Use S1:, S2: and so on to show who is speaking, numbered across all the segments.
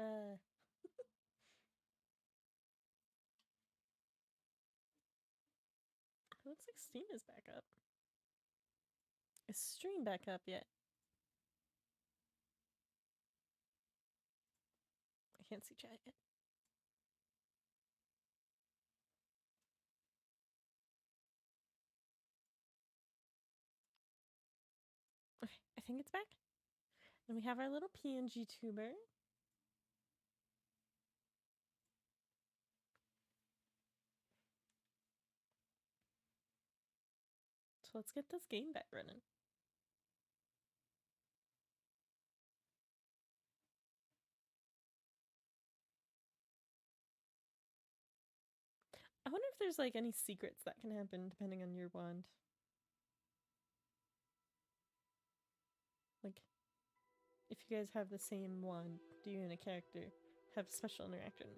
S1: It looks like Steam is back up. Is stream back up yet? I can't see chat yet. Okay, I think it's back. And we have our little PNG tuber. So let's get this game back running. I wonder if there's like any secrets that can happen depending on your wand. Like, if you guys have the same wand, do you and a character have special interaction?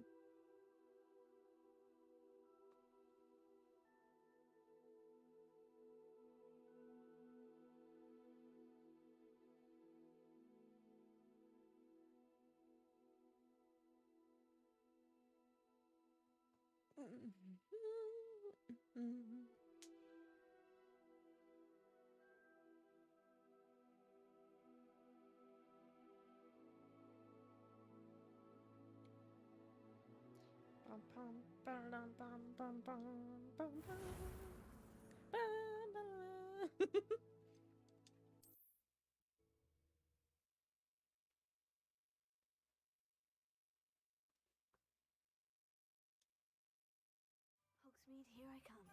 S2: Hogsmeade, here I come.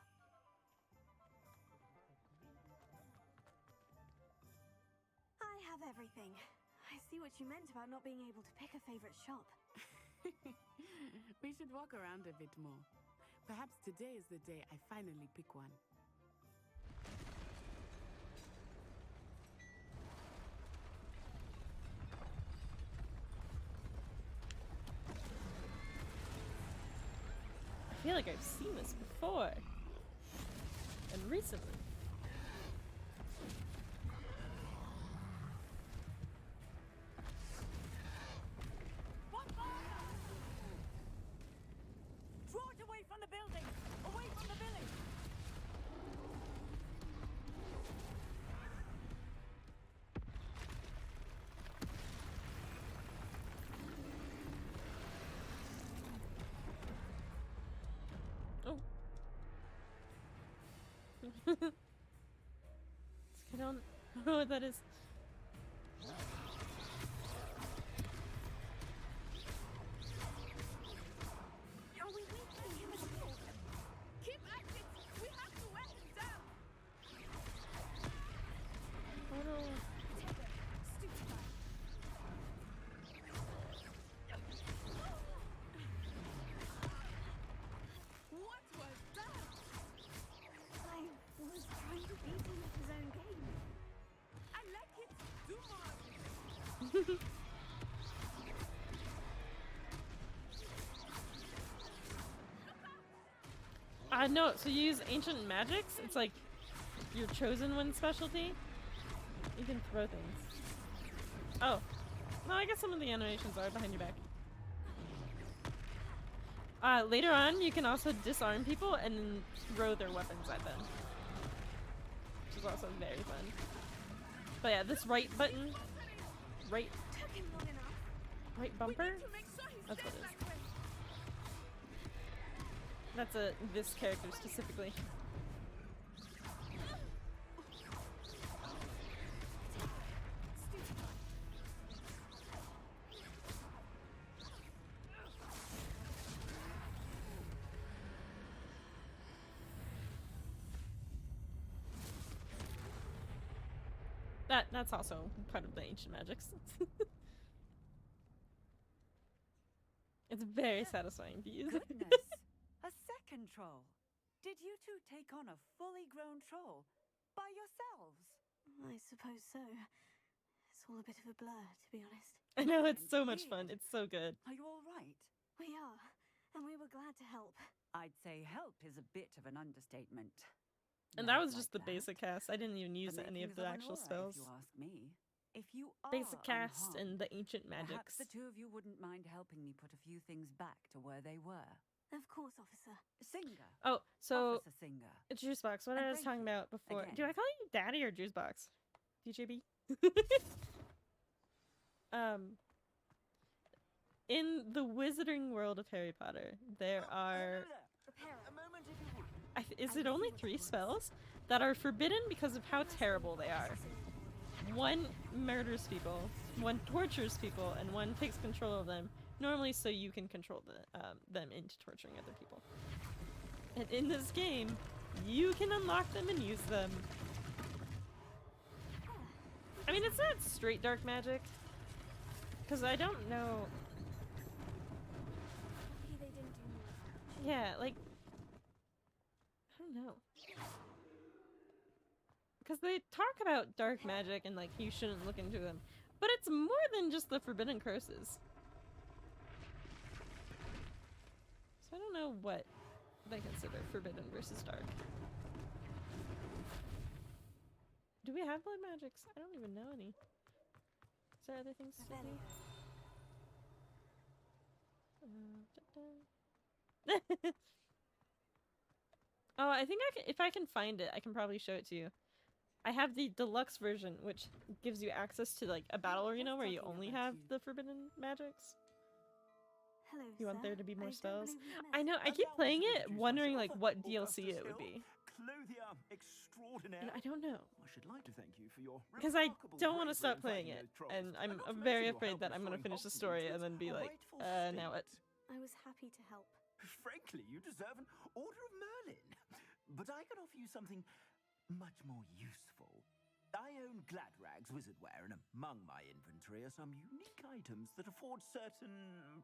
S2: I have everything. I see what you meant about not being able to pick a favorite shop.
S3: We should walk around a bit more. Perhaps today is the day I finally pick one.
S1: I feel like I've seen this before. And recently.
S4: Draw it away from the building! Away from the village!
S1: Oh. Let's get on. I don't know what that is.
S2: Are we making him escape?
S4: Keep at it! We have to wear him down!
S1: Oh no.
S4: What was that?
S2: I was trying to beat him at his own game.
S4: I like it! Do more!
S1: No, so you use ancient magics? It's like your chosen one specialty? You can throw things. Oh. No, I guess some of the animations are behind your back. Later on, you can also disarm people and then throw their weapons at them. Which is also very fun. But yeah, this right button, right
S2: Took him long enough.
S1: right bumper,
S4: To make sure he
S1: that's what
S4: stays
S1: it is.
S4: that way!
S1: That's this character specifically. That's also part of the ancient magics. It's very satisfying to use.
S4: Goodness! A second troll! Did you two take on a fully grown troll? By yourselves?
S2: I suppose so. It's all a bit of a blur, to be honest.
S1: I know, it's so much fun. It's so good.
S4: Are you alright?
S2: We are, and we were glad to help.
S4: I'd say help is a bit of an understatement.
S1: And that
S4: Not
S1: was just
S4: like
S1: the basic cast. I didn't even use
S4: The
S1: any of
S4: makings
S1: the
S4: an
S1: actual
S4: aura,
S1: spells.
S4: If you ask me. If you are
S1: basic cast
S4: unharmed,
S1: and the ancient
S4: perhaps
S1: magics.
S4: the two of you wouldn't mind helping me put a few things back to where they were.
S2: Of course, officer.
S4: Singer.
S1: Oh, so
S4: Officer Singer.
S1: Juicebox, what
S4: And
S1: I was
S4: thank
S1: talking
S4: you
S1: about before.
S4: again.
S1: Do I call you Daddy or Juicebox? DJB? In the wizarding world of Harry Potter, there are.
S2: Repairer.
S5: A moment if you would.
S1: Is it only 3 spells that are forbidden because of how terrible they are? One murders people, one tortures people, and one takes control of them. Normally, so you can control them into torturing other people. And in this game, you can unlock them and use them. I mean, it's not straight dark magic, because I don't know.
S2: Lucky they didn't do more.
S1: Yeah, like, I don't know. Because they talk about dark magic and like you shouldn't look into them, but it's more than just the forbidden curses. So I don't know what they consider forbidden versus dark. Do we have blood magics? I don't even know any. Is there other things to do? Oh, I think if I can find it, I can probably show it to you. I have the deluxe version, which gives you access to like a battle arena where you only have the forbidden magics.
S2: Hello,
S1: You want
S2: sir.
S1: there to be more
S2: I don't
S1: spells?
S2: believe we've met.
S1: I know, I keep
S5: Allow me
S1: playing
S5: to
S1: it,
S5: introduce
S1: wondering like
S5: myself.
S1: what
S5: Augustus
S1: DLC it would
S5: Hill,
S1: be.
S5: Clothier extraordinaire.
S1: And I don't know.
S5: I should like to thank you for your
S1: Because I
S5: remarkable
S1: don't want to
S5: bravery
S1: stop
S5: in
S1: playing
S5: fighting
S1: it,
S5: those trolls,
S1: and I'm
S5: not to
S1: very
S5: mention your
S1: afraid
S5: help
S1: that I'm gonna
S5: restoring
S1: finish the
S5: Hogwarts
S1: story
S5: to
S1: and then
S5: its
S1: be like,
S5: rightful
S1: now what?
S5: state.
S2: I was happy to help.
S5: Frankly, you deserve an Order of Merlin. But I can offer you something much more useful. I own Gladrag's wizardware, and among my inventory are some unique items that afford certain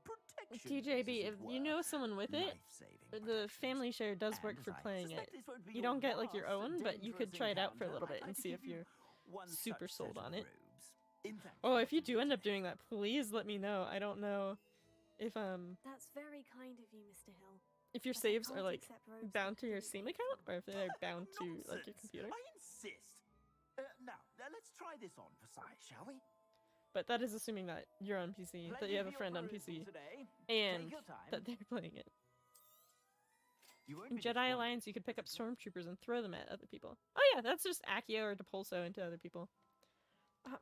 S5: protection.
S1: TJB, if you know someone with it, the family share does work for playing it. You don't get like your own, but you could try it out for a little bit and see if you're super sold on it. Oh, if you do end up doing that, please let me know. I don't know if
S2: That's very kind of you, Mr. Hill.
S1: if your
S2: But I
S1: saves are
S2: can't
S1: like
S2: accept robes
S1: bound
S2: that
S1: to your
S2: didn't
S1: Steam
S2: pay
S1: account,
S2: for.
S1: or if they're bound to like your
S5: Nonsense.
S1: computer.
S5: I insist. Now, let's try this on for size, shall we?
S1: But that is assuming that you're on PC, that you have a friend on PC, and that they're playing it. In Jedi Alliance, you could pick up stormtroopers and throw them at other people. Oh yeah, that's just Accio or Depulso into other people.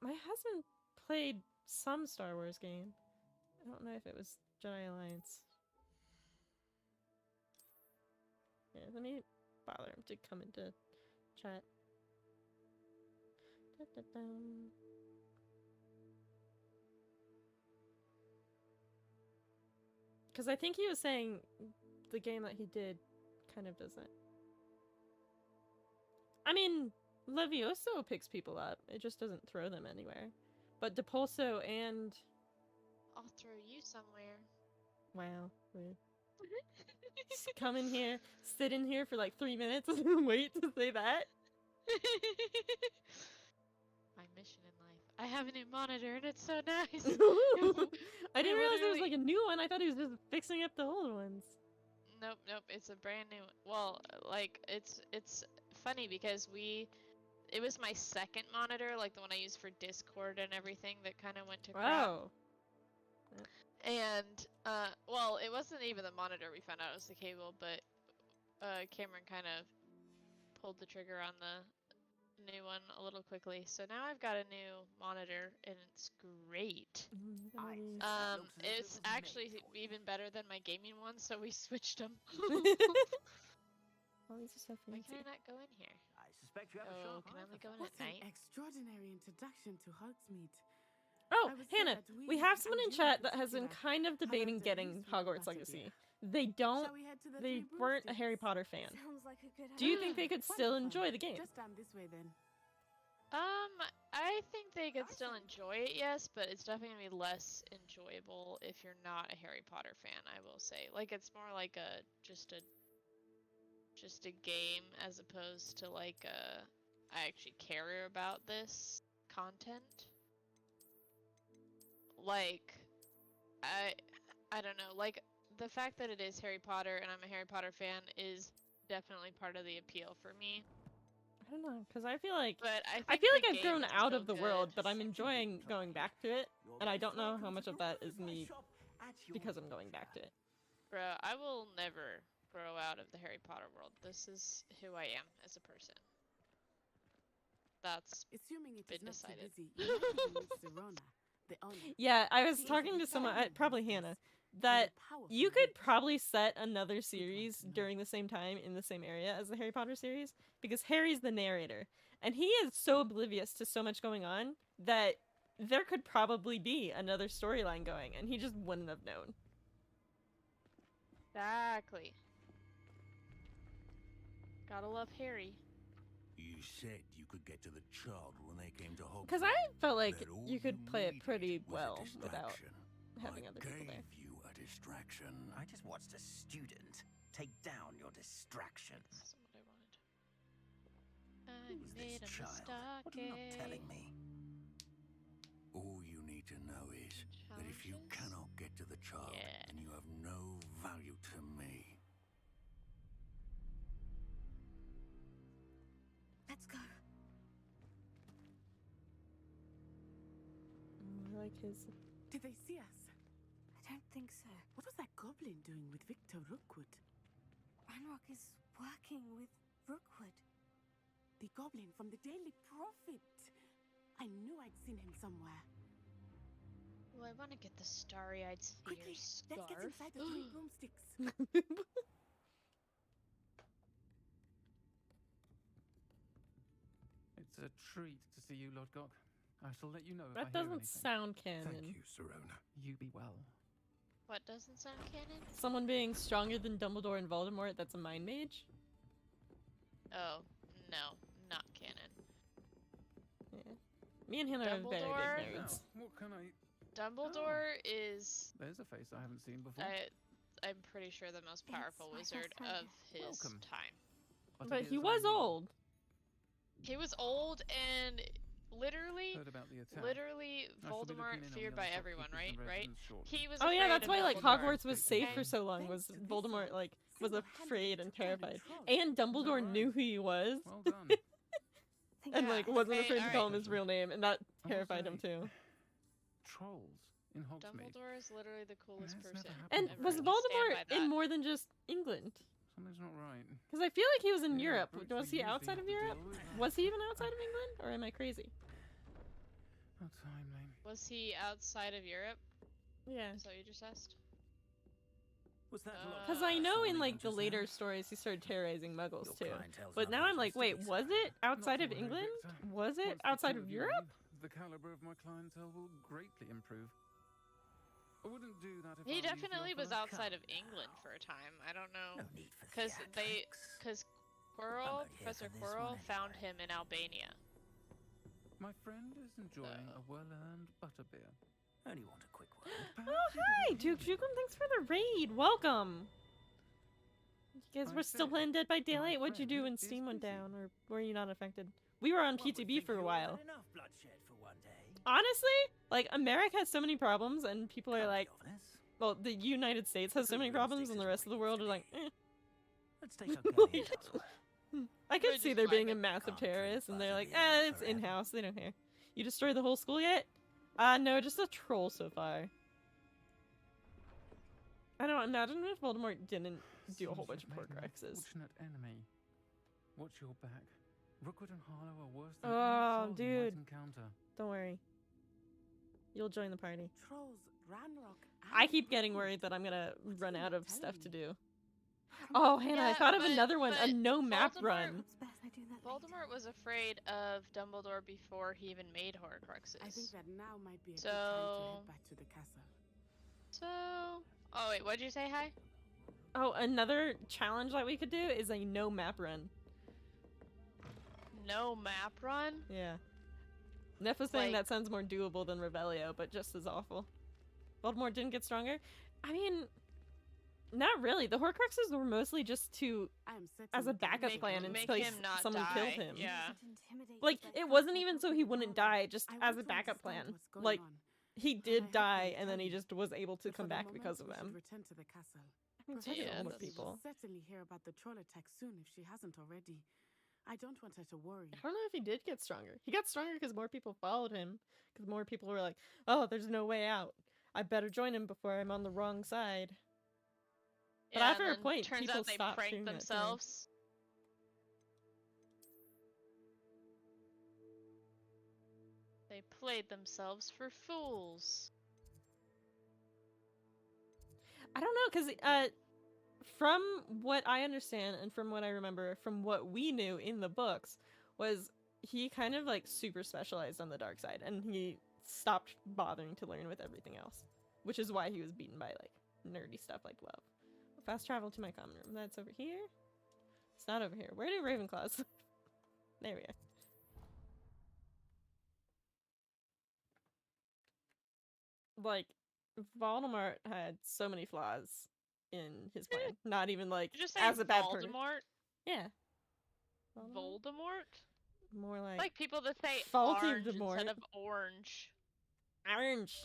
S1: My husband played some Star Wars game. I don't know if it was Jedi Alliance. Yeah, let me bother him to come into chat. Because I think he was saying the game that he did kind of does that. I mean, Levioso picks people up. It just doesn't throw them anywhere. But Depulso and...
S6: I'll throw you somewhere.
S1: Wow. Rude. Just come in here, sit in here for like 3 minutes and wait to say that?
S6: My mission in life. I have a new monitor and it's so nice.
S1: I didn't realize there was
S6: literally-
S1: like a new one. I thought he was just fixing up the old ones.
S6: Nope, it's a brand new. Well, like it's funny because it was my second monitor, like the one I used for Discord and everything, that kind of went to crap.
S1: Wow.
S6: And well, it wasn't even the monitor we found out, it was the cable, but Cameron kind of pulled the trigger on the new one a little quickly. So now I've got a new monitor and it's great. It's actually even better than my gaming one, so we switched them.
S1: All these are so
S6: Why
S1: fancy.
S6: can I not go in here?
S5: I suspect you have a
S6: Oh,
S5: sharp
S6: can I
S5: eye
S6: only
S5: for
S6: go in
S3: What
S6: at
S3: an
S6: night?
S3: extraordinary introduction to Hogsmeade.
S1: Oh,
S3: I would say
S1: Hannah,
S3: that
S1: we
S3: we
S1: have someone in
S3: and you in
S1: chat that has been
S3: particular
S1: kind of
S3: have
S1: debating
S3: learned at
S1: getting
S3: least one
S1: Hogwarts
S3: about
S1: Legacy.
S3: it.
S1: They don't.
S3: Shall we head to the
S1: They
S3: Three
S1: weren't a
S3: Broomsticks?
S1: Harry Potter fan.
S2: Sounds like a good
S1: Do you
S2: idea.
S1: think they could
S3: Quite
S1: still
S3: fun.
S1: enjoy the game?
S3: Just down this way then.
S6: I think they could still enjoy it, yes, but it's definitely gonna be less enjoyable if you're not a Harry Potter fan, I will say. Like, it's more like just a game as opposed to like I actually care about this content. Like, I don't know, like the fact that it is Harry Potter and I'm a Harry Potter fan is definitely part of the appeal for me.
S1: I don't know, because I feel like
S6: But I
S1: I
S6: think
S1: feel
S6: the
S1: like I've
S6: game
S1: grown
S6: is
S1: out
S6: still
S1: of the
S6: good.
S1: world, but I'm enjoying going back to it, and I don't know how much of that is me because I'm going back to it.
S6: Bro, I will never grow out of the Harry Potter world. This is who I am as a person. That's
S3: Assuming it is
S6: been
S3: not too
S6: decided.
S3: busy, you might even meet Serona, the owner.
S1: Yeah, I was
S3: She is
S1: talking
S3: a
S1: to someone,
S3: very
S1: probably
S3: nice
S1: Hannah,
S3: and
S1: that
S3: a powerful
S1: you could
S3: witch.
S1: probably set another series
S3: to know.
S1: during the same time in the same area as the Harry Potter series because Harry's the narrator and he is so oblivious to so much going on that there could probably be another storyline going and he just wouldn't have known.
S6: Exactly. Gotta love Harry.
S7: You said you could get to the child when they came to Hogwarts.
S1: Because I felt like
S7: That all
S1: you could play it
S7: needed
S1: pretty
S7: was a
S1: well without
S7: distraction.
S1: having
S7: I
S1: other people there.
S7: gave you a distraction.
S5: I just watched a student take down your distraction.
S6: That's what I wanted. I
S5: Who's
S6: made
S5: this
S6: a
S5: child? What are you not
S6: mistake.
S5: telling me?
S7: All you need to know is that if you
S6: Challenges?
S7: cannot get to the child,
S6: Yeah.
S7: then you have no value to me.
S2: Let's go.
S1: I like his.
S3: Did they see us?
S2: I don't think so.
S3: What was that goblin doing with Victor Rookwood?
S2: Ranrock is working with Rookwood.
S3: The goblin from the Daily Prophet. I knew I'd seen him somewhere.
S6: Well, I want to get the starry-eyed
S3: Quickly,
S6: sphere
S3: let's
S6: scarf.
S3: get inside the three broomsticks.
S8: It's a treat to see you, Lord Gok. I shall let you know if I
S1: That
S8: hear
S1: doesn't
S8: anything.
S1: sound canon.
S7: Thank you, Serona.
S8: You be well.
S6: What doesn't sound canon?
S1: Someone being stronger than Dumbledore and Voldemort, that's a mind mage?
S6: Oh, no, not canon.
S1: Yeah. Me and Hannah are very
S6: Dumbledore?
S1: big
S8: Now,
S1: nerds.
S8: what can I...
S6: Dumbledore is,
S8: There's a face I haven't seen before.
S6: I'm pretty sure, the most powerful
S2: my
S6: wizard
S2: best friend.
S6: of his
S8: Welcome.
S6: time.
S1: But he
S8: Butterbeer's
S1: was
S8: on you.
S1: old.
S6: He was old and literally,
S8: Heard about the attack.
S6: literally
S8: I shall be
S6: Voldemort
S8: looking in on
S6: feared
S8: the
S6: by
S8: other
S6: everyone,
S8: shopkeepers and
S6: right? Right?
S8: residents shortly.
S6: He was
S1: Oh yeah,
S6: afraid
S1: that's
S6: of
S1: why like
S6: Voldemort.
S1: Hogwarts was safe
S6: Okay.
S1: for so long. Was
S3: Thanks to this
S1: Voldemort like was
S3: single-handedly
S1: afraid and
S3: took down a
S1: terrified,
S3: troll.
S1: and Dumbledore
S8: right?
S1: knew who he was,
S8: Well done.
S2: Think
S1: and
S6: Yeah,
S1: like wasn't
S6: okay,
S1: afraid to call him
S6: alright.
S1: his real name, and that
S8: I will
S1: terrified him
S8: say,
S1: too.
S8: Trolls in Hogsmeade.
S6: Dumbledore is literally the coolest
S8: It's never
S6: person.
S8: happened
S1: And
S6: ever.
S1: was
S6: I stand by
S1: Voldemort
S6: that.
S1: in more than just England?
S8: Something's not right.
S1: Because I feel like he was in
S8: Yeah,
S1: Europe.
S8: brutes
S1: Was
S8: we
S1: he
S8: usually
S1: outside
S8: have
S1: of
S8: to
S1: Europe?
S8: deal with.
S1: Was he even outside of England, or am I crazy?
S8: How timely.
S6: Was he outside of Europe?
S1: Yeah.
S6: Is that what you just asked?
S5: Was that
S1: Because I know in
S5: Falling
S1: like
S5: into
S1: the later
S5: sand?
S1: stories he started terrorizing Muggles
S5: Your
S1: too.
S5: clientele's
S1: But
S5: not
S1: now I'm like,
S5: interested,
S1: wait,
S5: so-
S1: was it outside
S8: Not
S1: of
S8: to worry,
S1: England?
S8: Victor.
S1: Was it
S8: Once the
S1: outside
S8: two
S1: of
S8: you
S1: Europe?
S8: leave, the caliber of my clientele will greatly improve. I wouldn't do that if I
S6: He
S8: were you,
S6: definitely was
S8: Theophilus.
S6: outside of England for a time. I don't know.
S5: No need for
S6: Because they,
S5: theatrics.
S6: because
S5: I'm
S6: Quirrell,
S5: not here
S6: Professor
S5: for this
S6: Quirrell,
S5: one
S6: found
S5: anyway.
S6: him in Albania.
S8: My friend is enjoying
S6: Oh.
S8: a well-earned butterbeer.
S5: Only want a quick word.
S1: Oh hi, Duke Jukum, thanks for the raid. Welcome. You guys
S8: I
S1: were still
S8: say,
S1: playing Dead by
S8: my
S1: Daylight. What'd you do
S8: friend
S1: when
S8: is
S1: Steam went
S8: busy.
S1: down, or were you not affected? We were on
S5: One would
S1: PTB
S5: think
S1: for a
S5: you all
S1: while.
S5: had enough bloodshed for one day.
S1: Honestly, like America has so many problems, and people are
S5: Can't be
S1: like,
S5: honest.
S1: well, the United States has so many problems, and the rest of the world are like, eh.
S5: Let's take our gun elsewhere.
S1: I could
S6: We're
S1: see
S6: just
S1: there being a
S6: vibing.
S1: massive
S5: Can't drink
S1: terrorist, and they're like,
S5: butterbeer
S1: it's
S5: forever.
S1: in-house, they don't care. You destroyed the whole school yet? No, just a troll so far. I don't imagine if Voldemort didn't do a whole bunch
S8: Seems
S1: of
S8: you've made an
S1: Horcruxes.
S8: unfortunate enemy. Watch your back. Rookwood and Harlow are worse than
S1: Oh,
S8: any troll you
S1: dude.
S8: might encounter.
S1: Don't worry. You'll join the party.
S3: Trolls, Ranrock,
S1: I
S3: and
S1: keep getting
S3: Rookwood.
S1: worried that I'm gonna
S3: What are
S1: run
S3: you
S1: out
S3: not
S1: of stuff
S3: telling
S1: to
S3: me?
S1: do. Oh, Hannah, I
S6: Yeah,
S1: thought of
S6: but-
S1: another one. A
S6: but
S1: no map
S6: Voldemort-
S1: run.
S2: It's best I do that later.
S6: Voldemort was afraid of Dumbledore before he even made Horcruxes.
S3: I think that now might be a good
S6: So-
S3: time to head back to the castle.
S6: So, oh wait, what'd you say? Hi.
S1: Oh, another challenge that we could do is a no map run.
S6: No map run.
S1: Yeah. Neff was saying
S6: Like-
S1: that sounds more doable than Revelio, but just as awful. Voldemort didn't get stronger? I mean, not really. The Horcruxes were mostly just to,
S3: I am certain
S1: as a
S3: that
S1: backup
S3: you
S1: plan
S3: will
S1: in
S6: make
S1: case
S6: him not
S1: someone
S6: die.
S1: killed him.
S6: Yeah.
S2: It intimidates
S1: Like,
S2: the
S1: it
S2: best
S1: wasn't
S2: part
S1: even
S2: of
S1: so he
S2: Rookwood
S1: wouldn't
S2: and
S1: die, just
S3: I
S1: as
S3: want
S1: a
S3: to
S1: backup
S3: understand
S1: plan.
S3: what's going
S1: Like,
S3: on,
S1: he
S3: and I
S1: did
S3: hope
S1: die,
S3: you'll
S1: and then
S3: tell
S1: he
S3: me.
S1: just was able to
S3: but
S1: come
S3: for the
S1: back
S3: moment,
S1: because of
S3: we should
S1: them.
S3: return to the castle.
S1: I mean, such
S3: Professor
S6: Yeah,
S1: normal
S3: Umbridge
S6: that's-
S1: people.
S3: will certainly hear about the troll attack soon if she hasn't already. I don't want her to worry.
S1: I don't know if he did get stronger. He got stronger because more people followed him. Because more people were like, "Oh, there's no way out. I better join him before I'm on the wrong side." But
S6: Yeah,
S1: after
S6: and
S1: a
S6: then
S1: point,
S6: turns
S1: people
S6: out they
S1: stopped
S6: pranked
S1: doing that too.
S6: themselves. They played themselves for fools.
S1: I don't know, because from what I understand and from what I remember, from what we knew in the books, was he kind of like super specialized on the dark side, and he stopped bothering to learn with everything else, which is why he was beaten by like nerdy stuff like love. Fast travel to my common room. That's over here. It's not over here. Where do Ravenclaws live? There we are. Like, Voldemort had so many flaws in his plan. Not even like
S6: Did you just say
S1: as a bad person.
S6: Voldemort?
S1: Yeah.
S6: Voldemort?
S1: More
S6: Like people that say
S1: faulty
S6: orange
S1: Voldemort.
S6: instead of orange.
S1: Orange.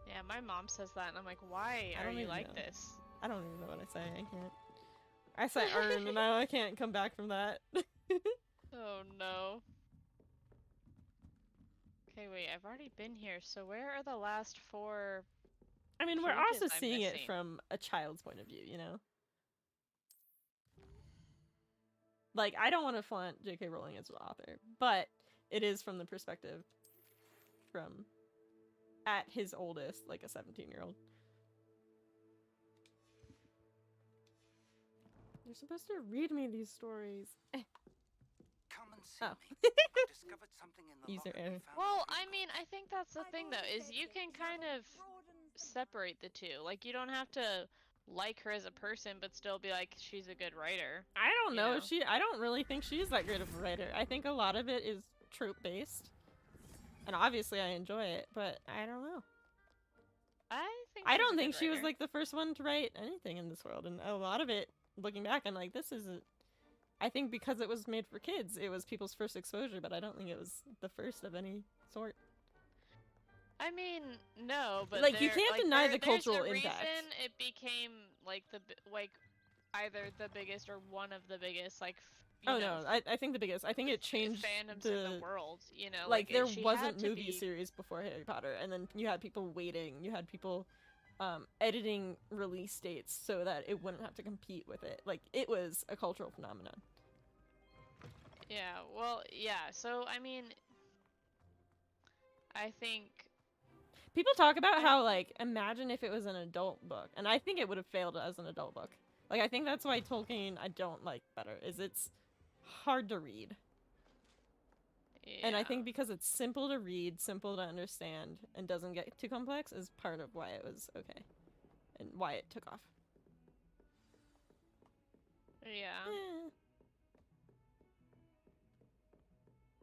S6: Yeah, my mom says that, and I'm like, why
S1: I
S6: are
S1: don't
S6: you
S1: even
S6: like
S1: know.
S6: this?
S1: I don't even know what I say. I can't. I say earn, and now I can't come back from that.
S6: Oh no. Okay, wait, I've already been here, so where are the last 4?
S1: I mean, we're
S6: pages
S1: also
S6: I'm
S1: seeing it
S6: missing?
S1: from a child's point of view, you know? Like, I don't want to flaunt J.K. Rowling as an author, but it is from the perspective from at his oldest, like a 17-year-old. You're supposed to read me these stories.
S7: Come and see
S1: Oh.
S7: me. I discovered something in the
S1: User
S7: locket we
S1: error.
S7: found
S6: Well,
S7: at
S6: I
S7: Ravenclaw.
S6: mean, I think that's the thing though, is you can kind of separate the two. Like, you don't have to like her as a person, but still be like, she's a good writer.
S1: I don't
S6: You
S1: know.
S6: know?
S1: I don't really think she's that great of a writer. I think a lot of it is trope-based. And obviously I enjoy it, but I don't know. I don't think she was like the first one to write anything in this world, and a lot of it, looking back, I'm like, this isn't. I think because it was made for kids, it was people's first exposure, but I don't think it was the first of any sort.
S6: I mean, no, but
S1: like, you can't deny the cultural
S6: there's a
S1: impact.
S6: reason it became like either the biggest or one of the biggest
S1: Oh no, I think the biggest. I think it changed
S6: fandoms
S1: the
S6: in the world. You know,
S1: like there
S6: she
S1: wasn't
S6: had to
S1: movie
S6: be...
S1: series before Harry Potter, and then you had people waiting. You had people editing release dates so that it wouldn't have to compete with it. Like, it was a cultural phenomenon.
S6: Yeah, well, yeah. So I mean, I think
S1: people talk about how, like, imagine if it was an adult book, and I think it would have failed as an adult book. Like, I think that's why Tolkien I don't like better, is it's hard to read.
S6: yeah.
S1: And I think because it's simple to read, simple to understand, and doesn't get too complex is part of why it was okay. And why it took off.
S6: Yeah.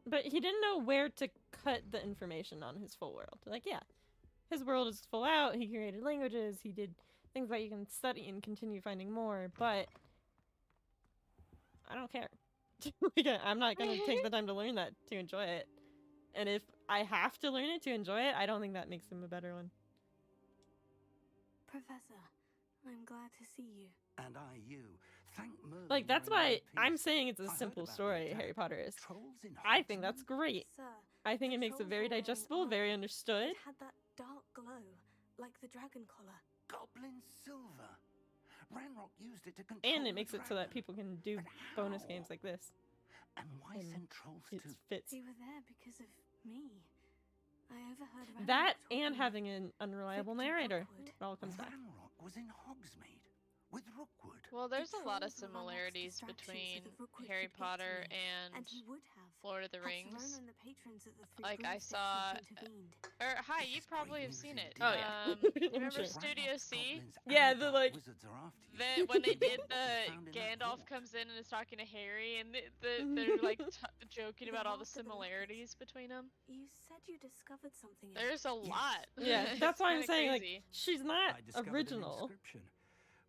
S1: But he didn't know where to cut the information on his full world. Like, yeah, his world is full out, he created languages, he did things that you can study and continue finding more, but I don't care. Like, I'm not gonna take the time to learn that to enjoy it. And if I have to learn it to enjoy it, I don't think that makes him a better one.
S2: Professor, I'm glad to see you.
S7: And I you. Thank Merlin.
S1: Like, that's
S7: you're in
S1: why
S7: one
S1: I'm
S7: piece.
S1: saying it's
S7: I
S1: a
S7: heard
S1: simple
S7: about
S1: story,
S7: that.
S1: Harry Potter is.
S7: Trolls in
S1: I think that's
S7: Hogsmeade?
S1: great.
S2: Sir,
S1: I think it
S2: the
S1: makes it
S2: trolls
S1: very
S2: were wearing
S1: digestible,
S2: armor.
S1: very understood.
S2: It had that dark glow, like the dragon collar.
S7: Goblin silver. Ranrock used it to control
S1: And it
S7: the
S1: makes it so that
S7: dragon.
S1: people can do
S7: But
S1: bonus
S7: how?
S1: games like this.
S7: And why
S1: And
S7: send trolls
S1: It
S7: to...
S1: fits.
S2: They were there because of me. I overheard Ranrock
S1: That
S2: talking
S1: and having an unreliable
S2: Victor
S1: narrator.
S2: Rookwood.
S1: It all comes back.
S7: Ranrock was in Hogsmeade with Rookwood.
S6: Well, there's a lot of
S2: trolls were Ranrock's
S6: similarities
S2: distractions so
S6: between
S2: that Rookwood
S6: Harry
S2: could get to
S6: Potter
S2: me,
S6: and
S2: he would have.
S6: Lord of the
S2: had
S6: Rings.
S2: Sirona and the patrons at the Three
S6: Like, I
S2: Broomsticks
S6: saw-
S2: not intervened.
S6: Or hi,
S7: This
S6: you
S7: is
S6: probably
S7: great
S6: have
S7: news
S6: seen it.
S7: indeed.
S1: Oh, yeah.
S6: You remember
S1: Sure.
S6: Studio
S7: Ranrock's
S6: C?
S7: goblins
S1: Yeah,
S7: and
S1: the,
S7: dark
S1: like-
S7: wizards are after you.
S6: When they did
S7: What
S6: the
S7: you found in that
S6: Gandalf
S7: vault.
S6: comes in and is talking to Harry, and they're like joking about all the
S2: Vault of the Lockets.
S6: similarities between them.
S2: You said you discovered something.
S6: There's a lot.
S1: Yeah,
S6: It's
S1: that's why I'm
S6: kinda
S1: saying,
S6: crazy.
S1: like, she's not
S5: I discovered an
S1: original.
S5: inscription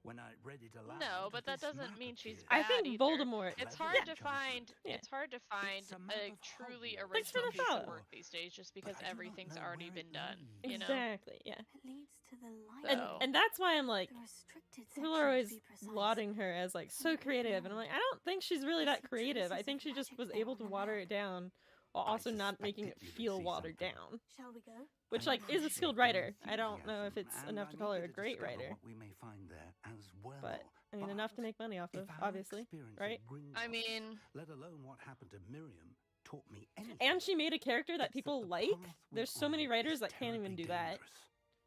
S7: when I read it aloud.
S6: No, but that
S7: this
S6: doesn't
S7: map
S6: mean she's
S7: appeared.
S1: I
S6: bad
S1: think
S6: either.
S1: Voldemort.
S6: It's
S7: Clever
S6: hard to
S7: enchantment.
S6: find.
S1: Yeah.
S6: It's hard to find
S7: It's a
S6: a
S7: map of
S6: truly
S7: Hogwarts.
S1: Thanks for
S6: original
S1: the
S6: piece
S1: follow.
S6: of work these days, just because
S7: But I do not
S6: everything's
S7: know
S6: already
S7: where
S6: been
S7: it
S6: done.
S7: leads.
S6: You know.
S1: Exactly. Yeah.
S2: It leads to the light.
S6: So-
S1: And that's why I'm like,
S2: The restricted
S1: people
S2: section,
S1: are
S2: to
S1: always
S2: be precise.
S1: lauding her as like so creative, and I'm like, I don't think she's really that creative. I think she just was able to water it down while
S7: I
S1: also not making it
S7: suspected you would
S1: feel
S7: see
S1: watered
S7: something.
S1: down.
S2: Shall we go?
S1: Which
S7: I
S1: like is a
S7: appreciate
S1: skilled
S7: your
S1: writer. I don't know if
S7: enthusiasm,
S1: it's
S7: and
S1: enough to
S7: I'm
S1: call her
S7: eager
S1: a
S7: to
S1: great
S7: discover
S1: writer,
S7: what we may find there as well.
S1: but I mean enough to
S7: But
S1: make money off of,
S7: if our
S1: obviously,
S7: experience
S1: right?
S7: at Gringotts,
S6: I mean,
S7: let alone what happened to Miriam, taught me anything.
S1: And she made a character that
S7: it's
S1: people
S7: the
S1: like.
S7: path we
S1: There's so many
S7: are
S1: writers
S7: is
S1: that can't even
S7: terribly
S1: do that.
S7: dangerous.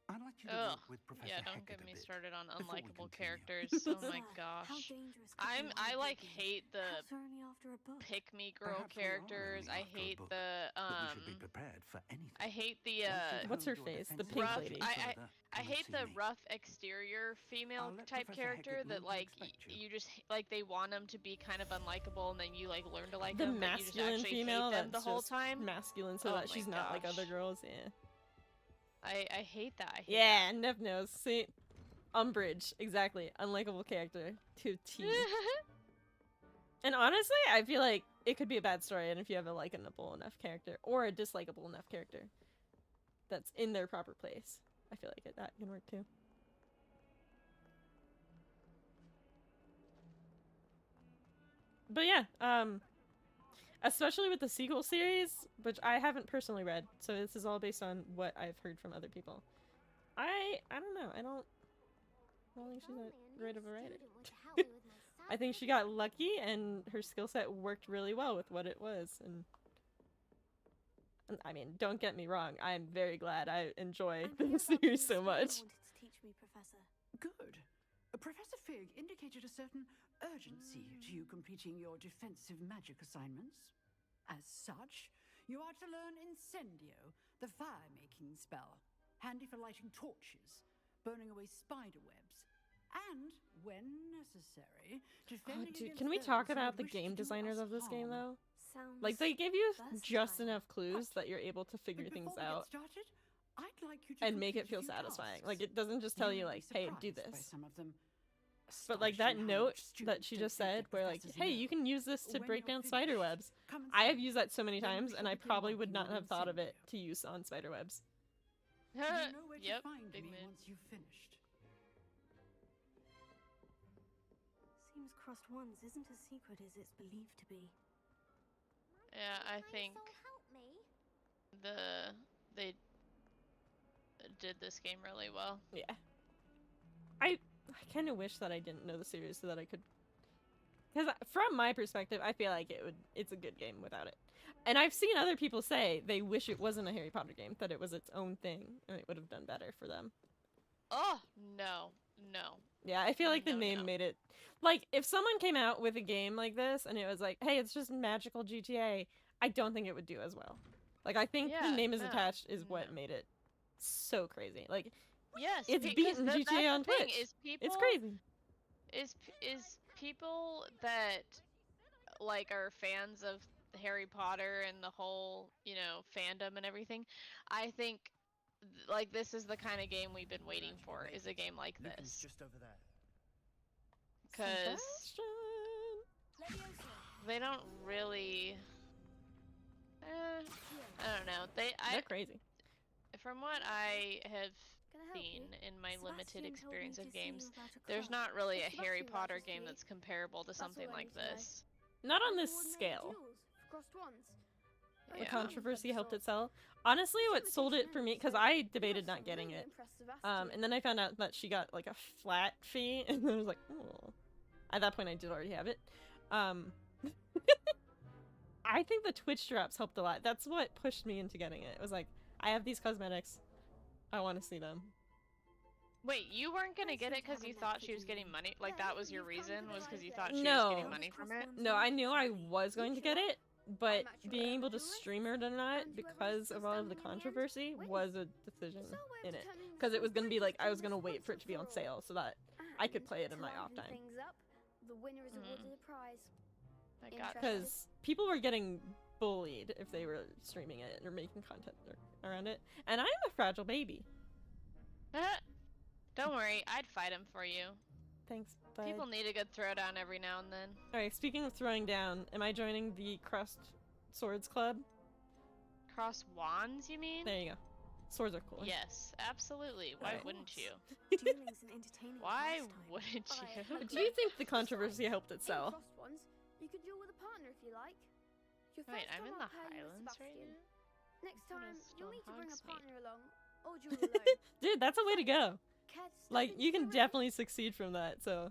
S7: I'd like you to
S6: ugh.
S7: work with Professor
S6: Yeah, don't
S7: Hecat
S6: get
S7: a
S6: me
S7: bit
S6: started on
S7: before we
S6: unlikable
S7: continue.
S6: characters.
S2: Sir,
S6: Oh my
S2: how
S6: gosh.
S2: dangerous could
S6: I
S2: the
S6: like
S2: light be?
S6: hate the
S2: Perhaps we're only after a book.
S6: pick me girl
S7: Perhaps we are
S6: characters.
S7: only
S6: I
S7: after a
S6: hate
S7: book,
S6: the
S7: But we should be prepared for anything.
S6: I hate the
S7: Once you've
S1: What's her
S7: honed your
S1: face? The
S7: defenses
S1: pink
S6: rough-
S1: lady.
S7: further,
S6: I
S7: come and
S6: hate
S7: see
S6: the
S7: me.
S6: rough exterior female
S7: I'll let
S6: type
S7: Professor
S6: character
S7: Hecat know
S6: that
S7: to
S6: like
S7: expect you.
S6: you just like they want them to be kind of unlikable and then you like learn to like
S1: The
S6: them, but you just
S1: masculine
S6: actually
S1: female
S6: hate them the
S1: that's
S6: whole
S1: just
S6: time.
S1: masculine, so
S6: Oh
S1: that
S6: my
S1: she's not like other
S6: gosh.
S1: girls. Yeah.
S6: I hate that. I hate
S1: Yeah, Nev knows. See, Umbridge, exactly. Unlikable character to T.
S6: that.
S1: And honestly, I feel like it could be a bad story, and if you have a likable enough character or a dislikable enough character that's in their proper place, I feel like that can work too. But yeah, especially with the sequel series, which I haven't personally read, so this is all based on what I've heard from other people. I don't know. I don't think she's that great of a writer. I think she got lucky and her skill set worked really well with what it was. And I mean, don't get me wrong, I'm very glad. I enjoy
S2: I'm here
S1: the
S2: about
S1: series
S2: things
S1: so
S2: you
S1: much.
S2: wanted to teach me, Professor.
S3: Good. Professor Fig indicated a certain urgency to you completing your defensive magic assignments. As such, you are to learn Incendio, the fire-making spell, handy for lighting torches, burning away spider webs, and, when necessary, defending
S1: Dude,
S3: against
S1: can we
S3: those
S1: talk
S3: who
S1: about the
S3: wish to
S1: game
S3: do
S1: designers
S3: us
S1: of this game,
S3: harm.
S1: though?
S2: Sounds
S1: Like, they give you just
S2: versatile.
S1: enough clues that you're able to figure
S3: But
S1: things
S3: before we get
S1: out
S3: started, I'd like you to
S1: and make it
S3: complete a
S1: feel
S3: few
S1: satisfying.
S3: tasks.
S1: Like, it doesn't just tell you,
S3: You'll
S1: like,
S3: be
S1: hey, do
S3: surprised by
S1: this.
S3: some of them.
S1: But, like, that
S3: Astonishing how
S1: note
S3: much
S1: that she
S3: students
S1: just
S3: don't think
S1: said,
S3: that
S1: where, like,
S3: professors
S1: hey,
S3: know.
S1: you can use this to
S3: When
S1: break
S3: you're
S1: down spider
S3: finished,
S1: webs.
S3: come and
S1: I
S3: see
S1: have
S3: me.
S1: used that so many
S3: Then we
S1: times,
S3: shall
S1: and I
S3: begin
S1: probably would
S3: working
S1: not
S3: on
S1: have thought of it
S3: Incendio.
S1: to use on spider webs.
S3: You know where
S6: Yep,
S3: to find
S6: big
S3: me
S6: mood.
S3: once you've finished.
S2: Seems crossed once isn't as secret as it's believed to be.
S6: Yeah, I think they did this game really well.
S1: Yeah. I kind of wish that I didn't know the series so that I could... Because from my perspective, I feel like it's a good game without it. And I've seen other people say they wish it wasn't a Harry Potter game, that it was its own thing, and it would have done better for them.
S6: Oh no, no.
S1: Yeah, I feel like the
S6: No,
S1: name
S6: no.
S1: made it... Like, if someone came out with a game like this, and it was like, hey, it's just magical GTA, I don't think it would do as well. Like, I think the
S6: Yeah,
S1: name is
S6: no,
S1: attached is what
S6: no.
S1: made it so crazy. Like,
S6: Yes,
S1: it's
S6: 'cause
S1: beaten
S6: that's
S1: GTA
S6: the
S1: on
S6: thing,
S1: Twitch.
S6: Is people,
S1: It's crazy.
S6: Is people that like are fans of Harry Potter and the whole, you know, fandom and everything. I think like this is the kind of game we've been waiting for, is a game like
S5: Lucan's
S6: this.
S5: just over there.
S6: Cuz
S1: Sebastian.
S6: they don't really I don't know.
S1: They're crazy.
S6: From what I have
S2: Can I help
S6: seen
S2: you?
S6: in my limited
S2: Sebastian told me
S6: experience
S2: to
S6: of
S2: see you
S6: games,
S2: about a
S6: there's
S2: club.
S6: not really a
S2: What's
S6: Harry
S2: Sebastian
S6: Potter
S2: like to
S6: game
S2: you?
S6: that's comparable to
S2: That's
S6: something
S2: all I
S6: like
S2: need to know.
S6: this.
S1: Not on this
S2: Coordinated
S1: scale.
S2: duels for crossed ones.
S1: The
S6: Yeah.
S1: controversy helped it sell. Honestly, what sold it for me, because I debated not getting it, and then I found out that she got like a flat fee, and then I was like, oh. At that point, I did already have it. I think the Twitch drops helped a lot. That's what pushed me into getting it. It was like, I have these cosmetics. I want to see them.
S6: Wait, you weren't gonna get it because you thought she was getting money? Like that was your reason? Was because you thought she was
S1: No.
S6: getting money from it?
S1: No, I knew I was going to get it, but being able to stream it or not because of all of the controversy was a decision in it. Because it was going to be like, I was going to wait for it to be on sale so that I could play it in my off time.
S2: The winner is awarded a prize.
S6: I got
S1: Because people were getting bullied if they were streaming it or making content around it. And I'm a fragile baby.
S6: Don't worry, I'd fight him for you.
S1: Thanks, bud.
S6: People need a good throwdown every now and then.
S1: Alright, speaking of throwing down, am I joining the Crossed Swords Club?
S6: Cross wands, you mean?
S1: There you go. Swords are cool.
S6: Yes, absolutely. Why
S1: Alright.
S6: wouldn't you?
S2: Dueling's an entertaining
S6: Why
S2: pastime.
S6: wouldn't you?
S1: Do you think the controversy helped it sell?
S2: In crossed ones, you can duel with a partner if you like. Your
S6: Wait,
S2: first
S6: I'm
S2: time
S6: in
S2: I'll
S6: the
S2: pair you with
S6: Highlands right
S2: Sebastian.
S6: now?
S2: Next time,
S6: is
S2: you'll need to bring a
S6: Hogsmeade?
S2: partner along, or duel alone.
S1: Dude, that's a way to go.
S2: Care to step
S1: Like,
S2: into
S1: you
S2: the
S1: can
S2: ring?
S1: definitely succeed from that, so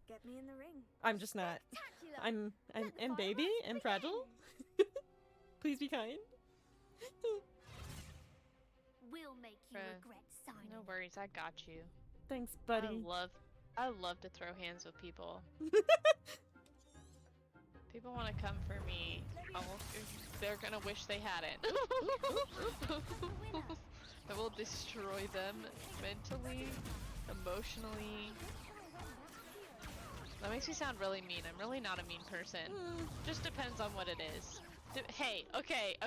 S2: Get me in the ring.
S1: I'm just not.
S2: Spectacular!
S1: I'm
S2: Let the
S1: am baby
S2: fireworks
S1: and
S2: begin.
S1: fragile. Please be kind.
S2: We'll make you
S6: Bruh,
S2: regret signing.
S6: No worries, I got you.
S1: Thanks, buddy.
S6: I love to throw hands with people. People want to come for me. They're gonna wish they hadn't. I will destroy them mentally, emotionally. That makes me sound really mean. I'm really not a mean person. Just depends on what it is. Hey, okay.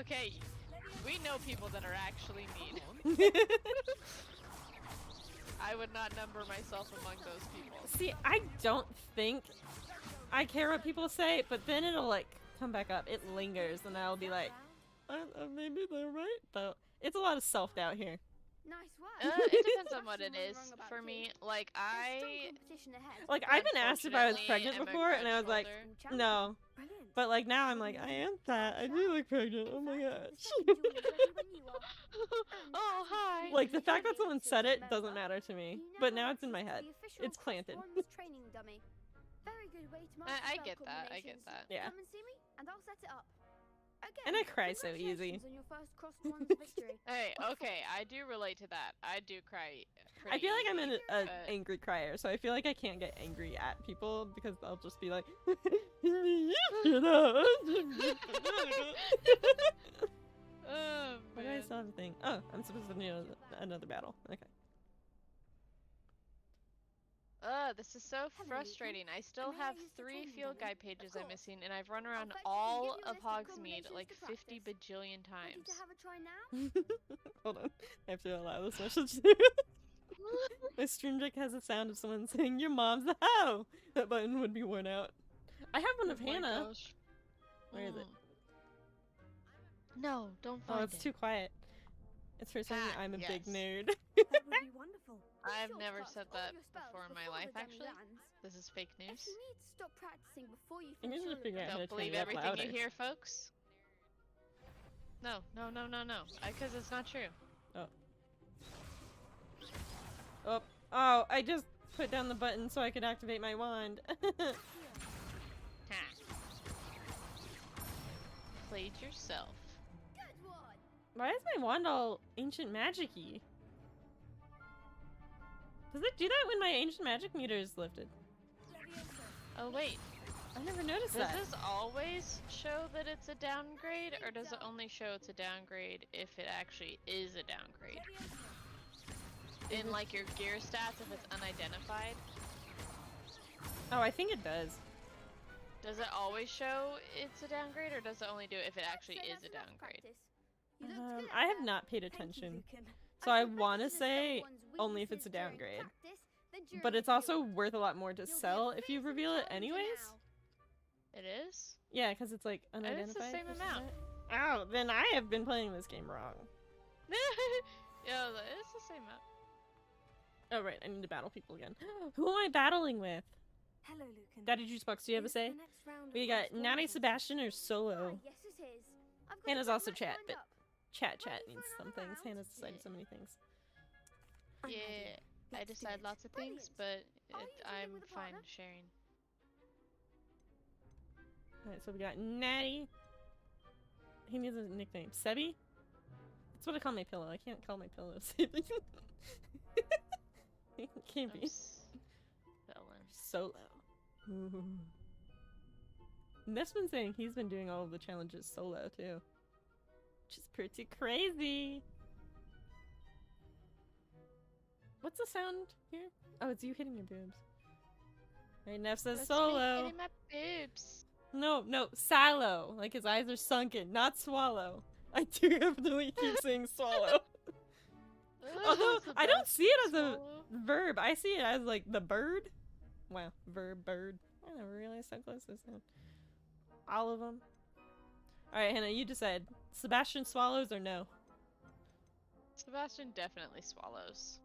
S6: We know people that are actually mean. I would not number myself among those people.
S1: See, I don't think I care what people say, but then it'll like come back up. It lingers, and I'll be like, maybe they're right. Though it's a lot of self-doubt here.
S2: Nice work.
S6: It depends on what it
S2: Sebastian
S6: is.
S2: wasn't wrong about
S6: For
S2: you.
S6: me, like
S2: There's strong competition ahead.
S1: Like I've been asked if I was pregnant
S6: Unfortunately,
S1: before,
S6: I'm a
S1: and I was like,
S6: grudge
S2: Champion.
S1: no.
S2: Brilliant.
S1: But like now I'm like, I am fat. I do look pregnant. Oh my gosh.
S6: Oh, hi.
S1: Like the fact that someone said it doesn't matter to me. But now it's in my head. It's planted.
S2: Training dummy. Very good way to
S6: I
S2: master
S6: get
S2: spell
S6: that. I get
S2: combinations.
S6: that.
S1: Yeah.
S2: Come and see me, and I'll set it up. Again,
S1: And I cry so easy.
S2: congratulations on your first crossed ones victory.
S6: Hey, okay, I do relate to that. I do cry.
S1: I feel like I'm an
S6: pretty easy, but-
S1: angry crier, so I feel like I can't get angry at people because I'll just be like,
S6: Oh,
S1: why do I
S6: man.
S1: still have a thing? Oh, I'm supposed to do another battle. Okay.
S6: This is so
S2: Hello,
S6: frustrating. I still
S2: May I
S6: have
S2: use the
S6: 3
S2: training
S6: field
S2: dummy?
S6: guide pages
S2: Of
S6: I'm
S2: course.
S6: missing, and I've run around
S2: fetch and
S6: all
S2: give you a
S6: of
S2: list of
S6: Hogsmeade
S2: combinations
S6: like
S2: to
S6: 50
S2: practice.
S6: bajillion
S2: Ready
S6: times.
S2: to have a try now?
S1: Hold on. I have to allow this message too. My stream deck has a sound of someone saying, "Your mom's a hoe!" That button would be worn out. I have one of
S6: Oh my
S1: Hannah.
S6: gosh.
S1: Where is it?
S6: No, don't
S1: Oh,
S6: find
S1: it's
S6: it.
S1: too quiet. It's for saying
S6: Ah,
S1: I'm a big
S6: yes.
S1: nerd.
S2: That would be wonderful. Be
S6: I've
S2: sure to
S6: never
S2: cast
S6: said
S2: all
S6: that
S2: your spells
S6: before in my
S2: before
S6: life,
S2: the dummy
S6: actually.
S2: lands.
S6: This is fake
S2: If
S6: news.
S2: you need to stop practicing before you
S1: I need
S2: finish
S1: to
S2: all
S1: figure
S2: of
S1: out how to
S6: Don't
S1: turn
S6: believe
S1: it up
S6: everything
S1: louder.
S6: you hear, folks. No. Because it's not true.
S1: Oh, I just put down the button so I could activate my wand.
S6: Ha. Played yourself.
S2: Good one.
S1: Why is my wand all ancient magic-y? Does it do that when my ancient magic meter is lifted?
S6: Oh wait,
S1: I never noticed
S6: does
S1: that.
S6: this always show that it's a downgrade, or does it only show it's a downgrade if it actually is a downgrade? In like your gear stats, if it's unidentified,
S1: Oh, I think it does.
S6: does it always show it's a downgrade, or does it only do it if it actually
S2: So
S6: is a
S2: that's enough
S6: downgrade?
S2: practice. You looked good
S1: I
S2: out
S1: have
S2: there.
S1: not paid
S2: Thank you,
S1: attention.
S2: Lucan.
S1: So
S2: I
S1: I
S2: shall
S1: want to
S2: practice the spell
S1: say
S2: one's
S1: only if it's
S2: weaknesses
S1: a
S2: during
S1: downgrade.
S2: practice, then during
S1: But it's
S2: the
S1: also
S2: field.
S1: worth a lot more to
S2: You'll be a
S1: sell if you
S2: fearsome
S1: reveal it
S2: challenger
S1: anyways.
S2: now.
S6: It is?
S1: Yeah, because it's like
S6: And
S1: unidentified.
S6: it's the same
S1: or
S6: amount.
S1: something. Oh, then I have been playing this game wrong.
S6: Yeah, it's the same amount.
S1: Oh, right, I need to battle people again. Who am I battling with?
S2: Hello, Lucan.
S1: Daddy Juicebox, do you have a
S2: Is
S1: say?
S2: the next round of
S1: We got
S2: crossed
S1: Natty
S2: ones?
S1: Sebastian or
S2: Ah,
S1: Solo.
S2: yes, it is. I've got
S1: Hannah's
S2: a
S1: also
S2: match
S1: chat,
S2: lined
S1: but
S2: up.
S1: Chat
S2: Ready
S1: needs
S2: for
S1: some
S2: another
S1: things.
S2: round?
S1: Hannah's decided so many things.
S2: I'm ready.
S6: Yeah, I
S2: Let's do
S6: decide
S2: it.
S6: lots of things,
S2: Brilliant.
S6: but
S2: Are you dealing
S6: I'm
S2: with a
S6: fine
S2: partner?
S6: sharing.
S1: Alright, so we got Natty. He needs a nickname. Sebi? That's what I call my pillow. I can't call my pillow Sebi. It can't be.
S6: Felon.
S1: Solo. Ooh. Neff's been saying he's been doing all of the challenges solo too. Which is pretty crazy. What's the sound here? Oh, it's you hitting your boobs. Right, Neff says
S6: That's
S1: solo.
S6: Me hitting my boobs.
S1: No, silo. Like his eyes are sunken, not swallow. I do definitely keep saying swallow. Although
S6: It's the
S1: I don't
S6: best
S1: see it as a
S6: swallow.
S1: verb. I see it as like the bird. Wow, verb, bird. I never realized how close this is. All of them. All right, Hannah, you decide. Sebastian swallows or no?
S6: Sebastian definitely swallows.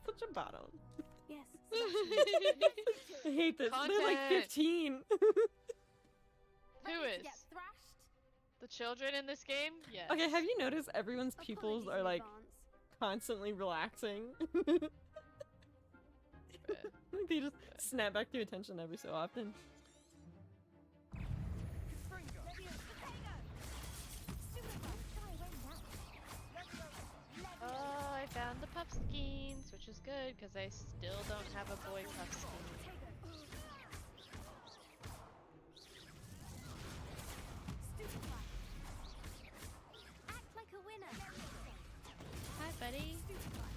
S1: Such a bottom.
S2: Yes.
S1: I hate this. They're like
S6: Content.
S1: 15.
S6: Who is?
S2: Get thrashed?
S6: The children in this game? Yes.
S1: Okay, have you noticed everyone's pupils
S2: Apologies
S1: are
S2: in
S1: like
S2: advance.
S1: constantly relaxing? They just snap back to attention every so often.
S6: Oh, I found the puffskins, which is good because I still don't have a boy puffskin.
S2: Act like a winner.
S6: Hi, buddy.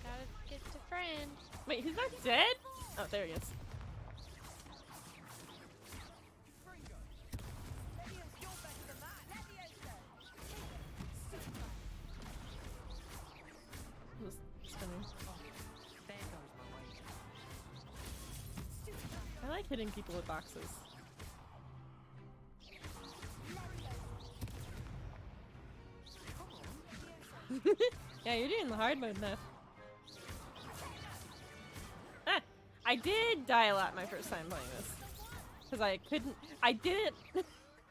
S6: Gotta get to friend.
S1: Wait, he's not dead? Oh, there he is. Just spinning. I like hitting people with boxes. Yeah, you're doing the hard mode now. Ah, I did die a lot my first time playing this. Because I couldn't, I didn't,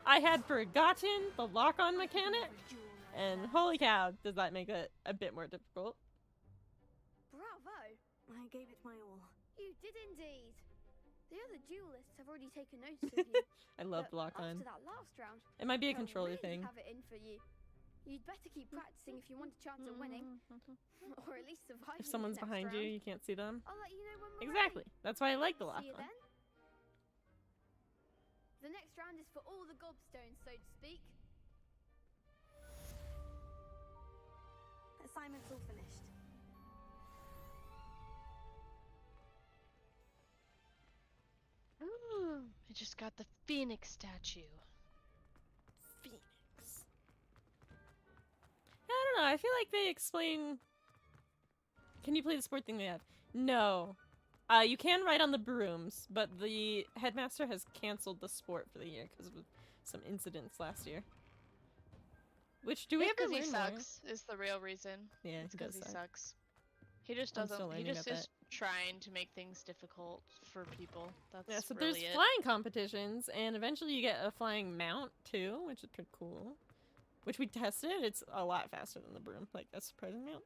S1: I had forgotten the lock-on mechanic. And holy cow, does that make it a bit more difficult.
S2: Bravo! I gave it my all. You did indeed. The other duelists have already taken notice of you.
S1: I love
S2: but
S1: the lock-on.
S2: After that last round,
S1: It might be a
S2: they'll
S1: controller
S2: really
S1: thing.
S2: have it in for you. You'd better keep practicing if you want a chance at winning, or at least surviving.
S1: If someone's
S2: the next
S1: behind you,
S2: round.
S1: you can't see them.
S2: I'll let you know when we're
S1: Exactly.
S2: ready.
S1: That's why I like the
S2: See you
S1: lock-on.
S2: then. The next round is for all the gobstones, so to speak. Assignment's all finished.
S6: Ooh, I just got the Phoenix statue.
S1: Phoenix. I don't know. I feel like they explain. Can you play the sport thing they have? No. You can ride on the brooms, but the headmaster has canceled the sport for the year because of some incidents last year. Which do we ever
S6: Because he
S1: learn more?
S6: sucks is the real reason.
S1: Yeah,
S6: It's
S1: he
S6: because
S1: does
S6: he
S1: suck.
S6: sucks. He just
S1: I'm
S6: doesn't.
S1: still
S6: He
S1: learning
S6: just
S1: about
S6: is trying to make things difficult for people. That's
S1: Yeah, so
S6: really
S1: there's
S6: it.
S1: flying competitions, and eventually you get a flying mount too, which is pretty cool. Which we tested. It's a lot faster than the broom, like a surprising mount.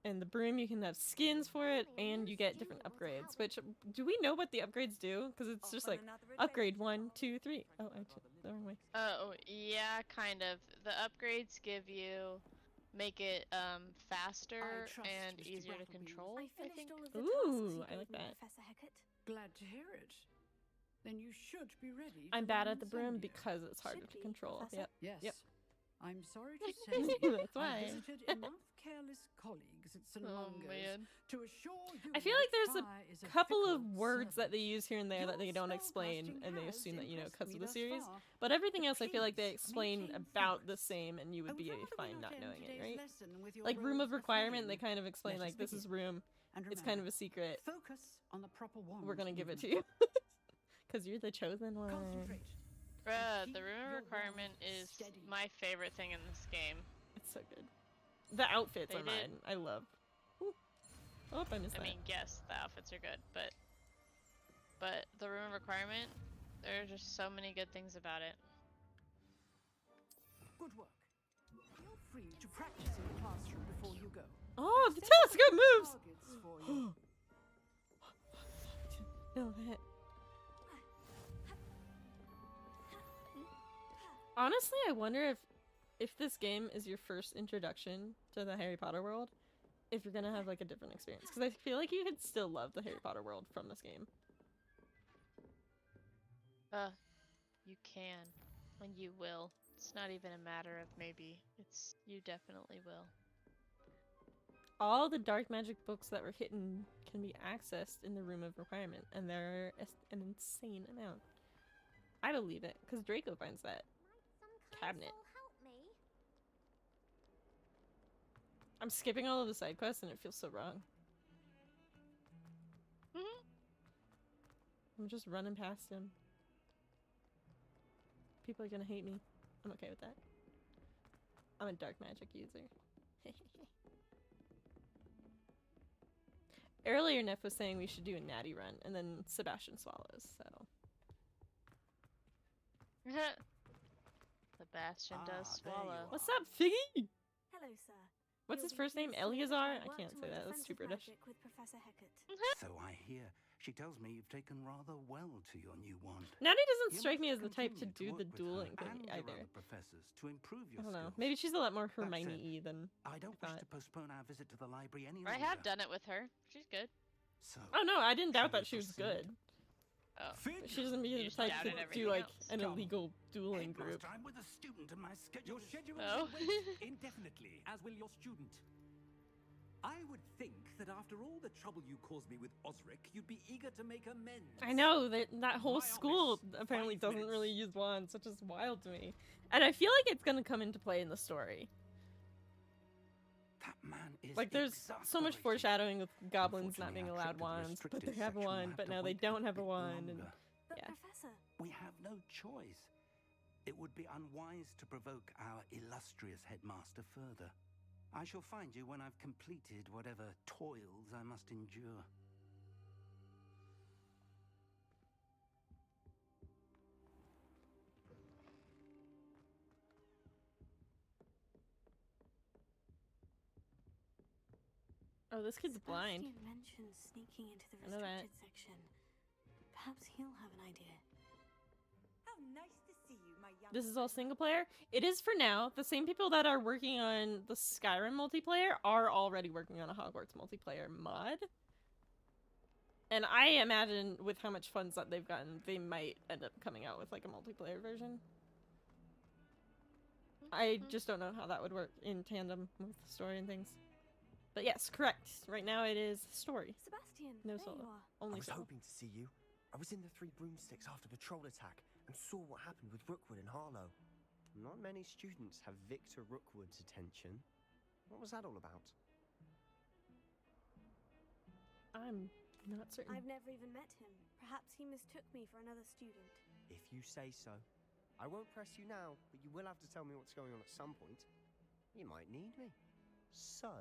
S1: And the broom, you can have skins for it, and you get different upgrades. Which, do we know what the upgrades do? Because it's just like, upgrade 1, 2, 3. Oh, I took the wrong way.
S6: Oh, yeah, kind of. The upgrades give you, make it faster
S3: trust
S6: and
S3: Mr.
S6: easier to
S3: Bracklebeam.
S6: control,
S2: I
S6: I
S2: finished
S6: think.
S2: all of the
S1: Ooh,
S2: tasks
S1: I
S2: you
S1: like
S2: gave me,
S1: that.
S2: Professor Hecat.
S3: Glad to hear it. Then you should be ready.
S1: I'm
S3: to
S1: bad
S3: learn
S1: at the broom
S3: Incendio.
S1: because it's harder
S2: Should
S1: to
S2: be,
S1: control.
S2: Professor.
S1: Yep.
S3: Yes.
S1: Yep.
S3: I'm sorry to say
S1: That's why.
S3: I visited enough careless colleagues at St.
S6: Oh,
S3: Mungo's
S6: man.
S3: to assure you
S1: I feel
S3: that
S1: like there's
S3: fire is
S1: a couple of
S3: fickle
S1: words that they
S3: servant.
S1: use here and there that they
S3: Your
S1: don't explain,
S3: spellcasting
S1: and they
S3: has
S1: assume that, you know,
S3: impressed
S1: because
S3: me
S1: of the
S3: thus
S1: series.
S3: far.
S1: But everything else I feel like they
S3: Please
S1: explain
S3: maintain
S1: about the
S3: focus.
S1: same, and you would
S3: I
S1: be
S3: would rather
S1: fine
S3: we
S1: not
S3: end
S1: knowing it,
S3: today's
S1: right?
S3: lesson with your
S1: Like room
S3: role
S1: of requirement, they
S3: refrain.
S1: kind of explain
S3: Let
S1: like,
S3: us
S1: this is
S3: begin.
S1: room,
S3: And
S1: it's kind of
S3: remember,
S1: a secret,
S3: focus on the proper one.
S1: we're gonna give it to you. Because you're the chosen one.
S3: Concentrate.
S6: Bruh,
S3: keep
S6: the room
S3: your
S6: requirement
S3: will
S6: is
S3: steady.
S6: my favorite thing in this game.
S1: It's so good. The outfits
S6: They
S1: are
S6: did-
S1: mine. I love. Ooh. Oh, I missed
S6: I
S1: that.
S6: mean, yes, the outfits are good, but the room requirement, there are just so many good things about it.
S3: Good work. Feel free to practice in the classroom before you go.
S1: Oh, the
S3: Set
S1: telescope
S3: some
S1: moves!
S3: targets for you.
S1: No, that. Honestly, I wonder if this game is your first introduction to the Harry Potter world, if you're gonna have like a different experience. Because I feel like you could still love the Harry Potter world from this game.
S6: You can, and you will. It's not even a matter of maybe. It's, you definitely will.
S1: All the dark magic books that were hidden can be accessed in the Room of Requirement, and there are an insane amount. I believe it, because Draco finds that.
S2: Might some
S1: Cabinet.
S2: soul help me?
S1: I'm skipping all of the side quests and it feels so wrong. I'm just running past him. People are gonna hate me. I'm okay with that. I'm a dark magic user. Earlier, Neff was saying we should do a natty run, and then Sebastian swallows, so.
S6: Sebastian does
S5: there you
S6: swallow.
S5: are.
S1: What's up, Figgy?
S2: Hello, sir.
S1: What's
S2: You'll
S1: his
S2: be
S1: first name?
S2: pleased to know that
S1: Eleazar? I
S2: worked
S1: can't
S2: on
S1: say
S2: my
S1: that, that's too
S2: defensive
S1: British.
S2: magic with Professor Hecat.
S7: So I hear. She tells me you've taken rather well to your new wand.
S1: Natty doesn't
S7: You
S1: strike me as
S7: must
S1: the type to
S7: continue
S1: do the
S7: work with
S1: dueling
S7: her
S1: thing
S7: and your
S1: either.
S7: other professors to improve
S1: I
S7: your
S1: don't know.
S7: skills.
S1: Maybe she's a lot more
S7: said,
S1: Hermione-y than
S7: I don't
S1: I
S7: wish
S1: thought.
S7: to postpone our visit to the library any
S6: I
S7: longer.
S6: have done it with her. She's good.
S7: So,
S1: Oh no, I didn't doubt
S7: Shall we
S1: that she was
S7: proceed?
S1: good.
S6: Oh.
S5: Fig,
S1: She doesn't be
S6: You
S1: the
S6: just
S1: type
S6: doubted
S1: to do
S6: everything
S1: like
S6: else.
S1: an
S5: Come.
S1: illegal dueling group.
S7: Headmaster, I'm with a student and my schedule.
S9: Your schedule
S6: Oh.
S9: will wait indefinitely, as will your student. I would think that after all the trouble you caused me with Osric, you'd be eager to make amends.
S1: I know that whole
S9: My
S1: school
S9: office,
S1: apparently
S9: 5
S1: doesn't
S9: minutes.
S1: really use wands, which is wild to me. And I feel like it's gonna come into play in the story.
S7: That man is
S1: Like there's so much
S7: exasperating.
S1: foreshadowing with goblins not
S7: Unfortunately,
S1: being
S7: our
S1: allowed
S7: trip to the
S1: wands, but
S7: restricted
S1: they have a
S7: section will
S1: wand,
S7: have
S1: but
S7: to
S1: now they
S7: wait
S1: don't
S7: a
S1: have a
S7: bit
S1: wand. And
S7: longer.
S2: But
S1: yeah.
S2: Professor,
S7: We have no choice. It would be unwise to provoke our illustrious headmaster further. I shall find you when I've completed whatever toils I must endure.
S1: Oh, this kid's blind.
S2: Sebastian mentioned sneaking into the
S1: I know that.
S2: restricted section. Perhaps he'll have an idea.
S4: How nice to see you, my young
S1: This is all
S4: friend.
S1: single player? It is for now. The same people that are working on the Skyrim multiplayer are already working on a Hogwarts multiplayer mod. And I imagine with how much funds that they've gotten, they might end up coming out with like a multiplayer version. I just don't know how that would work in tandem with the story and things. But yes, correct. Right now it is story.
S2: Sebastian,
S1: No
S2: there
S1: solo.
S2: you are.
S9: I
S1: Only
S9: was
S1: solo.
S9: hoping to see you. I was in the Three Broomsticks after the troll attack and saw what happened with Rookwood and Harlow. Not many students have Victor Rookwood's attention. What was that all about?
S1: I'm not certain.
S2: I've never even met him. Perhaps he mistook me for another student.
S9: If you say so. I won't press you now, but you will have to tell me what's going on at some point. You might need me. So,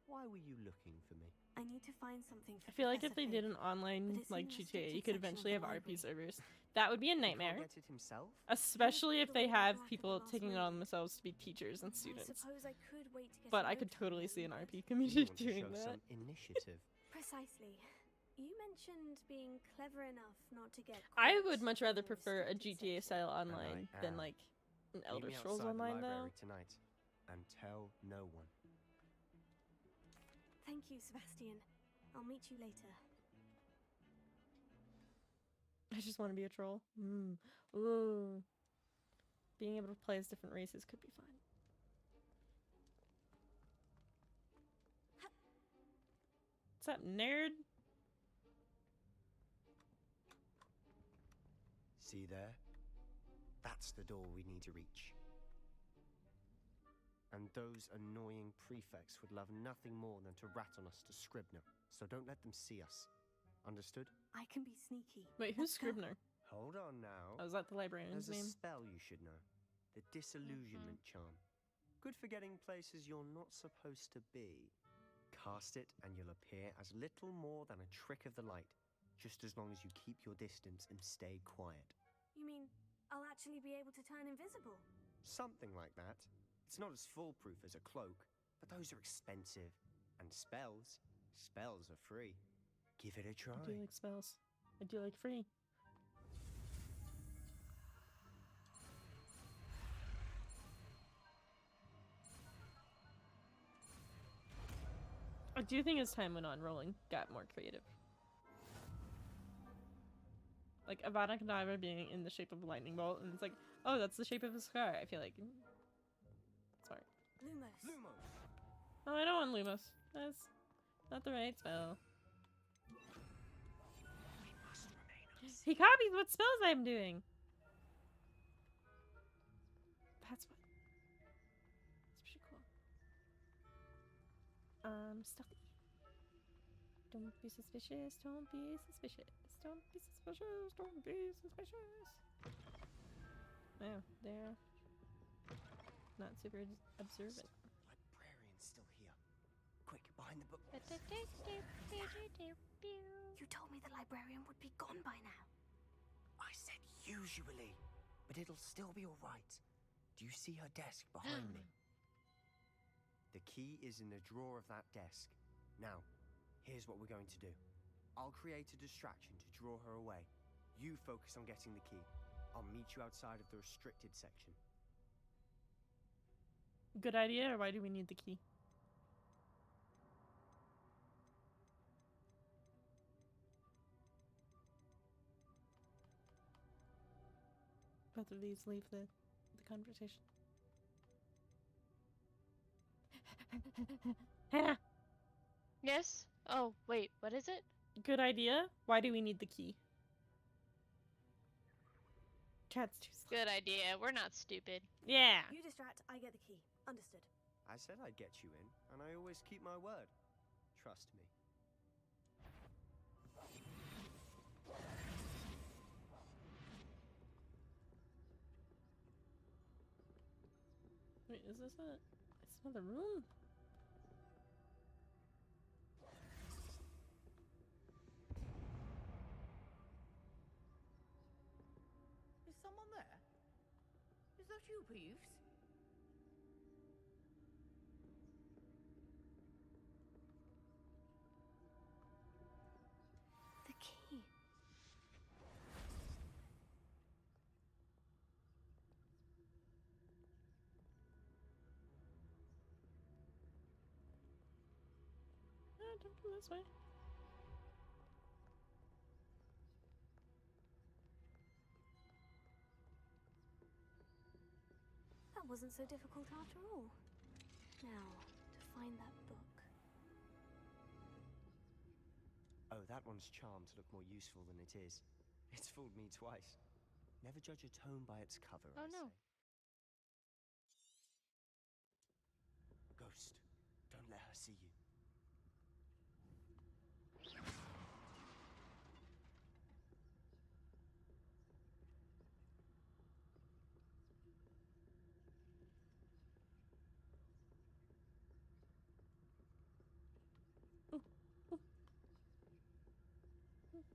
S9: why were you looking for me?
S2: I need to find something for
S1: I feel like if
S2: Professor
S1: they did
S2: Fig.
S1: an online
S2: But it's
S1: like
S2: in the
S1: GTA, you
S2: restricted
S1: could
S2: section
S1: eventually
S2: of
S1: have
S2: the
S1: RP
S2: library.
S1: servers. That would be a
S9: He
S1: nightmare.
S9: can't get it himself?
S1: Especially if
S2: The
S1: they
S2: one
S1: have
S2: back at the
S1: people
S2: last
S1: taking it
S2: minute.
S1: on themselves to be teachers and
S2: I
S1: students.
S2: suppose I could wait to get
S1: But
S2: to
S1: I
S2: know
S1: could
S2: Tom
S1: totally
S2: a
S1: see an
S2: little
S1: RP
S2: bit.
S1: community
S9: You want to
S1: doing
S9: show
S1: that.
S9: some initiative.
S2: Precisely. You mentioned being clever enough not to get
S1: I
S2: caught
S1: would much rather
S2: in the
S1: prefer a GTA
S2: restricted
S1: style
S9: And
S1: online
S9: I
S1: than
S9: am.
S1: like an
S9: Meet
S1: Elder
S9: me
S1: Scrolls
S9: outside the
S1: Online though.
S9: library tonight, and tell no one.
S2: Thank you, Sebastian. I'll meet you later.
S1: I just want to be a troll. Ooh. Being able to play as different races could be fun. What's up, nerd?
S9: See there? That's the door we need to reach. And those annoying prefects would love nothing more than to rat on us to Scribner, so don't let them see us. Understood?
S2: I can be sneaky.
S1: Wait, who's
S2: Let's go.
S1: Scribner?
S9: Hold on now.
S1: Oh, is that the librarian's
S9: There's a
S1: name?
S9: spell you should know. The Disillusionment Charm. Good for getting places you're not supposed to be. Cast it and you'll appear as little more than a trick of the light, just as long as you keep your distance and stay quiet.
S2: You mean I'll actually be able to turn invisible?
S9: Something like that. It's not as foolproof as a cloak, but those are expensive. And spells are free. Give it a try.
S1: I do like spells. I do like free. I do think as time went on, rolling got more creative. Like Avada Kedavra being in the shape of a lightning bolt, and it's like, oh, that's the shape of a scar. I feel like smart.
S2: Lumos.
S9: Lumos!
S1: Oh, I don't want Lumos. That's not the right spell. He copies what spells I'm doing. That's what. It's pretty cool. Stealthy. Don't be suspicious. Don't be suspicious. Don't be suspicious. Don't be suspicious. Wow, they're not super observant.
S9: Librarian's still here. Quick, behind the book.
S2: You told me the librarian would be gone by now.
S9: I said usually, but it'll still be all right. Do you see her desk behind me? The key is in the drawer of that desk. Now, here's what we're going to do. I'll create a distraction to draw her away. You focus on getting the key. I'll meet you outside of the restricted section.
S1: Good idea, or why do we need the key? Both of these leave the conversation. Hannah!
S6: Yes? Oh, wait, what is it?
S1: Good idea. Why do we need the key? Cat's too slow.
S6: Good idea. We're not stupid.
S1: Yeah.
S2: You distract, I get the key. Understood.
S9: I said I'd get you in, and I always keep my word. Trust me.
S1: Wait, is this a... It's another room?
S3: Is someone there? Is that you, Peeves?
S2: The key.
S1: No, don't go this way.
S2: That wasn't so difficult after all. Now, to find that book.
S9: Oh, that one's charmed to look more useful than it is. It's fooled me twice. Never judge a tome by its cover,
S6: Oh,
S9: I
S6: no.
S9: say. Ghost, don't let her see you.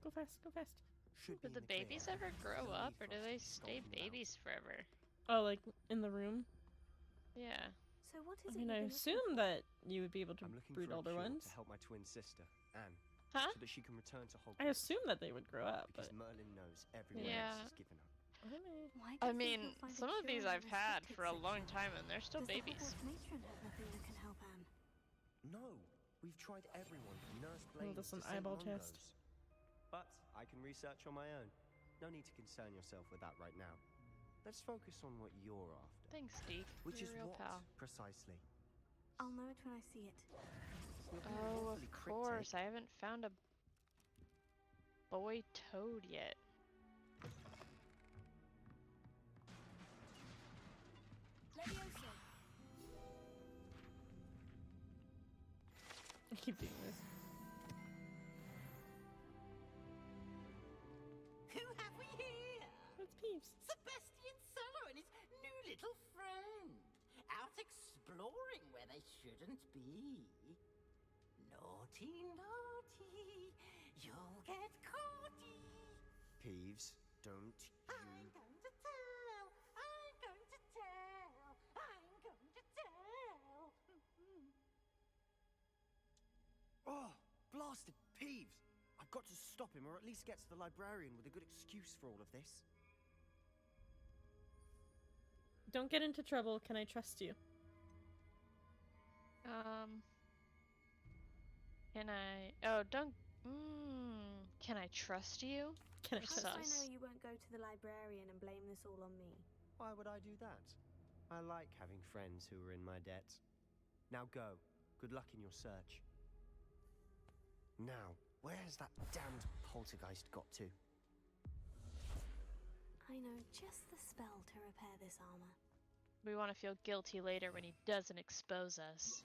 S1: Go fast, go fast.
S9: Should
S6: Did
S9: be
S6: the
S9: in clear.
S6: babies ever grow
S9: No
S6: up,
S9: need
S6: or
S9: for
S6: do
S9: us
S6: they
S9: to be
S6: stay
S9: scolding about.
S6: babies forever?
S1: Oh, like in the room?
S6: Yeah.
S2: So what
S1: I
S2: is
S1: mean,
S2: it
S1: I
S2: you've been looking
S1: assume
S2: for?
S1: that you would be able to
S9: I'm looking
S1: breed
S9: for a
S1: older
S9: cure
S1: ones.
S9: to help my twin sister, Anne,
S6: Huh?
S9: so that she can return to Hogwarts.
S1: I assume that they would grow up,
S9: because
S1: but...
S9: Merlin knows everyone
S6: Yeah.
S9: else has given up.
S1: Really?
S2: Why do
S6: I
S2: you think
S6: mean,
S2: you'll find a
S6: some of
S2: cure
S6: these
S2: in the
S6: I've had
S2: restricted
S6: for a long
S2: section?
S6: time, and they're still
S2: Does
S6: babies.
S2: the Hogwarts matron have nothing that can help Anne?
S9: No, we've tried everyone from Nurse
S1: Oh,
S9: Blaine
S1: that's
S9: to
S1: an
S9: St.
S1: eyeball
S9: Mungo's.
S1: test.
S9: But I can research on my own. No need to concern yourself with that right now. Let's focus on what you're after.
S6: Thanks, Deke.
S9: Which
S6: You're
S9: is
S6: a real
S9: what,
S6: pal.
S9: precisely?
S2: I'll know it when I see it.
S9: You're being
S6: Oh, of
S9: awfully
S6: course.
S9: cryptic.
S6: I haven't found a boy toad yet.
S2: Levioso.
S1: I keep doing this.
S5: Who have we here?
S1: That's Peeves.
S5: Sebastian Sallow and his new little friend. Out exploring where they shouldn't be. Naughty, naughty. You'll get caughty.
S9: Peeves, don't
S5: I'm
S9: you...
S5: going to tell. I'm going to tell. I'm going to tell.
S9: Oh, blasted Peeves! I've got to stop him, or at least get to the librarian with a good excuse for all of this.
S1: Don't get into trouble. Can I trust you?
S6: Can I... Oh, don't... Can I trust you?
S1: Can I
S6: Or
S1: trust
S2: How do I
S6: sus.
S2: know you won't go to the librarian and blame this all on me?
S9: Why would I do that? I like having friends who are in my debt. Now go. Good luck in your search. Now, where's that damned poltergeist got to?
S2: I know just the spell to repair this armor.
S6: We want to feel guilty later when he doesn't expose us.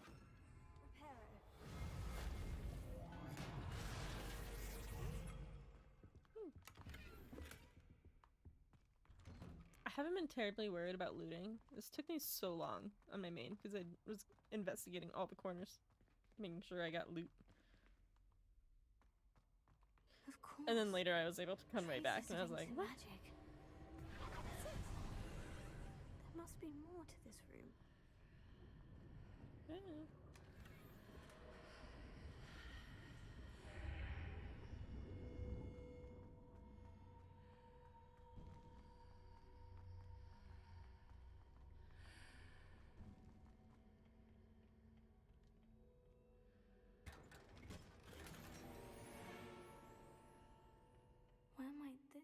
S1: I haven't been terribly worried about looting. This took me so long on my main because I was investigating all the corners, making sure I got loot.
S2: Of course.
S1: And then later I was able to come right back and I was like, what?
S2: Magic. That's it. There must be more to this room.
S1: Yeah.
S2: Where might this lead?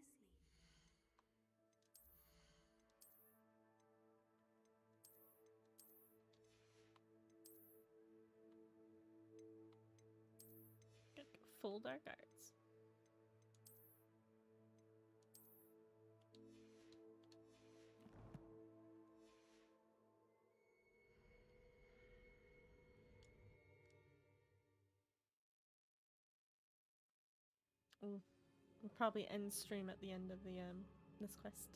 S1: Full dark arts. We'll probably end stream at the end of the this quest.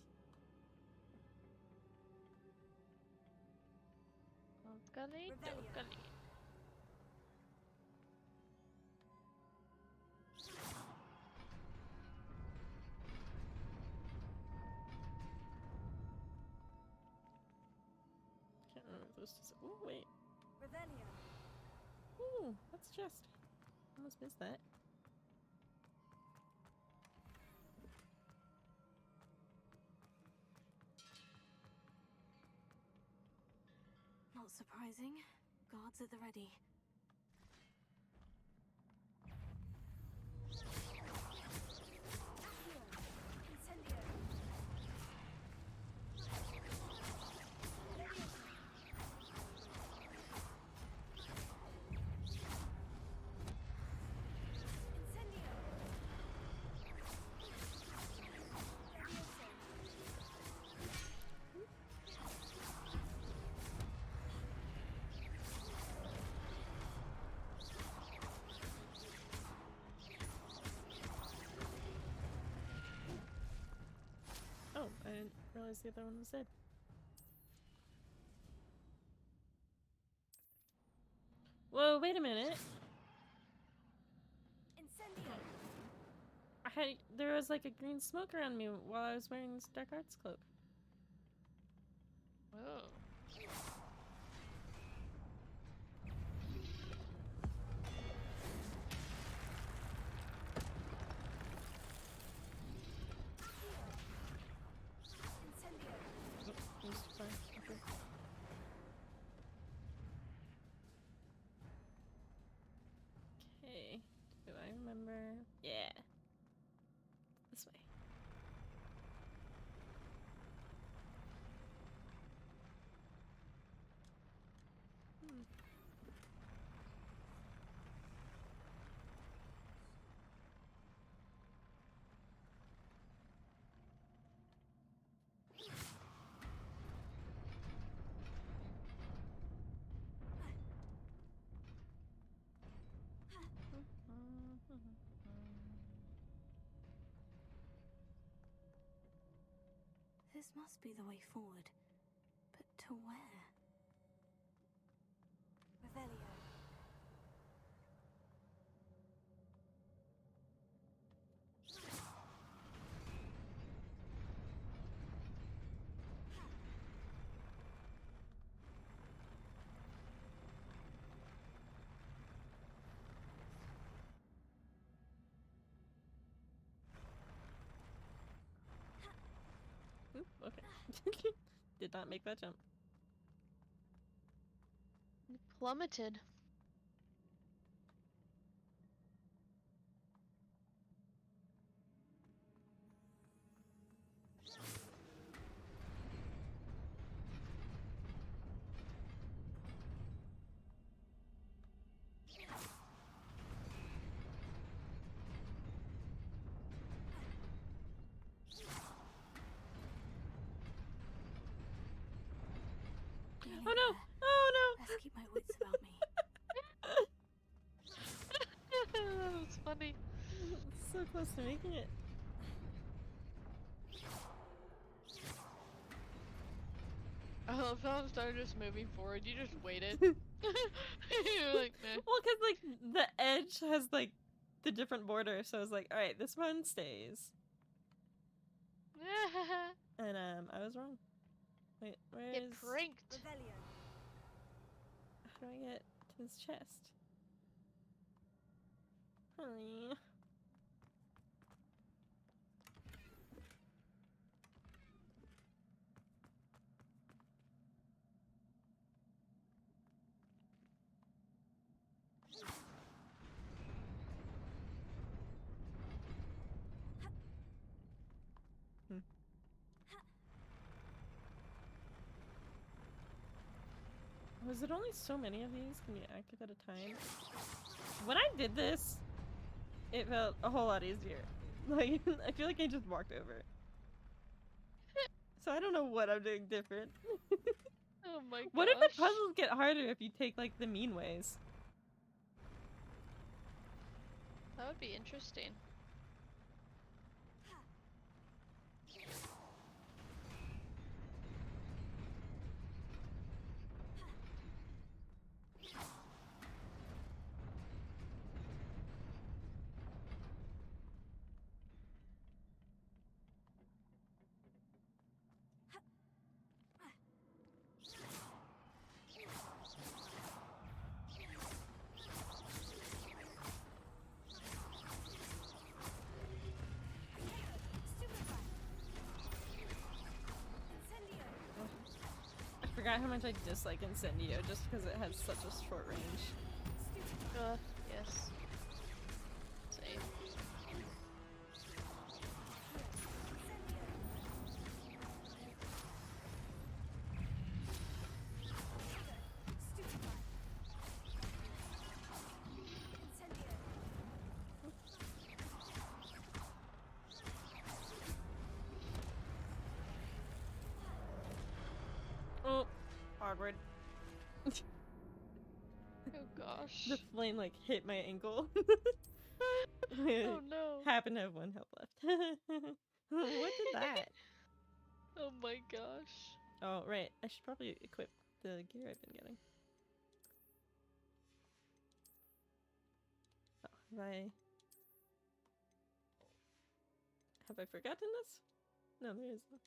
S1: Can't remember if those two. Oh wait. Ooh, that's just. Almost missed that.
S2: Not surprising. Guards at the ready.
S1: Oh, I didn't realize the other one was dead. Whoa, wait a minute. There was like a green smoke around me while I was wearing this dark arts cloak.
S6: Oh.
S1: Okay, do I remember? Yeah. This way.
S2: This must be the way forward. But to where? Revelio.
S1: Oop, okay. Did not make that jump.
S6: You plummeted. funny.
S1: So close to making it.
S6: I love how instead of just moving forward, you just waited. You're like, meh.
S1: Well, because like the edge has like the different border, so I was like, all right, this one stays. And I was wrong. Wait, where
S6: Get
S1: is?
S6: pranked.
S1: How do I get to his chest? Honey. Was it only so many of these can be active at a time? When I did this, it felt a whole lot easier. Like, I feel like I just walked over it. So I don't know what I'm doing different.
S6: Oh my gosh.
S1: What if the puzzles get harder if you take, like, the mean ways?
S6: That would be interesting.
S1: I forgot how much I dislike Incendio just because it has such a short range.
S6: Yes. Same.
S1: Oh, awkward.
S6: Oh gosh.
S1: The flame like hit my ankle.
S6: Oh no.
S1: Happen to have one health left. What did that?
S6: Oh my gosh.
S1: Oh, right. I should probably equip the gear I've been getting. Oh, have I forgotten this? No, there isn't.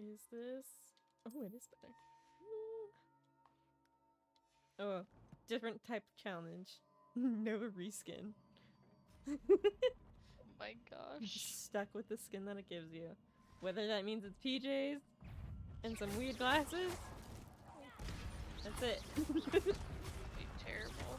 S1: Is this? Oh, it is better. Oh, different type of challenge. No reskin.
S6: Oh my gosh.
S1: Just stuck with the skin that it gives you. Whether that means it's PJs and some weird glasses. That's it.
S6: Be terrible.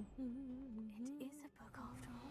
S2: It is a book after all.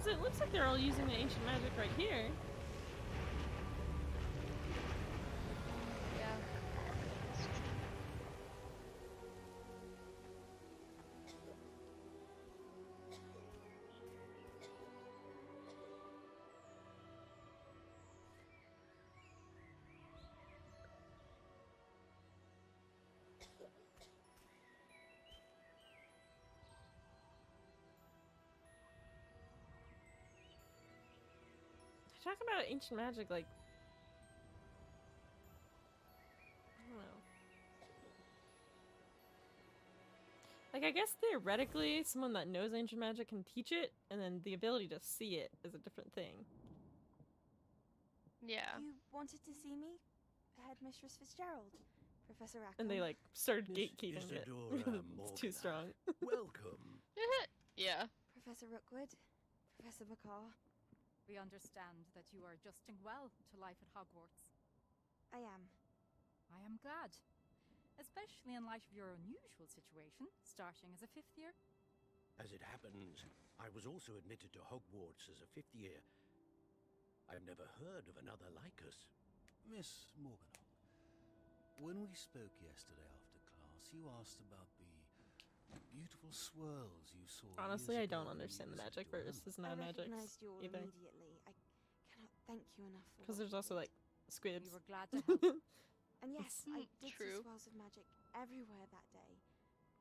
S1: Because it looks like they're all using the ancient magic right here.
S6: Yeah.
S1: Talk about ancient magic, like, I don't know. Like, I guess theoretically, someone that knows ancient magic can teach it, and then the ability to see it is a different thing.
S6: Yeah.
S10: You wanted to see me? Headmistress Fitzgerald, Professor Rackham.
S1: And they, like, started
S11: Miss
S1: gatekeeping it.
S11: Isadora
S1: It's too
S11: Morgana.
S1: strong.
S11: Welcome.
S6: Yeah.
S10: Professor Rookwood, Professor McCaw.
S12: We understand that you are adjusting well to life at Hogwarts.
S10: I am.
S12: I am glad. Especially in light of your unusual situation, starting as a 5th year.
S11: As it happens, I was also admitted to Hogwarts as a 5th year. I've never heard of another like us.
S13: Miss Morgana, when we spoke yesterday after class, you asked about the beautiful swirls you saw.
S1: Honestly,
S13: years
S1: I don't
S13: ago when
S1: understand
S13: you
S1: the magic
S13: visited
S1: versus
S10: I
S1: non-magics
S10: recognized you all
S1: either.
S10: immediately. I cannot thank you enough for
S1: Because
S10: what
S1: there's
S10: you
S1: also,
S10: did.
S1: like, squibs.
S12: We were glad to help.
S10: And yes, I did
S6: True.
S10: see swirls of magic everywhere that day.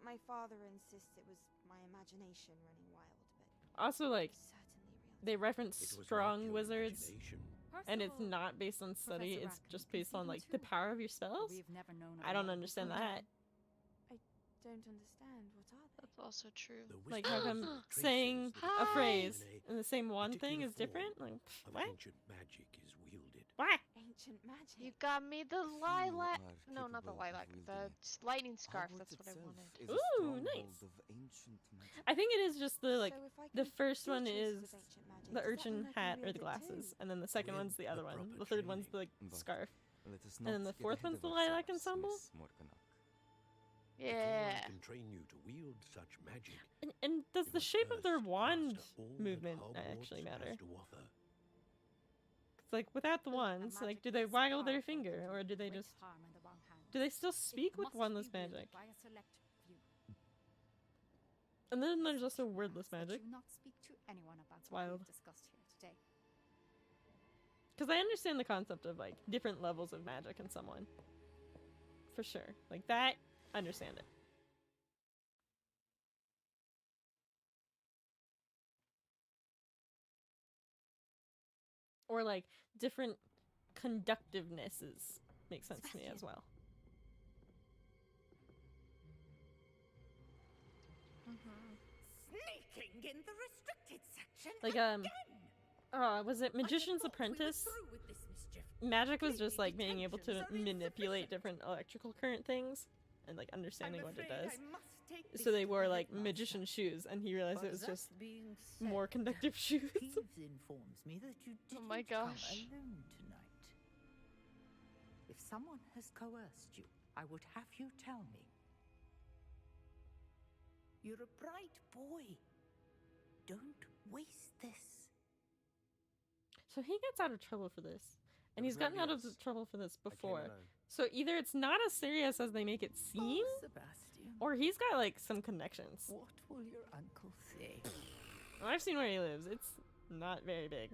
S10: My father insists it was my imagination running wild, but
S1: Also, like,
S10: it was certainly real.
S1: they reference
S11: It was
S1: strong
S11: like your
S1: wizards,
S11: imagination.
S1: and it's not based on study,
S12: Professor
S1: it's
S12: Rackham
S1: just
S12: can
S1: based
S12: see
S1: on,
S12: them
S1: like, the
S12: too.
S1: power of your spells?
S12: We've never known of
S1: I don't
S12: another
S1: understand
S12: before.
S1: that.
S10: I don't understand. What are they?
S6: That's also true.
S11: The
S1: Like, how
S11: whispers
S1: come
S11: and traces
S1: saying
S11: that
S1: a
S11: appear
S1: phrase
S11: in
S1: in the same one thing
S11: particular
S1: is different?
S11: form
S1: Like,
S11: of
S1: what?
S11: ancient magic is wielded.
S1: Why?
S10: Ancient magic.
S6: You got me the lilac.
S14: are
S6: No, not the
S14: capable of
S6: lilac.
S14: wielding
S6: The
S14: it.
S6: lightning scarf.
S14: Hogwarts
S6: That's what I
S14: itself
S6: wanted.
S14: is
S1: Ooh,
S14: a stronghold
S1: nice.
S14: of ancient magic.
S1: I think it is just the, like,
S10: So if I
S1: the
S10: can
S1: first
S10: see
S1: one
S10: traces
S1: is
S10: of ancient magic,
S1: the
S10: does that
S1: urchin
S10: mean I can
S1: hat or
S10: wield
S1: the
S10: it
S1: glasses,
S10: too?
S1: and then the second
S11: With
S1: one's the other
S11: the
S1: one.
S11: proper
S1: The third one's the,
S11: training.
S1: like,
S14: But
S1: scarf.
S14: let us
S1: And then
S14: not
S1: the
S14: get
S1: fourth
S14: ahead
S1: one's
S14: of
S1: the lilac
S14: ourselves,
S1: ensemble?
S14: Miss Morgana.
S11: If anyone
S6: Yeah.
S11: can train you to wield such magic,
S1: And does
S11: you
S1: the
S11: must
S1: shape of their
S11: first
S1: wand
S11: master all that
S1: movement
S11: Hogwarts
S1: actually
S11: has
S1: matter?
S11: to offer.
S1: It's like, without the
S12: A
S1: wands, like,
S12: magic
S1: do they
S12: is
S1: waggle their
S12: powerful,
S1: finger,
S12: but
S1: or do they
S12: great
S1: just...
S12: harm in the wrong hands.
S1: Do they still
S12: It
S1: speak with
S12: must
S1: wandless
S12: be wielded
S1: magic?
S12: by a select few.
S1: And then there's also
S12: Such
S1: wordless
S12: that
S1: magic.
S12: you not speak to anyone about
S1: It's
S12: what
S1: wild.
S12: we've discussed here today.
S1: Because I understand the concept of, like, different levels of magic in someone. For sure. Like, that, I understand it. Or, like, different conductivenesses make sense to me as well.
S4: Sneaking in the restricted section.
S1: Like, was it Magician's Apprentice?
S4: With this mischief.
S1: Magic was just, like, being able to manipulate different electrical current things and, like, understanding what it does. So they wore, like, magician shoes, and he realized it was just more conductive shoes.
S15: Peeves informs me that you didn't
S6: Oh my
S15: come
S6: gosh.
S15: alone tonight. If someone has coerced you, I would have you tell me. You're a bright boy. Don't waste this.
S1: So he gets out of trouble for this. And
S11: It
S1: he's
S11: was
S1: gotten out of
S11: obvious.
S1: trouble for this
S11: I came
S1: before.
S11: alone.
S1: So either it's not as serious as they make it seem,
S15: Oh, Sebastian.
S1: or he's got, like, some connections.
S15: What will your uncle say?
S1: I've seen where he lives. It's not very big.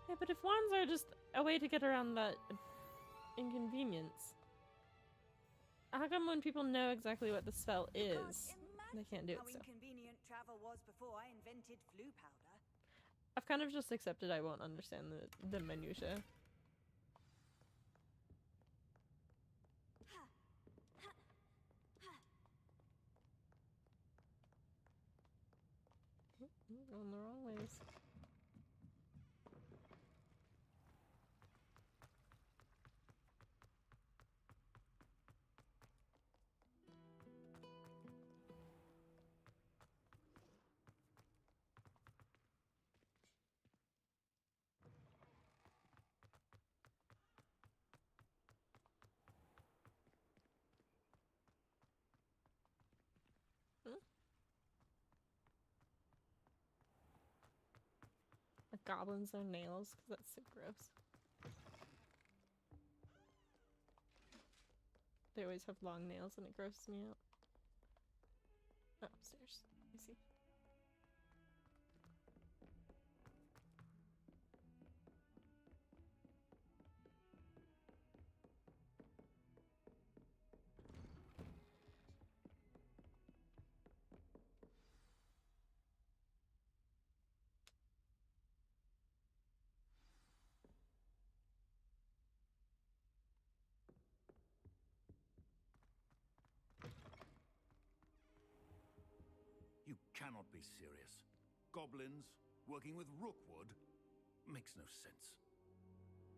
S1: Yeah, but if wands are just a way to get around that inconvenience, how come when people know exactly what the spell is, they can't do it
S4: How
S1: still?
S4: inconvenient travel was before I invented flu powder.
S1: I've kind of just accepted I won't understand the minutia. Going the wrong ways. goblins their nails, because that's so gross. They always have long nails and it grosses me out. Oh, upstairs. I see.
S13: You cannot be serious. Goblins working with Rookwood makes no sense.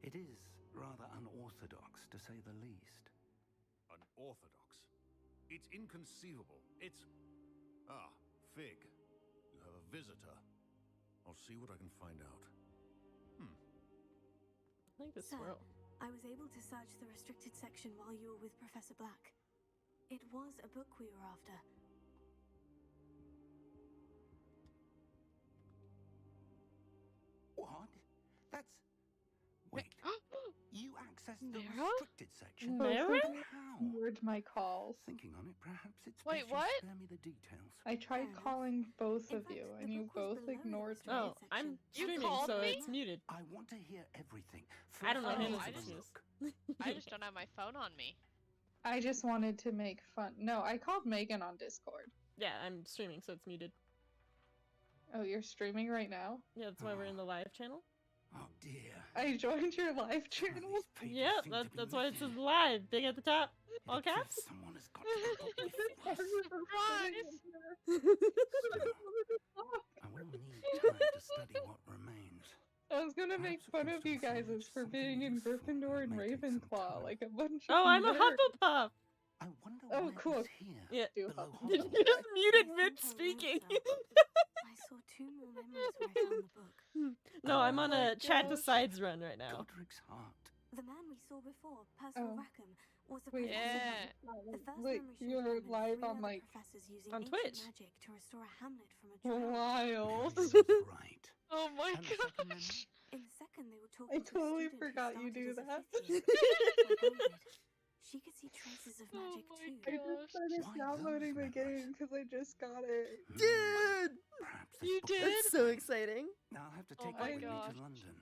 S7: It is rather unorthodox, to say the least.
S13: Unorthodox? It's inconceivable. It's... Ah, Fig. You have a visitor. I'll see what I can find out.
S1: I like this
S2: Sir,
S1: swirl.
S2: I was able to search the restricted section while you were with Professor Black. It was a book we were after.
S7: What? That's... Wait. You accessed the
S6: Mara?
S7: restricted section?
S1: Mara?
S7: How?
S14: Ignored my calls.
S7: Thinking on it, perhaps it's
S6: Wait,
S7: best
S6: what?
S7: you spare me the details.
S14: I tried calling both of you, and you both ignored me.
S1: Oh, I'm
S6: You
S1: streaming,
S6: called
S1: so
S6: me?
S1: it's muted.
S7: I want to hear everything.
S1: I don't know
S7: First,
S1: him
S7: I'll
S1: as
S7: have
S1: a
S7: a
S1: excuse.
S7: look.
S6: I just don't have my phone on me.
S14: I just wanted to make fun. No, I called Megan on Discord.
S1: Yeah, I'm streaming, so it's muted.
S14: Oh, you're streaming right now?
S1: Yeah, that's why we're in the live channel.
S7: Oh dear.
S14: I joined your live channel.
S1: Yep, that's why it says live, big at the top, all caps.
S7: Someone has got to be I will need time to study what remains.
S14: I was gonna make fun of you guys for being in Gryffindor and Ravenclaw, like a bunch of
S1: Oh, I'm a
S14: nerds.
S1: Hufflepuff.
S7: I wonder
S14: Oh, cool.
S1: Yeah.
S14: Do
S1: You just muted mid speaking.
S2: I saw 2 more memories where I found the book.
S1: No, I'm on a chat decides run right now.
S7: Godric's heart.
S2: The man we saw before, Percival
S14: Oh.
S2: Rackham, was a
S14: Wait,
S2: professor.
S6: Yeah.
S2: The first
S14: Wait,
S2: memory showed
S14: you're
S2: him and
S14: live
S2: 3
S14: on,
S2: other
S14: like,
S2: professors using
S1: on
S2: ancient
S1: Twitch.
S2: magic to restore a hamlet from a drought.
S14: Wild.
S7: Right.
S6: Oh my
S7: And the second memory?
S6: gosh.
S2: In the second, they were
S14: I
S2: talking to a
S14: totally
S2: student who
S14: forgot you
S2: started
S14: do
S2: as a
S14: that.
S2: fifth year. Like Ovid. She could see traces of
S6: Oh
S2: magic
S6: my
S2: too.
S14: I just started
S7: Why
S14: downloading
S7: those
S14: the game because I just got it.
S1: Dude!
S7: Perhaps this
S6: You
S7: book-
S6: did?
S1: That's so exciting.
S7: I'll have to
S6: Oh
S7: take
S6: my
S7: it with me
S6: gosh.
S7: to London.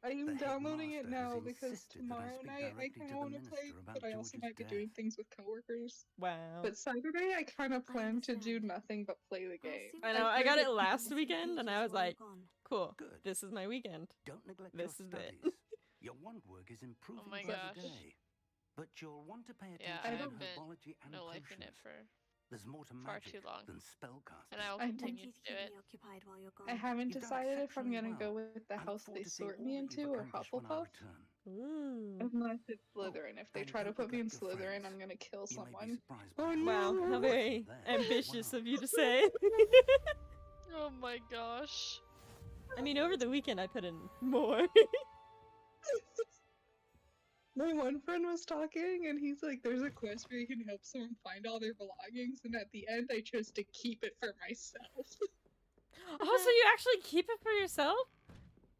S14: I'm
S7: The
S14: downloading it
S7: headmaster has
S14: now because
S7: insisted that I
S14: tomorrow
S7: speak
S14: night I
S7: directly
S14: kind
S7: to
S14: of
S7: the
S14: want to play,
S7: minister about
S14: but I also
S7: George's
S14: might be
S7: death.
S14: doing things with coworkers.
S1: Wow.
S14: But Saturday I kind of plan to do nothing but play the game.
S1: I know, I got
S14: played
S1: it last weekend and I was like, cool,
S7: Good.
S1: this is my weekend.
S7: Don't neglect
S1: This
S7: your
S1: is it.
S7: studies. Your wand work is improving
S6: Oh my
S7: by
S6: gosh.
S7: the day. But you'll want to pay
S6: Yeah,
S7: attention
S6: I've
S7: to
S6: been
S7: herbology and
S6: no life in it
S7: potions.
S6: for
S7: There's more to
S6: far
S7: magic
S6: too long.
S7: than spellcasting.
S6: and I will
S14: I
S6: continue to do
S2: keep
S6: it.
S2: me occupied while you're gone.
S14: I haven't
S7: You've done
S14: decided if I'm
S7: exceptionally
S14: gonna go
S7: well.
S14: with the
S7: I look
S14: house
S7: forward
S14: they
S7: to seeing
S14: sort
S7: all
S14: me
S7: that
S14: into
S7: you've
S14: or
S7: accomplished when I
S14: Hufflepuff.
S7: return.
S1: Ooh.
S14: Unless it's Slytherin. If they
S7: and
S14: try to
S7: don't
S14: put me in
S7: neglect your
S14: Slytherin,
S7: friends.
S14: I'm gonna kill
S7: You may be
S14: someone.
S7: surprised by
S14: Oh
S7: how
S1: Wow,
S14: no!
S1: how very
S7: There.
S1: ambitious
S7: Wow.
S1: of you to say.
S6: Oh my gosh.
S1: I mean, over the weekend I put in more.
S14: My one friend was talking, and he's like, "There's a quest where you can help someone find all their belongings," and at the end, I chose to keep it for myself.
S1: Oh, so you actually keep it for yourself?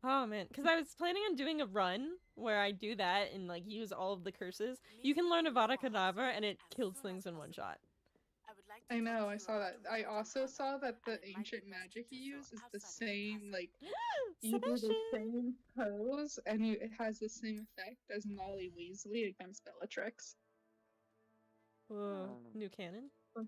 S1: Oh man, because I was planning on doing a run where I do that and like use all of the curses. You can learn Avada Kedavra and it kills things in one shot.
S14: I know, I saw that. I also saw that the ancient magic you use is the same, like, you do the
S1: Sebastian!
S14: same pose, and it has the same effect as Molly Weasley against Bellatrix.
S1: Whoa, new canon?
S6: What?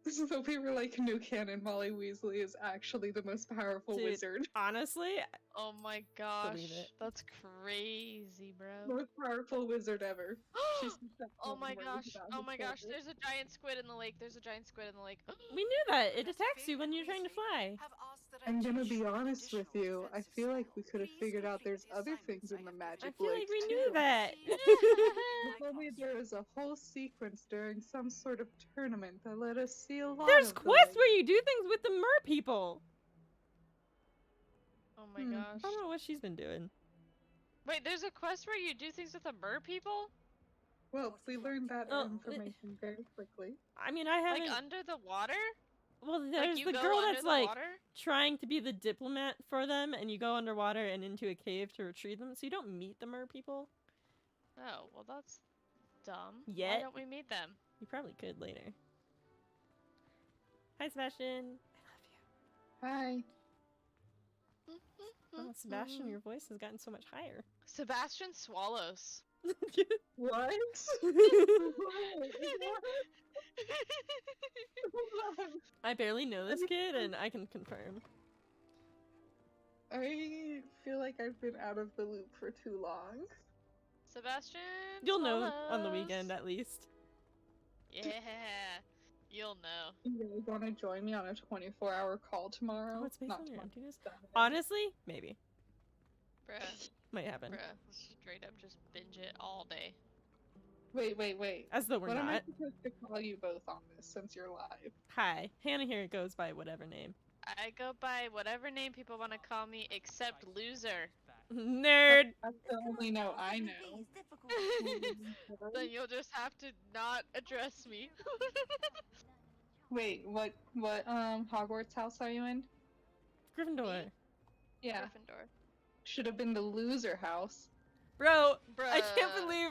S14: So people were like, new canon, Molly Weasley is actually the most powerful
S1: Dude,
S14: wizard.
S1: honestly,
S6: Oh my gosh.
S1: Believe it.
S6: That's crazy, bro.
S14: Most powerful wizard ever. She's
S6: Oh my
S14: worried
S6: gosh.
S14: about
S6: Oh
S14: his
S6: my gosh.
S14: shoulders.
S6: There's a giant squid in the lake. There's a giant squid in the lake.
S1: we knew that. It attacks you when you're trying to fly.
S14: I'm gonna be honest with you. I feel like we could have figured out there's other things in the magic
S1: I feel
S14: lake
S1: like we
S14: too.
S1: knew that.
S14: They told me there was a whole sequence during some sort of tournament that let us see a lot
S1: There's
S14: of the
S1: quests
S14: lake.
S1: where you do things with the mer people.
S6: Oh my
S14: Hmm.
S6: gosh.
S1: I don't know what she's been doing.
S6: Wait, there's a quest where you do things with the mer people?
S14: Well, we learned that
S1: Oh,
S14: information very quickly.
S1: I mean, I haven't.
S6: Like under the water?
S1: Well, there's
S6: you
S1: the
S6: go
S1: girl
S6: under
S1: that's
S6: the
S1: like
S6: water?
S1: trying to be the diplomat for them, and you go underwater and into a cave to retrieve them, so you don't meet the mer people.
S6: Oh, well that's dumb. Why
S1: Yet.
S6: don't we meet them?
S1: You probably could later. Hi, Sebastian.
S14: Hi.
S1: Oh, Sebastian, your voice has gotten so much higher.
S6: Sebastian swallows.
S14: What?
S1: I barely know this kid, and I can confirm.
S14: I feel like I've been out of the loop for too long.
S6: Sebastian
S1: You'll know on the
S6: swallows.
S1: weekend at least.
S6: Yeah, you'll know.
S14: You guys want to join me on a 24-hour call tomorrow?
S1: Oh, it's based
S14: Not
S1: on your
S14: 20,
S1: emptiness?
S14: 7.
S1: Honestly, maybe.
S6: Bruh.
S1: Might happen.
S6: Bruh. Straight up just binge it all day.
S14: Wait.
S1: As though we're
S14: what am I
S1: not.
S14: supposed to call you both on this since you're live?
S1: Hi. Hannah here goes by whatever name.
S6: I go by whatever name people want to call me except loser.
S1: Nerd!
S14: That's the only no I know.
S6: Then you'll just have to not address me.
S14: Wait, what Hogwarts house are you in?
S1: Gryffindor.
S14: Yeah.
S6: Gryffindor.
S14: Should have been the loser house.
S1: Bro,
S6: Bruh.
S1: I can't believe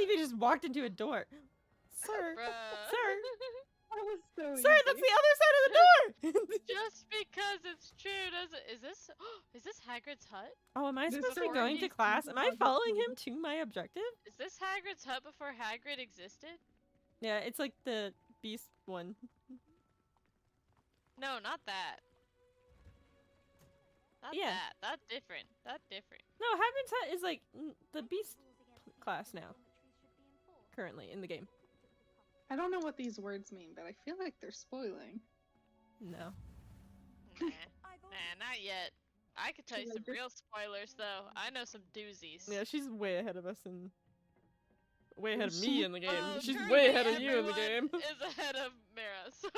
S1: you just walked into a door. Sir.
S6: Bruh.
S1: Sir.
S14: That was so
S1: Sir, that's the other side of the door!
S6: Just because it's true doesn't. Is this Hagrid's hut?
S1: Oh, am I
S14: This
S1: supposed to be
S6: before
S1: going
S6: he-
S1: to class? Am I following him to my objective?
S6: Is this Hagrid's hut before Hagrid existed?
S1: Yeah, it's like the beast one.
S6: No, not that. Not
S1: Yeah.
S6: that. That's different. That's different.
S1: No, Hagrid's hut is like the beast class now. Currently in the game.
S14: I don't know what these words mean, but I feel like they're spoiling.
S1: No.
S6: Nah, not yet. I could tell you some real spoilers though. I know some doozies.
S1: Yeah, she's way ahead of us and way ahead of
S14: She-
S1: me in the game. She's
S6: Currently
S1: way ahead of you in the
S6: everyone
S1: game.
S6: is ahead of Mara, so.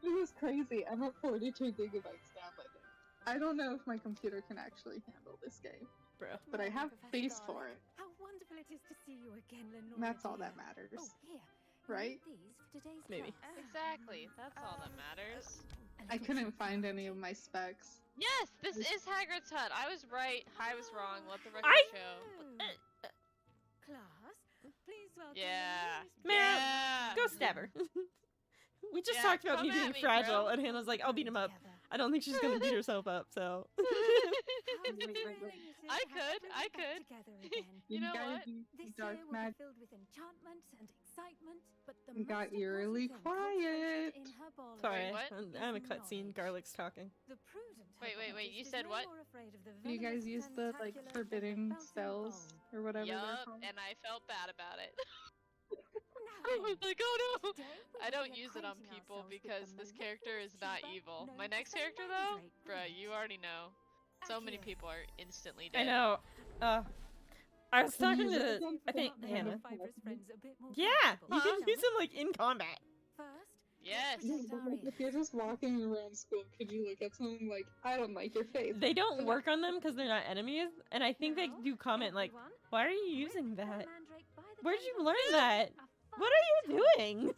S14: This is crazy. I'm at 42 gigabytes downloaded. I don't know if my computer can actually handle this game.
S1: Bro.
S14: But I have space for it.
S16: How wonderful it is to see you again, Lenore.
S14: And that's all
S16: dear.
S14: that matters.
S16: Oh, here.
S14: Right?
S16: These for today's
S1: Maybe.
S16: class.
S6: Exactly. That's all that matters.
S14: I couldn't find any of my specs.
S6: Yes, this is Hagrid's hut. I was right. I was wrong. Let the record show.
S16: Class, please welcome.
S6: Yeah.
S1: Mara,
S6: Yeah.
S1: go stab her. We just
S6: Yeah,
S1: talked about
S6: come
S1: me
S6: at
S1: being
S6: me,
S1: fragile,
S6: bro.
S1: and Hannah's like, I'll beat him up. I don't think she's gonna beat herself up, so.
S6: I could. You know what?
S16: This
S14: Dark
S16: year will
S14: mag-
S16: be filled with enchantment and excitement, but the
S14: You got
S16: most
S14: eerily
S16: important thing concentrated
S14: quiet.
S16: in her ball
S1: Sorry,
S6: what?
S1: I'm a cutscene. Garlic's talking.
S16: The prudent
S6: Wait,
S16: hypothesis
S6: you
S16: is
S6: said
S16: no
S6: what?
S16: more afraid of the
S14: Do you guys
S16: venomous
S14: use the like
S16: tentacular
S14: forbidden
S16: bouncing
S14: spells
S16: ball.
S14: or whatever they're
S6: Yup,
S14: called?
S6: and I felt bad about it.
S16: Now
S6: I was
S16: then,
S6: like, oh no!
S16: today we
S6: I
S16: will
S6: don't
S16: be
S6: use it on
S16: acquainting
S6: people
S16: ourselves with
S6: because
S16: the
S6: this character is not
S16: mellifluous
S6: evil.
S16: tuber
S6: My
S16: known
S6: next
S16: as the
S6: character though,
S16: mandrake.
S6: bruh, you already know. So many
S16: Accio.
S6: people are instantly
S1: I
S6: dead.
S1: know. I was talking
S14: use
S1: to,
S14: it
S1: I think,
S16: Make your
S1: Hannah.
S16: fibrous friends a bit more
S1: Yeah, you
S16: comfortable,
S1: can
S16: shall
S1: use
S16: we?
S1: them like in combat.
S16: First,
S6: Yes.
S16: let's protect our ears.
S14: If you're just walking around school, could you look at someone like, I don't like your face?
S1: They don't work on them because they're not enemies, and I think they do comment like, "Why are you using that? Where'd you learn that? What are you doing?"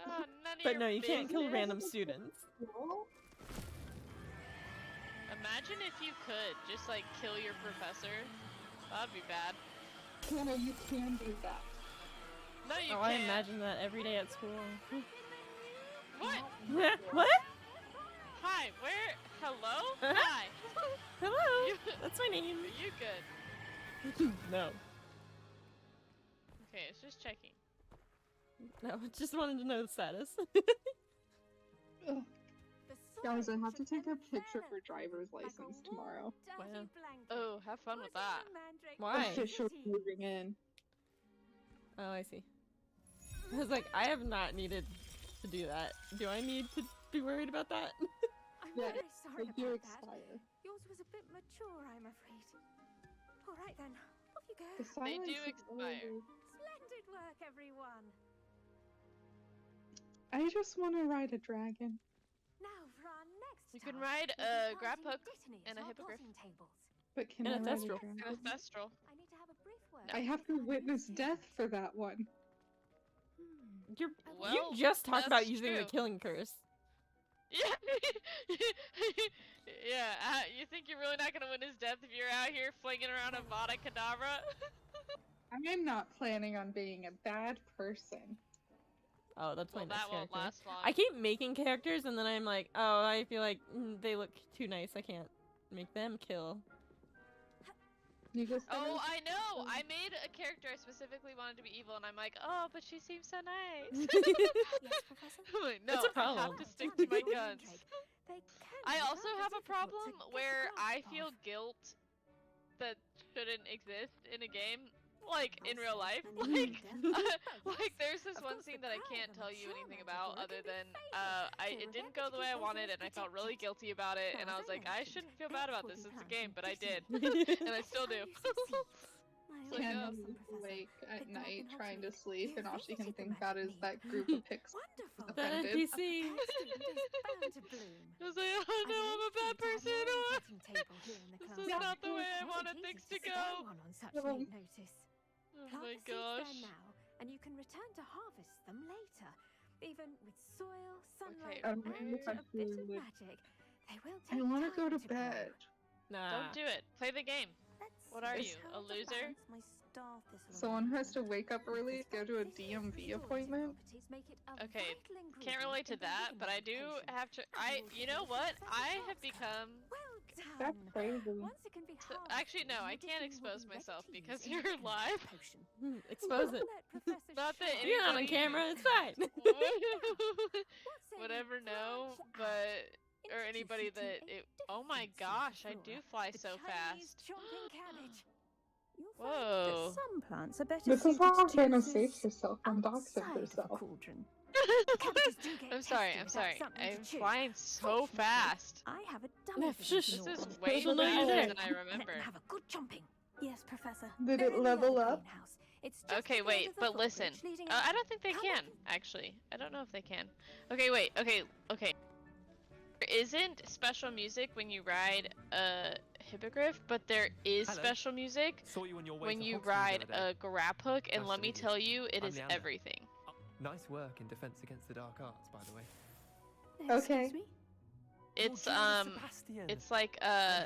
S6: Oh, none of
S1: But
S6: your
S1: no, you can't kill
S6: business.
S1: random students.
S6: Imagine if you could just like kill your professor. That'd be bad.
S14: Hannah, you can do that.
S6: No, you
S1: Oh, I
S6: can't.
S1: imagine that every day at school.
S6: What?
S1: What?
S6: Hi, where? Hello?
S1: Uh-huh.
S6: Hi.
S1: Hello.
S6: You-
S1: That's my name.
S6: Are you good?
S1: No.
S6: Okay, it's just checking.
S1: No, just wanted to know the status.
S14: Ugh.
S16: The
S14: Guys, I
S16: soil
S14: have to
S16: should
S14: take a
S16: never
S14: picture
S16: fail
S14: for
S16: us,
S14: driver's
S16: like a
S14: license
S16: warm,
S14: tomorrow.
S16: dirty
S1: Wow.
S16: blanket.
S6: Oh, have fun with
S16: Wasn't
S6: that.
S16: the mandrake
S1: Why?
S14: Official
S16: pretty?
S14: moving in.
S1: Oh, I see. I was like, I have not needed to do that. Do I need to be worried about that?
S16: I'm
S14: Yeah,
S16: very sorry
S14: They do
S16: about that.
S14: expire.
S16: Yours was a bit mature, I'm afraid. All right then, off you go.
S14: The
S6: They
S14: silence
S6: do
S14: is
S6: expire.
S14: over.
S16: Splendid work, everyone.
S14: I just want to ride a dragon.
S16: Now for our next
S6: You can
S16: task,
S6: ride
S16: we'll be
S6: a grab
S16: planting
S6: hook
S16: dittanies
S6: and a
S16: or
S6: hippogriff.
S16: potting tables.
S14: But can
S1: And
S14: I
S1: a
S14: ride
S1: thestral.
S14: a dragon?
S6: And a thestral.
S16: I need to have a brief word.
S14: I have to witness death for that one.
S1: You
S6: Well,
S1: just talked about
S6: that's
S1: using the
S6: true.
S1: killing curse.
S6: Yeah. Yeah. You think you're really not gonna win his death if you're out here flinging around a Vada Kedavra?
S14: I'm not planning on being a bad person.
S1: Oh, that's
S6: Well,
S1: my next
S6: that won't
S1: character.
S6: last long.
S1: I keep making characters and then I'm like, oh, I feel like they look too nice. I can't make them kill.
S14: You just
S6: Oh, I know! I made a character I specifically wanted to be evil, and I'm like, oh, but she seems so nice.
S2: Yes, Professor?
S6: I'm like, no,
S1: That's a
S6: I have
S1: problem.
S6: to stick to my guns.
S2: They can
S6: I
S2: be
S6: also
S2: rather
S6: have a
S2: difficult
S6: problem
S2: to get
S6: where
S2: a
S6: I
S2: grasp
S6: feel
S2: of.
S6: guilt that shouldn't exist in a game. Like, in real life.
S2: And in death.
S6: Like, there's this
S2: Of
S6: one
S2: course,
S6: scene
S2: the
S6: that I
S2: power
S6: can't
S2: of
S6: tell
S2: a
S6: you
S2: mature
S6: anything
S2: magical
S6: about
S2: can
S6: other
S2: be
S6: than,
S2: favored.
S6: it
S2: So
S6: didn't
S2: remember
S6: go
S2: to
S6: the way I
S2: keep those
S6: wanted,
S2: ears
S6: and I felt really
S2: protected.
S6: guilty about it, and I
S2: Now,
S6: was
S2: as I
S6: like, I
S2: mentioned,
S6: shouldn't feel bad
S2: bets
S6: about
S2: will
S6: this,
S2: be
S6: it's a
S2: planned
S6: game,
S2: in
S6: but I did.
S2: precinct.
S6: And I still do.
S2: I
S6: Like,
S14: Hannah
S2: listen,
S14: is
S2: Professor.
S14: awake at
S2: The
S14: night
S2: Garden
S14: trying to
S2: Hogsmeade.
S14: sleep,
S2: You
S14: and all she can
S2: visited the
S14: think about is
S2: Magic
S14: that
S2: Mead.
S14: group of pics
S2: Wonderful.
S1: The
S14: offended.
S2: A
S1: NPC.
S2: prepared student is bound to bloom.
S6: I was like, oh no, I'm a bad person.
S2: Setting table here in the
S6: This
S2: classroom.
S6: is not the way I
S2: Wasn't
S6: wanted
S2: easy
S6: things
S2: to
S6: to
S2: spare
S6: go.
S2: one on such
S14: Oh.
S2: late notice.
S6: Oh
S2: Plant
S6: my
S2: the seeds
S6: gosh.
S2: there now, and you can return to harvest them later. Even with soil, sunlight,
S6: Okay,
S14: I don't
S2: and
S14: know if I
S2: a bit of
S14: would.
S2: magic, they will
S14: I
S2: take
S14: want to go
S2: time
S14: to
S2: grow.
S14: bed.
S1: Nah.
S6: Don't do it. Play the game. What are
S2: Let's
S6: you,
S2: see
S6: a
S2: how to
S6: loser?
S2: balance my star thistle
S14: Someone has to
S2: arrangement.
S14: wake up early to go to a
S2: Because
S14: DMV
S2: restorative
S14: appointment.
S2: properties make it a
S6: Okay,
S2: vital
S6: can't
S2: ingredient
S6: relate to
S2: in the
S6: that,
S2: living
S6: but I
S2: of a
S6: do
S2: potion.
S6: have to.
S2: And
S6: You know
S2: also
S6: what?
S2: Professor
S6: I
S2: Sharp's
S6: have become.
S2: Well
S14: That's
S2: done.
S14: crazy.
S2: Once it can be
S6: Actually, no, I
S2: harvested,
S6: can't
S2: your discipline will
S6: expose
S2: be ready
S6: myself
S2: to
S6: because
S2: use in
S6: you're
S2: making
S6: live.
S2: the potion.
S1: Expose it.
S2: Let Professor
S6: Not that
S2: Sharp
S1: You're not on
S6: anybody-
S1: camera. It's fine.
S2: What's
S6: would
S2: a
S6: ever know,
S2: branch
S6: but or
S2: Introduce
S6: anybody
S2: you to
S6: that
S2: a
S6: it. Oh my
S2: different sort of
S6: gosh, I do
S2: flora,
S6: fly
S2: the
S6: so
S2: Chinese
S6: fast.
S2: chomping cabbage. You'll find
S6: Whoa.
S2: that some plants are better
S14: This is
S2: suited
S14: how
S2: to
S14: Hannah
S2: uses
S14: saves herself from doxing
S2: outside of the
S14: herself.
S2: cauldron. Cabbages do get
S6: I'm sorry.
S2: testy
S6: I'm
S2: without
S6: sorry.
S2: something to
S6: I'm
S2: chew.
S6: flying so
S2: Fortunately,
S6: fast.
S2: I have a dummy
S1: Yeah,
S2: for
S1: shush.
S2: them
S6: This
S2: to
S6: is
S2: gnaw on.
S6: way
S1: She'll know you're
S6: faster
S1: there.
S6: than I
S2: Let
S6: remember.
S2: them have a good chomping. Yes, Professor.
S14: Did
S2: They're
S14: it
S2: in the
S14: level
S2: other
S14: up?
S2: greenhouse. It's just
S6: Okay,
S2: at the end
S6: wait,
S2: of the
S6: but listen.
S2: footbridge leading
S6: I
S2: out.
S6: don't think they
S2: Come
S6: can, actually. I don't know if they can. Okay, wait, okay. There isn't special music when you ride a hippogriff, but there is
S17: Hello.
S6: special music
S17: Saw you on your way
S6: when
S17: to
S6: you
S17: Hogsmeade
S6: ride
S17: the other day.
S6: a grab hook, and
S17: Nice
S6: let
S17: to
S6: me
S17: meet you.
S6: tell you, it
S17: I'm
S6: is
S17: Leander.
S6: everything.
S17: Nice work in Defense Against the Dark Arts, by the way.
S14: Okay.
S2: Excuse me?
S6: It's
S17: Sebastian.
S6: it's like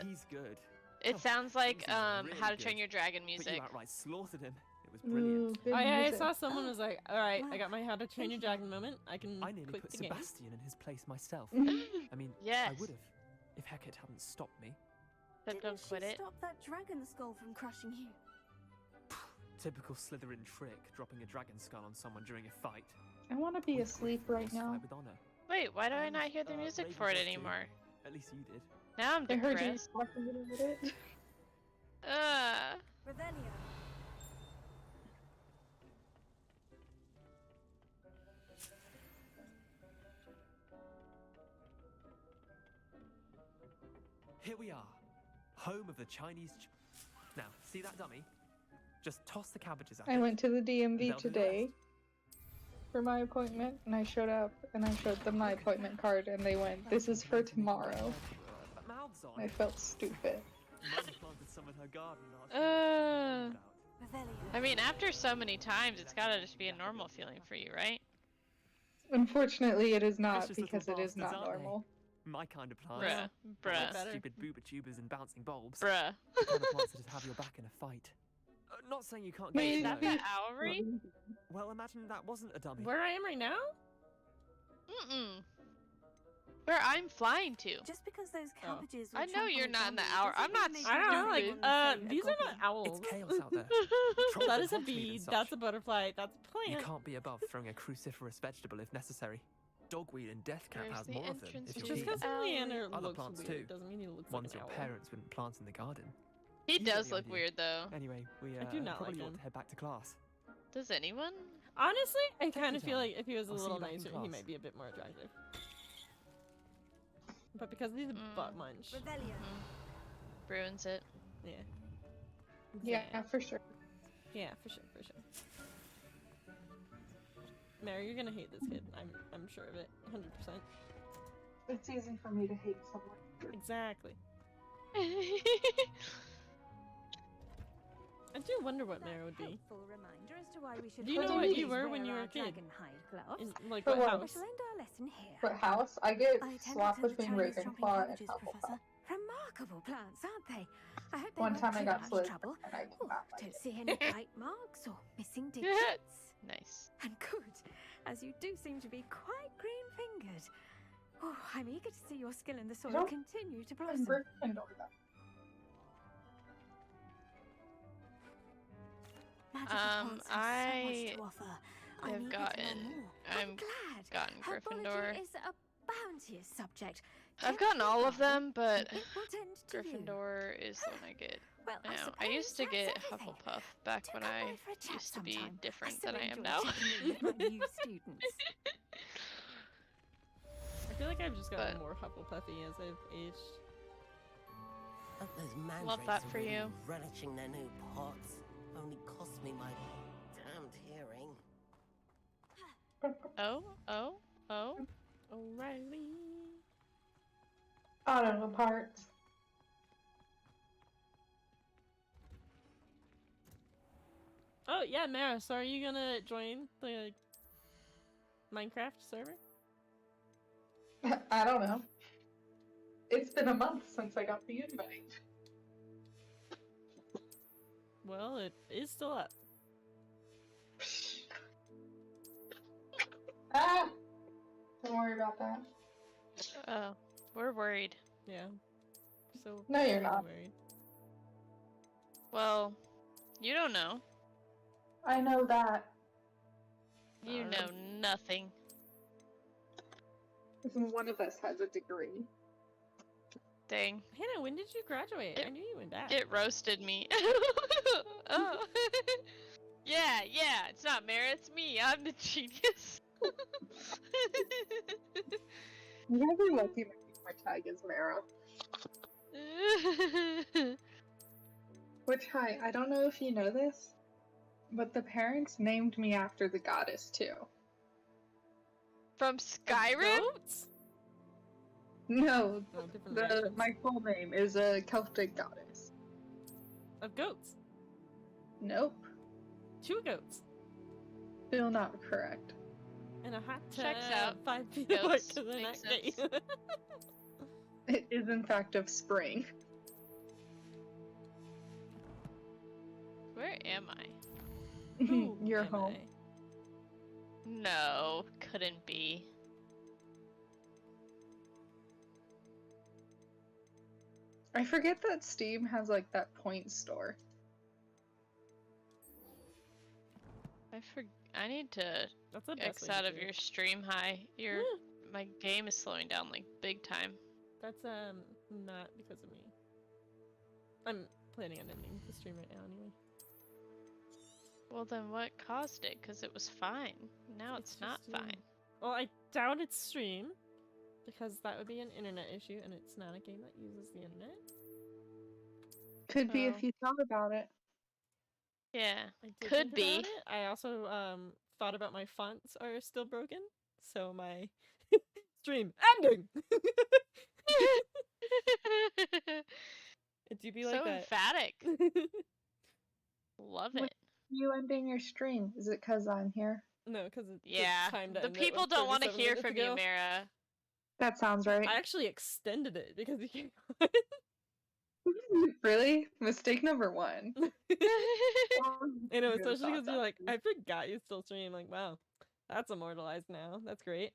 S17: He's good.
S6: it sounds like
S17: this is really
S6: How to Train
S17: good.
S6: Your Dragon
S17: But you
S6: music.
S17: outright slaughtered him. It was
S14: Ooh,
S17: brilliant.
S14: good
S1: Oh yeah, I
S14: music.
S1: saw someone was like, all right, I
S2: Wow.
S1: got my How to Train Your
S2: Thank you.
S1: Dragon moment. I can
S17: I nearly
S1: quit
S17: put
S1: the game.
S17: Sebastian in his place myself. I mean,
S6: Yes.
S17: I would have, if Hecate hadn't stopped me.
S6: But
S2: Didn't
S6: don't
S2: she
S6: quit it.
S2: stop that dragon skull from crushing you?
S17: Typical Slytherin trick, dropping a dragon skull on someone during a fight.
S14: I want to be asleep right now.
S17: Fight with honor.
S6: Wait, why do I not hear the
S17: And,
S6: music
S17: Raven
S6: for it
S17: does too.
S6: anymore?
S17: At least you did.
S6: Now I'm
S14: I heard you
S6: depressed.
S14: talking about it.
S2: Revelio.
S17: Here we are, home of the Chinese. Now, see that dummy? Just toss the cabbages at
S14: I
S17: it.
S14: went to the DMV
S17: They'll do the
S14: today
S17: rest.
S14: for my appointment, and I showed up, and I showed them my appointment card, and they went, "This is for tomorrow."
S17: Mouths on.
S14: I felt stupid.
S17: Mum planted some in her garden last
S6: Uh,
S17: year.
S2: Revelio.
S6: I mean, after so many times, it's gotta just be a normal feeling for you, right?
S14: Unfortunately, it is not,
S17: Precious little
S14: because it is not
S17: bastards, aren't they?
S14: normal.
S17: My kind of plants.
S6: Bruh.
S17: Not
S6: Bruh.
S17: like stupid booba tubers and bouncing bulbs.
S6: Bruh.
S17: The kind of plants that'd have your back in a fight. Not saying you can't get
S6: Wait, is
S17: to
S6: that
S17: know.
S6: the owlry?
S17: Well, imagine that wasn't a dummy.
S1: Where I am right now?
S6: Mm-mm. Where I'm flying to.
S2: Just because those cabbages
S6: I
S2: will
S6: know
S2: chomp
S6: you're
S2: on
S6: not in the
S2: dummy
S6: hour.
S2: doesn't
S6: I'm not
S2: mean
S1: I
S2: they
S1: don't know,
S2: do
S1: like,
S2: anyone say a
S1: these are
S2: goblin.
S1: not owls.
S17: It's chaos out there. Trolls
S1: That
S17: and
S1: is a
S17: Hogsmeade
S1: bee,
S17: and such.
S1: that's a butterfly, that's a
S17: You
S1: plant.
S17: can't be above throwing a cruciferous vegetable if necessary. Dogweed and deathcap
S6: Where's
S17: has
S6: the
S17: more of them
S6: entrance
S17: if
S6: to
S17: you're
S1: Just
S17: keen.
S1: because
S6: Owl.
S1: Leander
S17: Other
S1: looks
S17: plants
S1: weird
S17: too.
S1: doesn't mean he looks
S17: Ones
S1: like an
S17: your
S1: owl.
S17: parents wouldn't plant in the garden.
S6: He
S17: You get
S6: does
S17: the
S6: look
S17: idea.
S6: weird though.
S17: Anyway, we
S1: do not
S17: probably
S1: like
S17: ought
S1: him.
S17: to head back to class.
S6: Does anyone?
S1: Honestly, I kind
S17: your
S1: of feel
S17: time.
S1: like if he was a
S17: I'll see
S1: little
S17: you back in
S1: nicer, he
S17: class.
S1: might be a bit more attractive. But because he's a butt munch.
S2: Revelio.
S6: Ruins it.
S1: Yeah.
S14: Yeah, for sure.
S1: Yeah, for sure, for sure. Mary, you're gonna hate this kid. I'm sure of it. 100%.
S14: It's easy for me to hate someone.
S1: Exactly. I do wonder what Mara would be.
S16: Helpful reminder as to why we should
S1: Do you know
S16: always
S1: what you were when
S16: wear
S1: you were
S16: our
S1: a kid?
S16: dragon hide gloves.
S1: In, like,
S14: For
S1: what
S14: what?
S1: house?
S16: We shall end our lesson here.
S14: What house? I get
S16: I attended
S14: swapped
S16: to the
S14: between
S16: Chinese chomping
S14: Ravenclaw and
S16: cabbages,
S14: Hufflepuff.
S16: Professor. Remarkable plants, aren't they? I hope they
S14: One
S16: won't
S14: time I
S16: too
S14: got
S16: much
S14: Slytherin
S16: trouble.
S14: and I did
S16: Oh,
S14: not like
S16: don't
S14: it.
S16: see any bite marks or missing digits.
S6: Nice.
S16: And good, as you do seem to be quite green-fingered. Oh, I'm eager to see your skill in the soil
S14: don't
S16: continue to
S14: I'm
S16: blossom.
S14: Gryffindor though.
S16: Magical plants have so much
S6: I
S16: to offer.
S6: have
S16: I'm eager to
S6: gotten.
S16: learn more. I'm glad.
S6: gotten Gryffindor.
S16: Herbology is a bounteous subject.
S6: I've gotten all of them, but
S16: It will tend to you.
S6: Gryffindor is the one I get
S16: Well, I
S6: now. I
S16: suppose
S6: used to
S16: that's
S6: get
S16: everything.
S6: Hufflepuff back when I
S16: for a chat
S6: used to be
S16: sometime.
S6: different
S16: I so
S6: than I am
S16: enjoy
S6: now.
S16: checking in with my new students.
S1: I feel like I've just gotten more Hufflepuffy as I've aged.
S18: Those mandrakes
S6: Love that
S18: are
S6: for
S18: really
S6: you.
S18: relishing their new pots. Only cost me my damned hearing.
S6: Oh.
S1: O'Reilly.
S14: Auto parts.
S1: Oh yeah, Mara. So are you gonna join the Minecraft server?
S14: I don't know. It's been a month since I got the invite.
S1: Well, it is still up.
S14: Ah! Don't worry about that.
S6: Oh, we're worried.
S1: Yeah. So
S14: No, you're not.
S1: worried.
S6: Well, you don't know.
S14: I know that.
S6: You know nothing.
S14: One of us has a degree.
S6: Dang.
S1: Hannah, when did you graduate? I knew you went back.
S6: It roasted me. Oh. Yeah, it's not Mara, it's me. I'm the genius.
S14: You guys are lucky my tag is Mara. Which, hi, I don't know if you know this, but the parents named me after the goddess too.
S6: From Skyrim?
S14: No,
S1: Oh, different versions.
S14: my full name is a Celtic goddess.
S1: Of goats.
S14: Nope.
S1: 2 goats.
S14: Still not correct.
S1: And a hot tub.
S6: Checks out.
S1: 5 feet apart
S6: Goats.
S1: because they're not
S6: Makes
S1: gay.
S6: sense.
S14: It is in fact of spring.
S6: Where am I?
S14: You're
S1: am
S14: home.
S6: No, couldn't be.
S14: I forget that Steam has like that point store.
S6: I need to
S1: That's the best
S6: X
S1: way
S6: out
S1: to
S6: of
S1: do
S6: your
S1: it.
S6: stream high. My game is slowing down like big time.
S1: That's not because of me. I'm planning on ending the stream right now anyway.
S6: Well then what caused it? Because it was fine. Now it's not
S1: just,
S6: fine.
S1: Well, I doubt it's stream because that would be an internet issue, and it's not a game that uses the internet.
S14: Could be
S6: Oh.
S14: if you thought about it.
S6: Yeah,
S1: I did
S6: could
S1: think
S6: be.
S1: about it. I also thought about my fonts are still broken, so my stream ending. It do be like
S6: So
S1: that.
S6: emphatic. Love
S14: When
S6: it.
S14: you ending your stream? Is it because I'm here?
S1: No, because
S6: Yeah,
S1: time to
S6: the
S1: end it
S6: people
S1: was
S6: don't want to
S1: 37
S6: hear
S1: minutes
S6: from you,
S1: ago.
S6: Mara.
S14: That sounds right.
S1: I actually extended it because you came
S14: Really? Mistake number 1.
S1: I know,
S14: Good
S1: especially because
S14: thoughts,
S1: you're like, I forgot you still stream. Like, wow, that's immortalized now. That's great.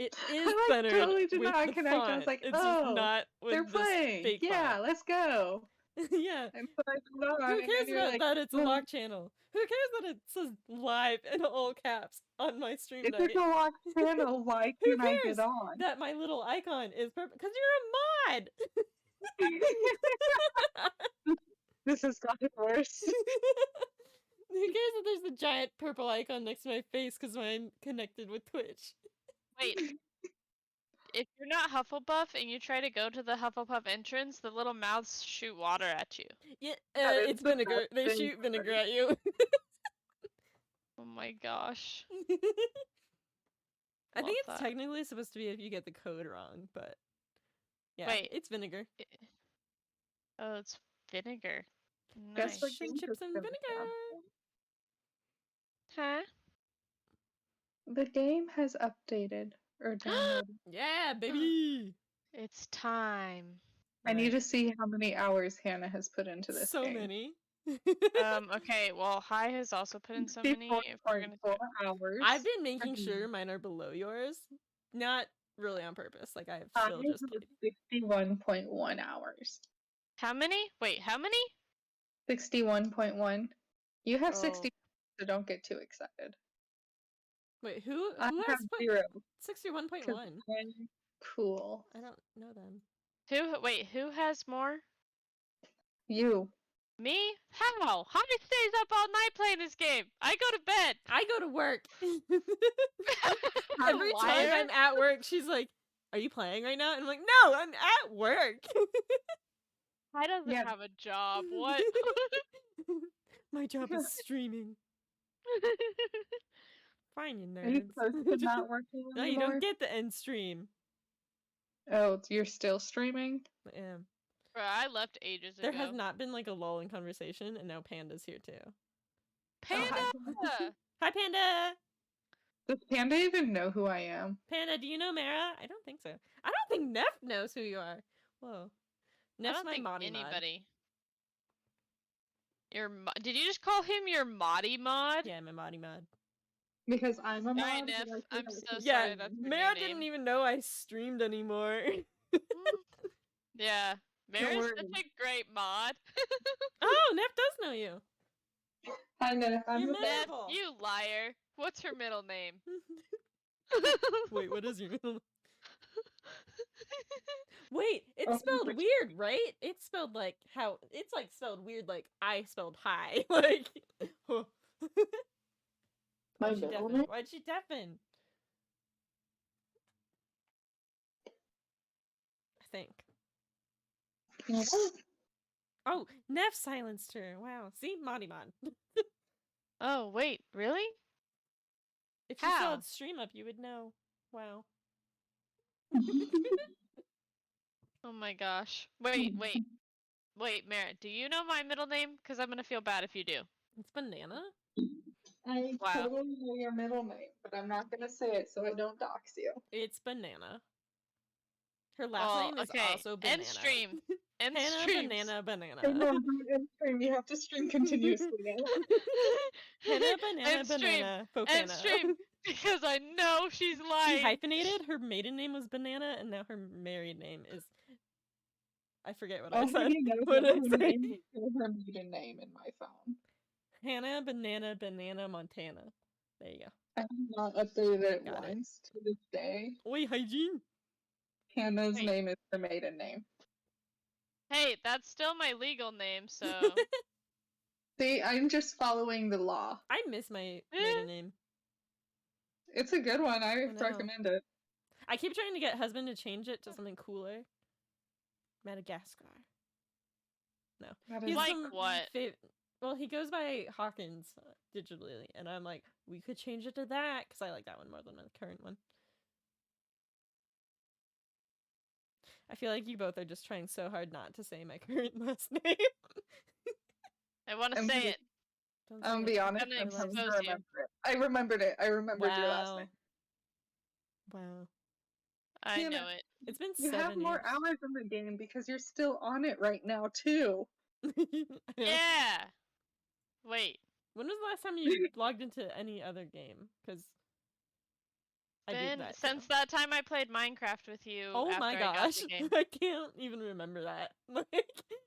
S1: It is
S14: I
S1: better
S14: totally did
S1: with
S14: not
S1: the
S14: connect.
S1: font.
S14: I was like,
S1: it's
S14: oh,
S1: just not with
S14: they're
S1: this
S14: playing.
S1: fake
S14: Yeah,
S1: font.
S14: let's go.
S1: Yeah.
S14: And so I put it on,
S1: Who
S14: and then
S1: cares
S14: you're
S1: about
S14: like,
S1: that it's a
S14: "Oh,
S1: lock channel? Who cares that it says live in all caps on my stream
S14: If
S1: night?
S14: it's a lock channel, why
S1: Who
S14: can't I
S1: cares
S14: get on?
S1: that my little icon is purple? Because you're a mod!
S14: This has gotten worse.
S1: Who cares that there's a giant purple icon next to my face because I'm connected with Twitch?
S6: Wait. If you're not Hufflepuff and you try to go to the Hufflepuff entrance, the little mouths shoot water at you.
S1: Yeah,
S14: That is
S1: it's
S14: the
S1: vinegar.
S14: best
S1: They
S14: thing
S1: shoot
S14: ever.
S1: vinegar at you.
S6: Oh my gosh.
S1: I think
S6: Love
S1: it's
S6: that.
S1: technically supposed to be if you get the code wrong, but yeah,
S6: Wait.
S1: it's vinegar.
S6: Oh, it's vinegar.
S14: Guess what
S1: Fish and
S14: game
S1: chips and
S14: system
S1: vinegar.
S14: it's on?
S6: Huh?
S14: The game has updated or downloaded.
S1: Yeah, baby.
S6: It's time.
S14: I need to see how many hours Hannah has put into this
S1: So
S14: game.
S1: many.
S6: Okay, well, Hi has also put in so many. If we're gonna
S14: 4 hours.
S1: I've been making sure mine are below yours. Not really on purpose. Like I've still just played.
S14: 61.1 hours.
S6: How many? Wait, how many?
S14: 61.1. You have
S6: Oh.
S14: 60, so don't get too excited.
S1: Wait, who
S14: I
S1: has
S14: have
S1: put
S14: 0.
S1: 61.1?
S14: Cool.
S1: I don't know them.
S6: Who has more?
S14: You.
S6: Me? How? How stays up all night playing this game? I go to bed.
S1: I go to work. Every time I'm at work, she's like, "Are you playing right now?" And I'm like, "No, I'm at work."
S6: I doesn't have a job. What?
S1: My job is streaming. Fine, you
S14: Are you
S1: nerds.
S14: close to not working
S1: No, you
S14: anymore?
S1: don't get the end stream.
S14: Oh, you're still streaming?
S1: I am.
S6: Bro, I left ages ago.
S1: There has not been like a lull in conversation, and now Panda's here too.
S6: Panda!
S1: Hi, Panda!
S14: Does Panda even know who I am?
S1: Panda, do you know Mara? I don't think so. I don't think Neff knows who you are. Whoa. Neff's my Modi
S6: anybody. Did you just call him your Modi mod?
S1: Yeah, my Modi mod.
S14: Because I'm a mod.
S6: Alright, Neff, I'm so
S1: Yeah,
S6: sorry that's your
S1: Mara
S6: new
S1: didn't
S6: name.
S1: even know I streamed anymore.
S6: Yeah, Mara's
S14: worry.
S6: such a great mod.
S1: Oh, Neff does know you.
S14: I know. I'm
S1: You're
S14: a
S6: Neff,
S1: Neville.
S6: you liar. What's her middle name?
S1: Wait, what is your middle name? Wait, it's
S14: Oh,
S1: spelled weird, right? It's spelled like how it's like spelled weird, like I spelled hi. Like
S14: My
S1: why'd she
S14: middle
S1: deafen?
S14: name?
S1: Why'd she deafen? I think. Oh, Neff silenced her. Wow. See, Modi mod.
S6: Oh, wait, really?
S1: If you
S6: How?
S1: saw the stream up, you would know. Wow.
S6: Oh my gosh. Wait, Merritt, do you know my middle name? Because I'm gonna feel bad if you do.
S1: It's Banana?
S14: I
S6: Wow.
S14: totally know your middle name, but I'm not gonna say it so I don't dox you.
S1: It's Banana. Her last name is also Banana.
S6: End stream. End
S1: Hannah
S6: streams.
S1: Banana Banana.
S14: I know, end stream. You have to stream continuously now.
S1: Hannah Banana
S6: End stream.
S1: Banana
S6: End
S1: Fofana.
S6: stream. Because I know she's
S1: She
S6: lying.
S1: hyphenated. Her maiden name was Banana, and now her married name is. I forget what I said.
S14: Already know
S1: What
S14: that
S1: did
S14: her
S1: I say?
S14: name is her maiden name in my phone.
S1: Hannah Banana Banana Montana. There you go.
S14: I have not updated it
S1: Got it.
S14: once to this day.
S1: Oi, hygiene.
S14: Hannah's
S6: Wait.
S14: name is her maiden name.
S6: Hey, that's still my legal name, so.
S14: See, I'm just following the law.
S1: I miss my maiden name.
S14: It's a good one. I
S1: know.
S14: recommend it.
S1: I keep trying to get husband to change it to something cooler. Madagascar. No.
S14: That
S1: He's
S14: is-
S6: Like
S1: some
S6: what?
S1: Well, he goes by Hawkins digitally, and I'm like, we could change it to that because I like that one more than the current one. I feel like you both are just trying so hard not to say my current last name.
S6: I want to
S14: I'm
S6: say
S14: be-
S6: it.
S1: Don't
S14: I'll
S1: say
S14: be
S1: it.
S14: honest,
S6: gonna
S14: I'm coming to
S6: expose you.
S14: remember it. I remembered it. I remembered your last
S1: Wow.
S14: name.
S1: Wow.
S6: I
S14: Hannah,
S6: know it.
S1: It's been
S14: You
S1: 7
S14: have more
S1: years.
S14: hours in the game because you're still on it right now, too.
S6: Yeah. Wait.
S1: When was the last time you logged into any other game? Because I did
S6: Been
S1: that.
S6: since that time I played Minecraft with you.
S1: Oh
S6: after
S1: my
S6: I got
S1: gosh.
S6: the game.
S1: I can't even remember that. Like,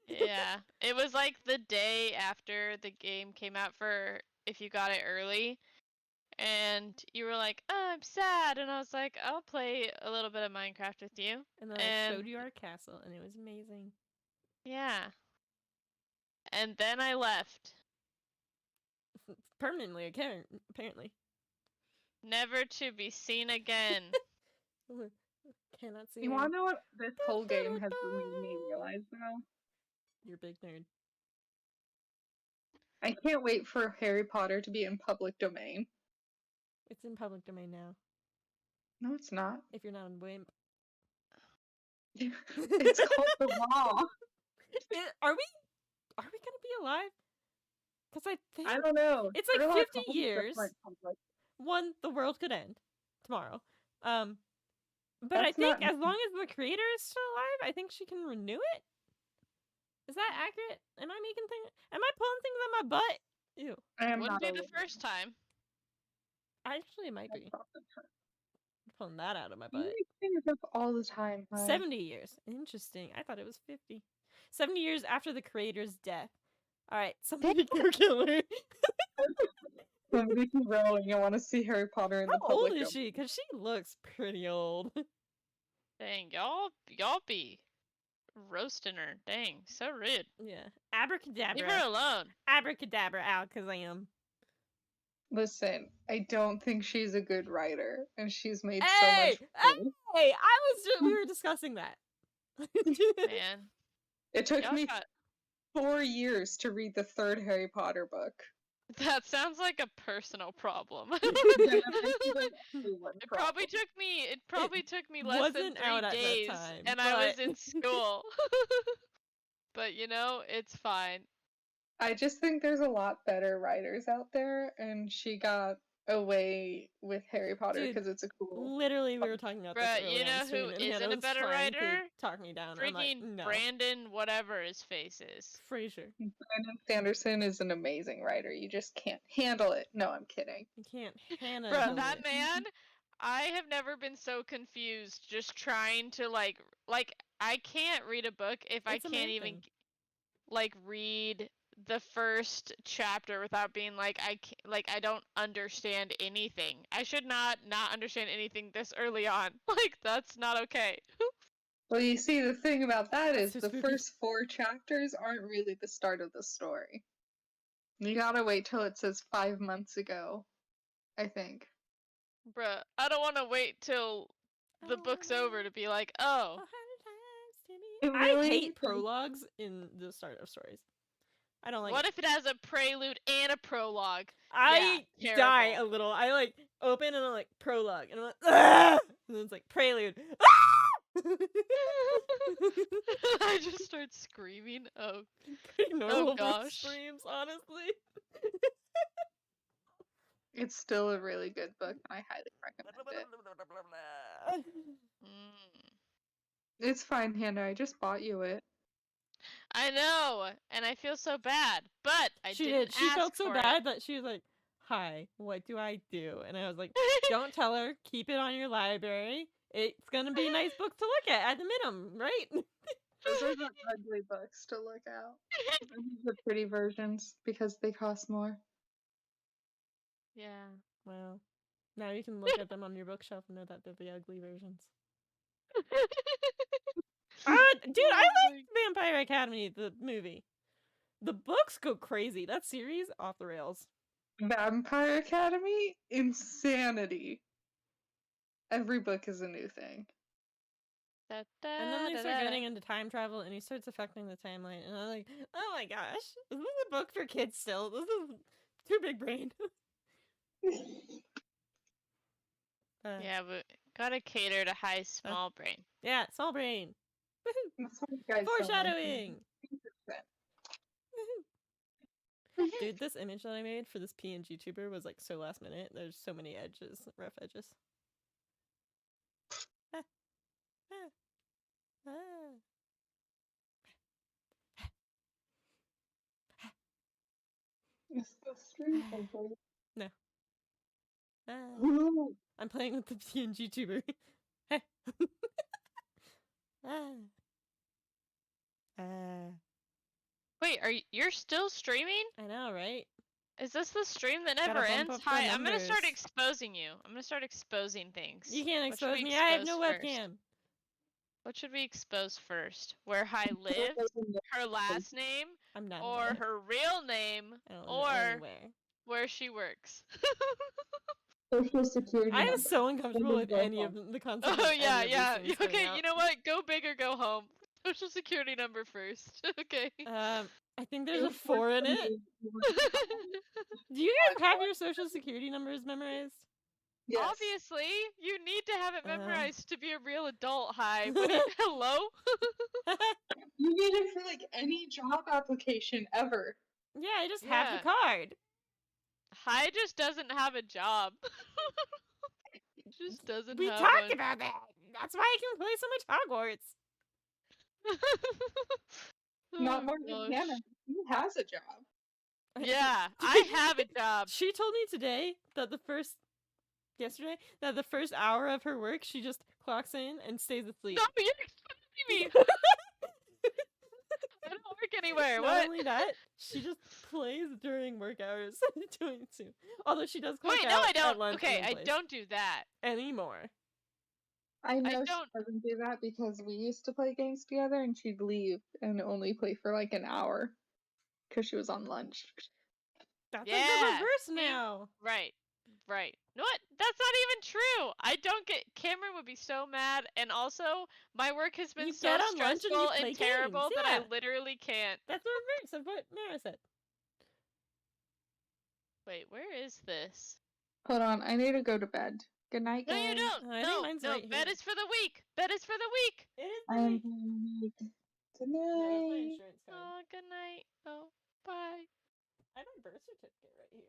S6: Yeah, it was like the day after the game came out for if you got it early, and you were like, "Oh, I'm sad," and I was like, "I'll play a little bit of Minecraft with you."
S1: and then I showed you our castle, and it was amazing.
S6: Yeah. And then I left,
S1: Permanently, apparently.
S6: never to be seen again.
S1: Cannot see.
S14: You
S1: her.
S14: wanna know what this whole game has made me realize now?
S1: You're a big nerd.
S14: I can't wait for Harry Potter to be in public domain.
S1: It's in public domain now.
S14: No, it's not.
S1: If you're not on Wimp.
S14: It's called the law.
S1: Are we gonna be alive? Because I think
S14: I don't know.
S1: it's
S14: There are a
S1: like
S14: lot of
S1: 50
S14: comics that
S1: years.
S14: might conflict.
S1: One, the world could end tomorrow. But I
S14: That's
S1: think
S14: not-
S1: as long as the creator is still alive, I think she can renew it. Is that accurate? Am I making things? Am I pulling things on my butt? Ew.
S14: I am
S6: Wouldn't
S14: not
S6: be the first time.
S1: Actually, it might be. Pulling that out of my
S14: You
S1: butt.
S14: make things up all the time. Hi.
S1: 70 years. Interesting. I thought it was 50. 70 years after the creator's death. All right, somebody go kill her.
S14: Somebody keep rolling. I want to see Harry Potter in the
S1: How
S14: public.
S1: old is she? Because she looks pretty old.
S6: Dang, y'all be roasting her. Dang, so rude.
S1: Yeah. Abracadabra.
S6: Leave her alone.
S1: Abracadabra, Alakazam.
S14: Listen, I don't think she's a good writer, and she's made
S1: Hey!
S14: so much.
S1: Hey! We were discussing that.
S6: Man.
S14: It took
S6: Y'all
S14: me
S6: got-
S14: 4 years to read the 3rd Harry Potter book.
S6: That sounds like a personal problem.
S14: It
S6: probably took me less than
S1: wasn't out
S6: 3
S1: at that
S6: days,
S1: time,
S6: and I was
S1: but-
S6: in school. But you know, it's fine.
S14: I just think there's a lot better writers out there, and she got away with Harry Potter
S1: Dude,
S14: because it's a cool.
S1: Literally, we were talking about this
S6: Bruh,
S1: earlier
S6: you know
S1: on stream,
S6: who
S1: and
S6: isn't
S1: Hannah
S6: a
S1: was
S6: better
S1: trying
S6: writer?
S1: to talk me down. I'm like,
S6: Freaking
S1: no.
S6: Brandon, whatever his face is.
S1: Fraser.
S14: Brandon Sanderson is an amazing writer. You just can't handle it. No, I'm kidding.
S1: You can't handle
S6: Bruh,
S1: it.
S6: that man, I have never been so confused just trying to like I can't read a book if I
S1: It's a
S6: can't
S1: man
S6: even
S1: thing.
S6: like read the first chapter without being like I don't understand anything. I should not understand anything this early on. Like that's not okay.
S14: Well, you see, the thing about that is
S1: That's so
S14: the
S1: spooky.
S14: first 4 chapters aren't really the start of the story. You gotta wait till it says 5 months ago, I think.
S6: Bruh, I don't want to wait till the book's over to be like, oh.
S14: It
S1: I
S14: really
S1: hate prologues in the start of stories. I don't like
S6: What
S1: it.
S6: if it has a prelude and a prologue?
S1: I
S6: Yeah,
S1: die
S6: terrible.
S1: a little. I like open and I'm like prologue and I'm like ah! And then it's like prelude. Ah!
S6: I just start screaming. Oh,
S1: Pretty normal
S6: oh gosh.
S1: screams, honestly.
S14: It's still a really good book, and I highly recommend it. It's fine, Hannah. I just bought you it.
S6: I know, and I feel so bad, but I
S1: She
S6: didn't
S1: did. She
S6: ask
S1: felt so
S6: for
S1: bad
S6: it.
S1: that she was like, "Hi, what do I do?" And I was like, "Don't tell her. Keep it on your library. It's gonna be a nice book to look at the minimum, right?"
S14: Those are the ugly books to look out. These are the pretty versions because they cost more.
S6: Yeah.
S1: Well, now you can look at them on your bookshelf and know that they're the ugly versions. Dude, I like Vampire Academy, the movie. The books go crazy. That series, off the rails.
S14: Vampire Academy? Insanity. Every book is a new thing.
S1: And then they start getting into time travel, and he starts affecting the timeline. And I'm like, oh my gosh, is this a book for kids still? This is too big brain.
S6: Yeah, but gotta cater to high small brain.
S1: Yeah, small brain.
S14: That's what you guys don't like.
S1: Foreshadowing. Dude, this image that I made for this PNG tuber was like so last minute. There's so many edges, rough edges.
S14: Is the stream over?
S1: No.
S14: Ooh.
S1: I'm playing with the PNG tuber.
S6: Wait, you're still streaming?
S1: I know, right?
S6: Is this the stream that
S1: Gotta
S6: never
S1: bump
S6: ends?
S1: up the
S6: Hi, I'm gonna start
S1: numbers.
S6: exposing you. I'm gonna start exposing things.
S1: You can't
S6: What should
S1: expose
S6: we
S1: me. I have no
S6: expose first?
S1: webcam.
S6: What should we expose first? Where Hai lives, her last name,
S1: I'm not
S6: or
S1: there.
S6: her real name,
S1: I don't know
S6: or
S1: anywhere.
S6: where she works.
S14: Social security.
S1: I am
S14: number.
S1: so uncomfortable with
S14: Number
S1: any of the concept.
S6: Oh
S1: of
S6: yeah,
S1: any of
S6: yeah.
S1: these things coming
S6: Okay,
S1: out.
S6: you know what? Go big or go home. Social security number first. Okay.
S1: I think there's a 4 in it. Do you guys have your social security numbers memorized?
S14: Yes.
S6: Obviously, you need to have it memorized to be a real adult. Hi, what do you, hello?
S14: You need it for like any job application ever.
S1: Yeah, I just have the card.
S6: Hi just doesn't have a job. Just doesn't
S1: We
S6: have
S1: talked
S6: one.
S1: about that. That's why I can play so much Hogwarts.
S14: Not
S6: Oh,
S14: more than
S6: gosh.
S14: Hannah. He has a job.
S6: Yeah, I have a job.
S1: She told me today that yesterday, that the first hour of her work, she just clocks in and stays asleep.
S6: No, you're kidding me. I don't work anywhere.
S1: Not
S6: What?
S1: only that, she just plays during work hours doing it too. Although she does clock
S6: Wait,
S1: out
S6: no, I
S1: at
S6: don't.
S1: lunch
S6: Okay,
S1: and then
S6: I
S1: plays.
S6: don't do that.
S1: Anymore.
S14: I know she
S6: don't-
S14: doesn't do that because we used to play games together and she'd leave and only play for like an hour because she was on lunch.
S1: That's
S6: Yeah.
S1: like the reverse now.
S6: Right. Right. You know what? That's not even true. I don't get. Cameron would be so mad, and also my work has been
S1: You
S6: so
S1: get on lunch and
S6: stressful
S1: you play
S6: and terrible
S1: games,
S6: that I
S1: yeah.
S6: literally can't.
S1: That's the reverse of what Mara said.
S6: Wait, where is this?
S14: Hold on, I need to go to bed. Good night,
S6: No,
S14: guys.
S6: you don't.
S1: I think
S6: No,
S1: mine's
S6: no.
S1: right
S6: Bed
S1: here.
S6: is for the week. Bed is for the week.
S1: It is
S14: I am good
S1: That's my
S14: night.
S1: insurance card.
S6: Oh, good night. Oh, bye.
S1: I have a birth certificate right here.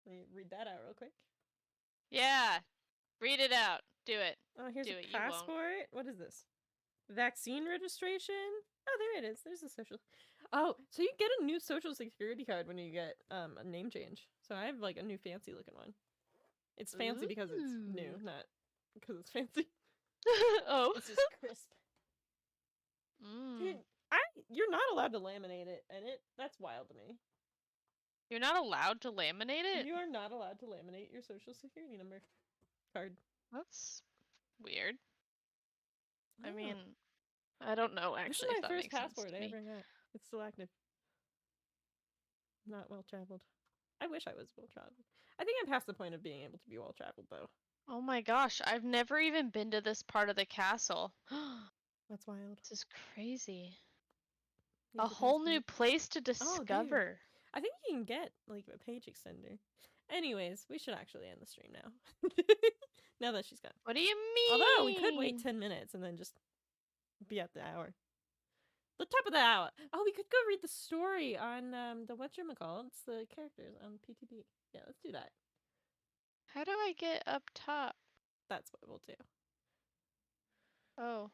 S1: Let me read that out real quick.
S6: Yeah. Read it out. Do it.
S1: Oh, here's
S6: Do
S1: a
S6: it. You won't.
S1: passport. What is this? Vaccine registration? Oh, there it is. There's the social. Oh, so you get a new social security card when you get a name change. So I have like a new fancy looking one. It's fancy because it's new, not because it's fancy.
S6: Oh.
S1: It's just crisp. Dude, you're not allowed to laminate it, and that's wild to me.
S6: You're not allowed to laminate it?
S1: You are not allowed to laminate your social security number card.
S6: That's weird. I
S1: Oh.
S6: mean, I don't know
S1: This
S6: actually
S1: is
S6: if
S1: my
S6: that
S1: first
S6: makes sense
S1: passport
S6: to
S1: I
S6: me.
S1: ever got. It's still active. Not well traveled. I wish I was well traveled. I think I'm past the point of being able to be well traveled though.
S6: Oh my gosh, I've never even been to this part of the castle.
S1: That's wild.
S6: This is crazy.
S1: You
S6: A
S1: have the
S6: whole new
S1: passport.
S6: place to
S1: Oh, dude.
S6: discover.
S1: I think you can get like a page extender. Anyways, we should actually end the stream now. Now that she's gone.
S6: What do you mean?
S1: Although we could wait 10 minutes and then just be at the hour. The top of the hour. Oh, we could go read the story on the whatchamacallit. It's the characters on PTB. Yeah, let's do that.
S6: How do I get up top?
S1: That's what we'll do.
S6: Oh.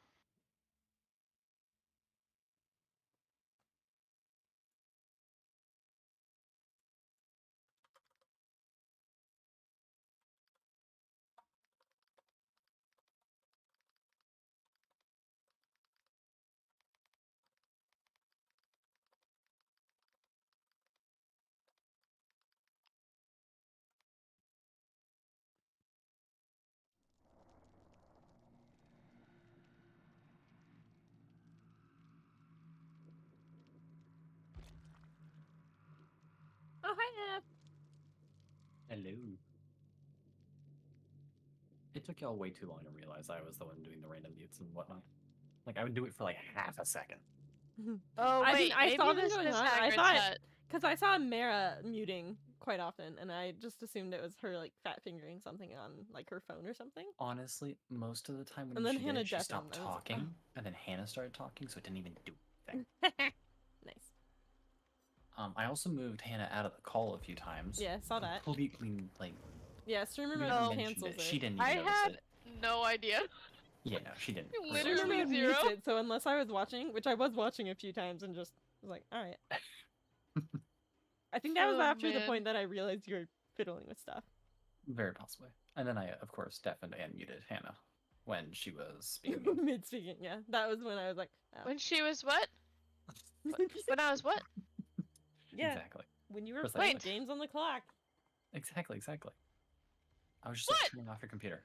S1: Oh, hi, Ab.
S19: Hello. It took y'all way too long to realize I was the one doing the random mutes and whatnot. Like, I would do it for like half a second.
S6: Oh, wait,
S1: I saw
S6: maybe
S1: this
S6: this
S1: going
S6: is
S1: on. I
S6: Hagrid's
S1: thought
S6: hut.
S1: because I saw Mara muting quite often, and I just assumed it was her like fat fingering something on like her phone or something.
S19: Honestly, most of the time when
S1: And then
S19: she
S1: Hannah
S19: did, she
S1: deafened.
S19: stopped
S1: I was like,
S19: talking, and then Hannah started talking, so it didn't even do anything.
S1: Nice.
S19: I also moved Hannah out of the call a few times.
S1: Yeah, saw that.
S19: Completely, like,
S1: Yeah, streamer
S19: we
S1: mode
S19: even mentioned
S1: cancels
S19: it.
S1: it.
S19: She didn't even
S6: I
S19: notice
S6: had
S19: it.
S6: no idea.
S19: Yeah, no, she didn't.
S6: Literally
S1: Streamer mode
S6: zero.
S1: mutes it, so unless I was watching, which I was watching a few times, and just was like, all right. I think that was
S6: Oh,
S1: after the
S6: man.
S1: point that I realized you were fiddling with stuff.
S19: Very possibly. And then I, of course, deafened and muted Hannah when she was speaking.
S1: Mid speaking, yeah. That was when I was like, oh.
S6: When she was what? When I was what?
S1: Yeah.
S19: Exactly.
S1: When you were
S19: Precisely.
S1: playing games on the clock.
S19: Exactly. I was just like, turning off your computer.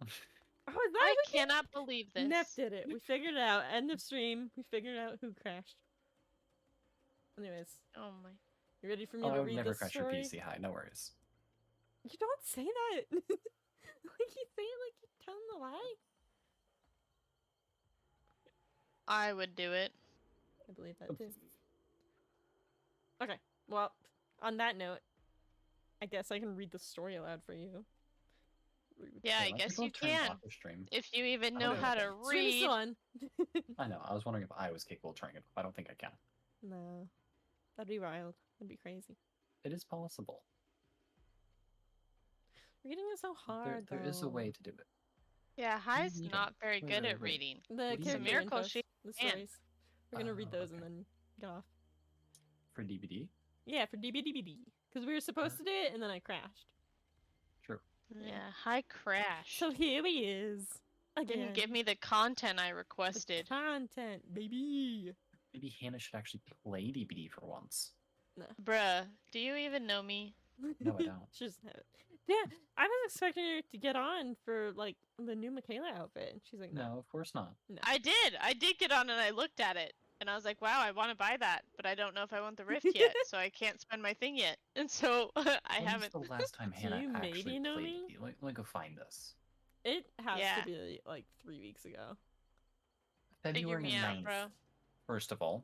S1: Oh, is that
S6: I
S1: what we
S6: cannot believe this.
S1: Nep did it. We figured it out. End of stream. We figured out who crashed. Anyways.
S6: Oh my.
S1: You ready for me
S19: Oh, I
S1: to
S19: would
S1: read
S19: never
S1: this
S19: crash your
S1: story?
S19: PC. Hi, no worries.
S1: You don't say that. Like you say it like you're telling a lie.
S6: I would do it.
S1: I believe that too. Okay. Well, on that note, I guess I can read the story aloud for you.
S6: Yeah, I guess you can. If you even know how to
S1: Stream's
S6: read.
S1: still on.
S19: I know. I was wondering if I was capable of turning it off. I don't think I can.
S1: No. That'd be wild. That'd be crazy.
S19: It is possible.
S1: Reading is so hard,
S19: There is a way to do it.
S6: Yeah, Hi's
S19: reading?
S6: not very
S19: Wait,
S6: good
S19: wait,
S6: at
S19: wait.
S6: reading.
S1: The
S6: It's a
S1: character
S6: miracle
S1: infos,
S6: she
S1: the
S6: can.
S1: stories. We're gonna read those and then get off.
S19: For DVD?
S1: Yeah, for DVD. Because we were supposed to do it and then I crashed.
S19: True.
S6: Yeah, Hi crashed.
S1: So here he is. Again.
S6: Didn't give me the content I requested.
S1: Content, baby.
S19: Maybe Hannah should actually play DVD for once.
S1: No.
S6: Bruh, do you even know me?
S19: No, I don't.
S1: She doesn't have it. Yeah, I was expecting her to get on for like the new Michaela outfit, and she's like,
S19: No, of course not.
S1: No.
S6: I did get on and I looked at it. And I was like, wow, I want to buy that, but I don't know if I want the Rift yet, so I can't spend my thing yet. And so I haven't.
S19: When was the last time Hannah
S1: you
S19: actually
S1: maybe know
S19: played
S1: me?
S19: DVD? Let me go find this.
S1: It has
S6: Yeah.
S1: to be like 3 weeks ago.
S6: Figure
S19: February
S6: me out,
S19: 9th,
S6: bro.
S19: first of all.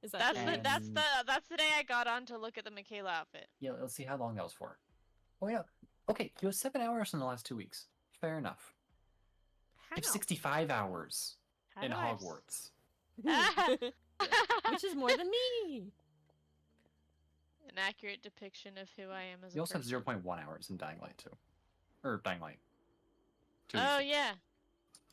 S1: Is that
S6: That's the day I got on to look at the Michaela outfit.
S19: Yeah, let's see how long that was for. Oh yeah. Okay, you have 7 hours in the last 2 weeks. Fair enough. I have 65 hours
S1: How
S19: in
S1: do I have
S19: Hogwarts.
S1: Which is more than me.
S6: An accurate depiction of who I am as
S19: You
S6: a
S19: also have
S6: person.
S19: 0.1 hours in Dying Light too. Or Dying Light. 2
S6: Oh
S19: weeks.
S6: yeah.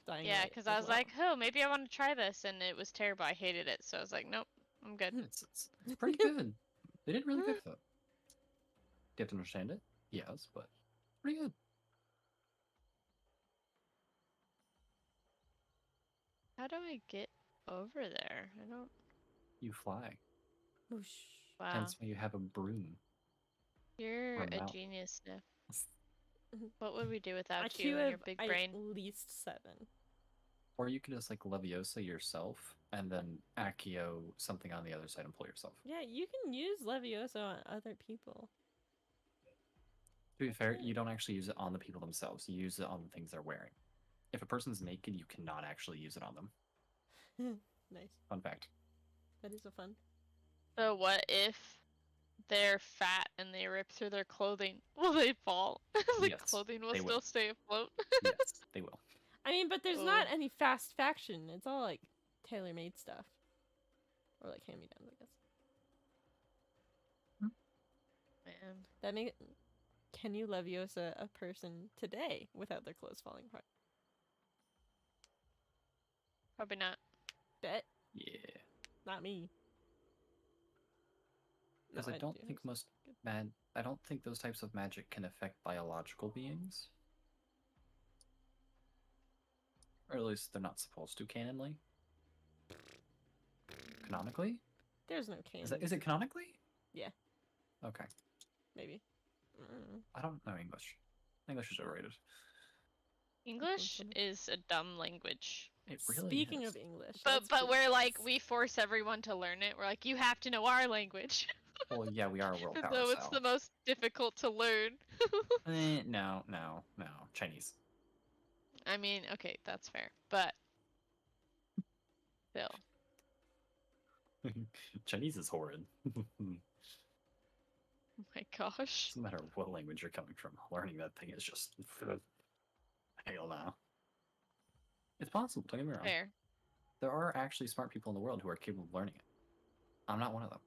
S1: Dying
S6: Yeah,
S1: Light
S6: because
S1: as
S6: I was
S1: well.
S6: like, oh, maybe I want to try this, and it was terrible. I hated it, so I was like, nope, I'm good.
S19: It's pretty good. They did really good with it. Do you have to understand it? Yes, but pretty good.
S6: How do I get over there? I don't.
S19: You fly.
S1: Whoosh.
S6: Wow.
S19: Hence why you have a broom.
S6: You're
S19: Or
S6: a
S19: mouth.
S6: genius, Sniff. What would we do without
S1: IQ
S6: you and your
S1: of
S6: big
S1: at
S6: brain?
S1: least 7.
S19: Or you could just like Leviosa yourself and then Accio something on the other side and pull yourself.
S1: Yeah, you can use Levioso on other people.
S19: To be fair, you don't actually use it on the people themselves. You use it on the things they're wearing. If a person's naked, you cannot actually use it on them.
S1: Nice.
S19: Fun fact.
S1: That is a fun.
S6: So what if they're fat and they rip through their clothing? Will they fall? The
S19: Yes,
S6: clothing will
S19: they
S6: still
S19: will.
S6: stay afloat.
S19: Yes, they will.
S1: I mean, but there's not any fast faction. It's all like tailor-made stuff. Or like hand-me-downs, I guess.
S6: Man.
S1: That make Can you Leviosa a person today without their clothes falling apart?
S6: Probably not.
S1: Bet.
S19: Yeah.
S1: Not me.
S19: Because
S1: No,
S19: I don't think most I don't think those types of magic can affect biological beings. Or at least they're not supposed to canonly. Canonically?
S1: There's no canon.
S19: Is it canonically?
S1: Yeah,
S19: Okay.
S1: maybe. Mm.
S19: I don't know English. English is overrated.
S6: English is a dumb language.
S19: It really
S1: Speaking
S19: is.
S1: of English,
S6: But
S1: let's
S6: but
S1: do
S6: we're
S1: this.
S6: like we force everyone to learn it. We're like you have to know our language.
S19: Well, yeah, we are a world power.
S6: Though it's
S19: so.
S6: the most difficult to learn.
S19: No. Chinese.
S6: I mean, okay, that's fair, but still.
S19: Chinese is horrid.
S6: Oh my gosh.
S19: Doesn't matter what language you're coming from. Learning that thing is just hell no. It's possible. Don't get me wrong.
S6: Fair.
S19: There are actually smart people in the world who are capable of learning it. I'm not one of them.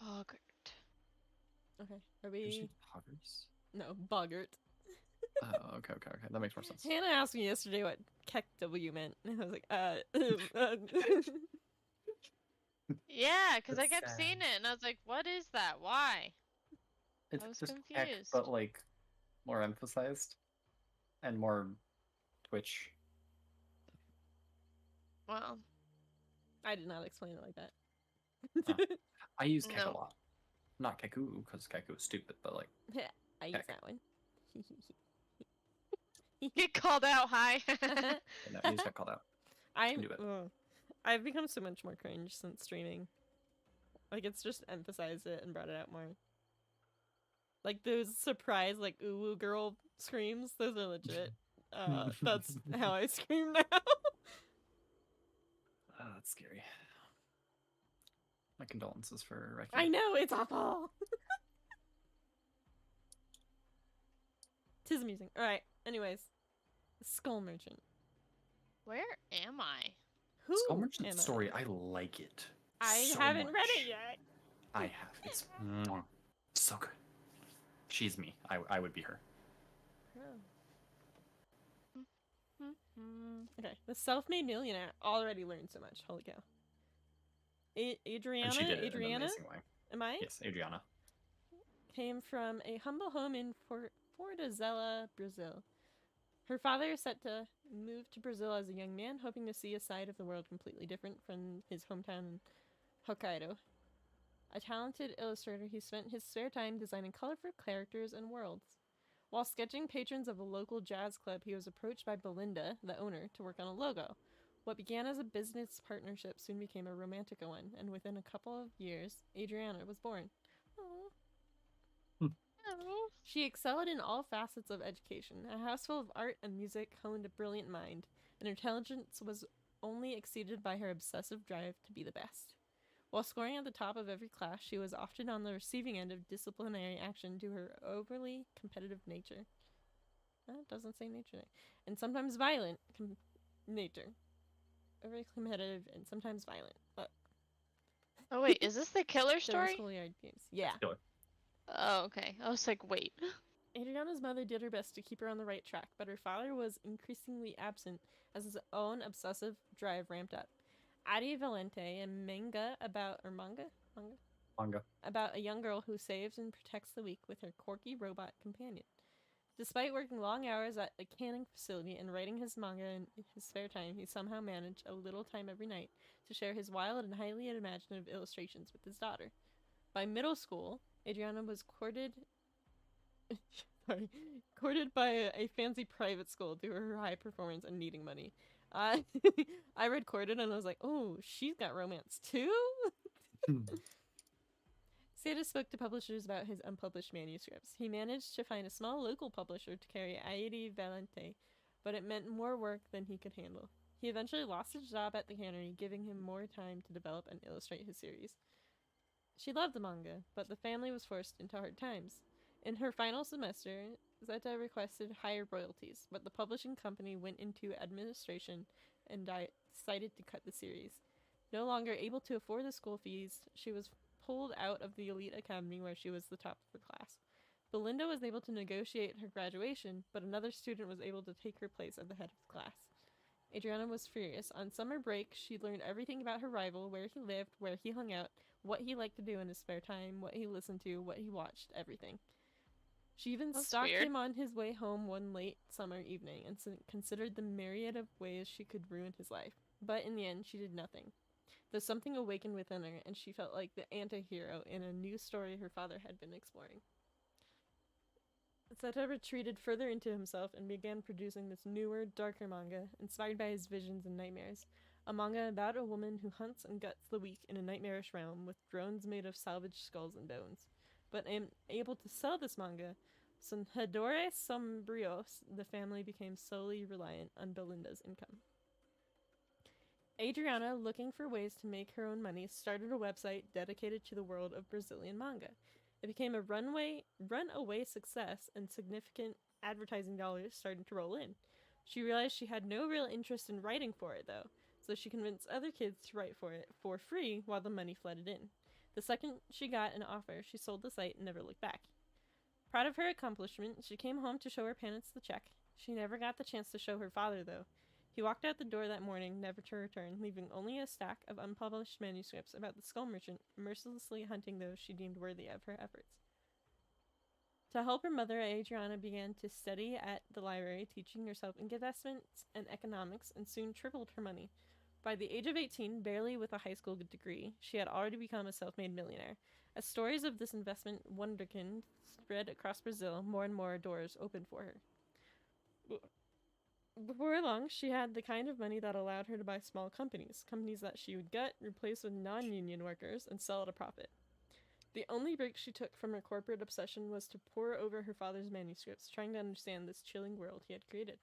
S6: Boggart.
S1: Okay, are
S19: Did you say
S1: we?
S19: poggers?
S1: No, Boggart.
S19: Oh, okay. That makes more sense.
S1: Hannah asked me yesterday what KEKW meant, and I was like,
S6: Yeah, because I
S19: That's
S6: kept
S19: sad.
S6: seeing it, and I was like, "What is that? Why?"
S19: It's
S6: I was
S19: just Keck,
S6: confused.
S19: but like more emphasized and more Twitch.
S6: Well,
S1: I did not explain it like that.
S19: I use Keck
S6: No.
S19: a lot. Not Keku, because Keku is stupid, but like
S1: Yeah, I use
S19: Keck.
S1: that one.
S6: get called out. Hi.
S19: No, I use that called out.
S1: I'm.
S19: do it.
S1: I've become so much more cringe since streaming. Like it's just emphasized it and brought it out more. Like those surprise like ooh woo girl screams, those are legit. That's how I scream now.
S19: Oh, that's scary. My condolences for Reki.
S1: I know, it's awful! Tis amusing. Alright, anyways. Skull Merchant.
S6: Where am I?
S1: Who
S19: Skull Merchant
S1: am
S19: story, I like it.
S1: I
S19: so
S1: haven't
S19: much.
S1: read it yet.
S19: I have. It's so good. She's me. I would be her.
S1: Okay, the self-made millionaire already learned so much. Holy cow.
S19: And she did it in an
S1: Adriana?
S19: amazing way.
S1: Am I?
S19: Yes, Adriana.
S1: Came from a humble home in Fortaleza, Brazil. Her father is set to move to Brazil as a young man, hoping to see a side of the world completely different from his hometown in Hokkaido. A talented illustrator, he spent his spare time designing colorful characters and worlds. While sketching patrons of a local jazz club, he was approached by Belinda, the owner, to work on a logo. What began as a business partnership soon became a romantic one, and within a couple of years, Adriana was born. Aww. She excelled in all facets of education. A house full of art and music honed a brilliant mind, and her intelligence was only exceeded by her obsessive drive to be the best. While scoring at the top of every class, she was often on the receiving end of disciplinary action due to her overly competitive nature. That doesn't say nature there. And sometimes violent nature. Overly competitive and sometimes violent. But
S6: Oh wait, is this the killer story?
S1: Schoolyard games. Yeah.
S6: Oh, okay. I was like, wait.
S1: Adriana's mother did her best to keep her on the right track, but her father was increasingly absent as his own obsessive drive ramped up. Adi Valente, a manga about a young girl who saves and protects the weak with her quirky robot companion. Despite working long hours at the canning facility and writing his manga in his spare time, he somehow managed a little time every night to share his wild and highly imaginative illustrations with his daughter. By middle school, Adriana was courted by a fancy private school due to her high performance and needing money. I read courted and I was like, oh, she's got romance too? Seda spoke to publishers about his unpublished manuscripts. He managed to find a small local publisher to carry Aidi Valente, but it meant more work than he could handle. He eventually lost his job at the cannery, giving him more time to develop and illustrate his series. She loved the manga, but the family was forced into hard times. In her final semester, Zeta requested higher royalties, but the publishing company went into administration and decided to cut the series. No longer able to afford the school fees, she was pulled out of the elite academy where she was the top of her class. Belinda was able to negotiate her graduation, but another student was able to take her place at the head of the class. Adriana was furious. On summer break, she learned everything about her rival, where he lived, where he hung out, what he liked to do in his spare time, what he listened to, what he watched, everything. She even stalked him on his way home one late summer evening and considered the myriad of ways she could ruin his life. But in the end, she did nothing. Though something awakened within her, and she felt like the anti-hero in a new story her father had been exploring. Zeta retreated further into himself and began producing this newer, darker manga, inspired by his visions and nightmares. A manga about a woman who hunts and guts the weak in a nightmarish realm with drones made of salvaged skulls and bones. But able to sell this manga, Sonhadore Sombrios, the family became solely reliant on Belinda's income. Adriana, looking for ways to make her own money, started a website dedicated to the world of Brazilian manga. It became a runaway success, and significant advertising dollars started to roll in. She realized she had no real interest in writing for it, though, so she convinced other kids to write for it for free while the money flooded in. The second she got an offer, she sold the site and never looked back. Proud of her accomplishment, she came home to show her parents the check. She never got the chance to show her father, though. He walked out the door that morning, never to return, leaving only a stack of unpublished manuscripts about the skull merchant, mercilessly hunting those she deemed worthy of her efforts. To help her mother, Adriana began to study at the library, teaching herself investments and economics, and soon tripled her money. By the age of 18, barely with a high school degree, she had already become a self-made millionaire. As stories of this investment wonderkind spread across Brazil, more and more doors opened for her. Before long, she had the kind of money that allowed her to buy small companies that she would gut, replace with non-union workers, and sell at a profit. The only break she took from her corporate obsession was to pore over her father's manuscripts, trying to understand this chilling world he had created.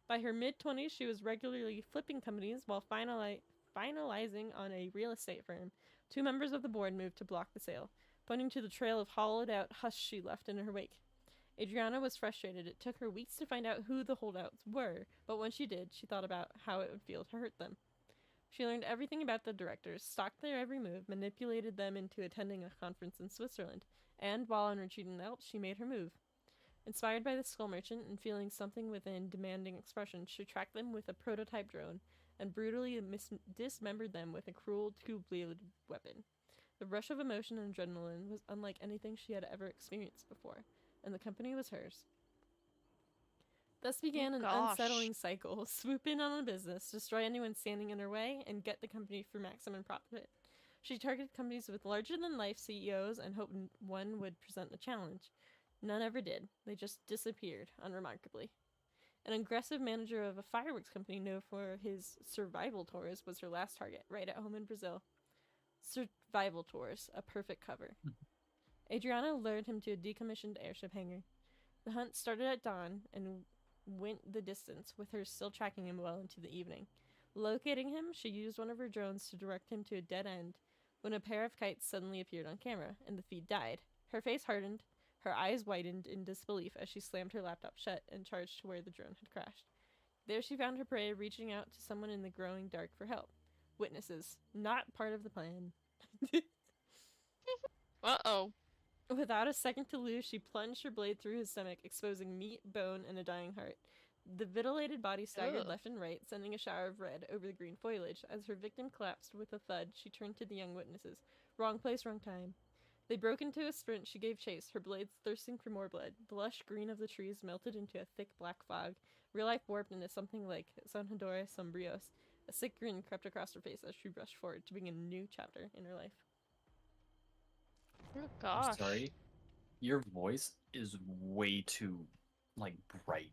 S1: By her mid-20s, she was regularly flipping companies while finalizing on a real estate firm, 2 members of the board moved to block the sale, pointing to the trail of hollowed-out husk she left in her wake. Adriana was frustrated. It took her weeks to find out who the holdouts were, but when she did, she thought about how it would feel to hurt them. She learned everything about the directors, stalked their every move, manipulated them into attending a conference in Switzerland, and while on retreat in the Alps, she made her move. Inspired by the skull merchant and feeling something within demanding expression, she tracked them with a prototype drone and brutally dismembered them with a cruel two-bladed weapon. The rush of emotion and adrenaline was unlike anything she had ever experienced before, and the company was hers. Thus began an unsettling cycle. Swoop in on a business, destroy anyone standing in her way, and get the company for maximum profit. She targeted companies with larger-than-life CEOs and hoped one would present a challenge. None ever did. They just disappeared, unremarkably. An aggressive manager of a fireworks company known for his survival tours was her last target, right at home in Brazil. Survival tours, a perfect cover. Adriana lured him to a decommissioned airship hangar. The hunt started at dawn and went the distance, with her still tracking him well into the evening. Locating him, she used one of her drones to direct him to a dead end when a pair of kites suddenly appeared on camera, and the feed died. Her face hardened, her eyes widened in disbelief as she slammed her laptop shut and charged to where the drone had crashed. There she found her prey reaching out to someone in the growing dark for help. Witnesses. Not part of the plan.
S6: Uh-oh.
S1: Without a second to lose, she plunged her blade through his stomach, exposing meat, bone, and a dying heart. The vitilated body staggered left and right, sending a shower of red over the green foliage. As her victim collapsed with a thud, she turned to the young witnesses. Wrong place, wrong time. They broke into a sprint. She gave chase, her blades thirsting for more blood. The lush green of the trees melted into a thick black fog. Real life warped into something like San Hedora Sombrios. A sick grin crept across her face as she rushed forward to begin a new chapter in her life.
S6: Oh gosh.
S19: I'm sorry. Your voice is way too, like, bright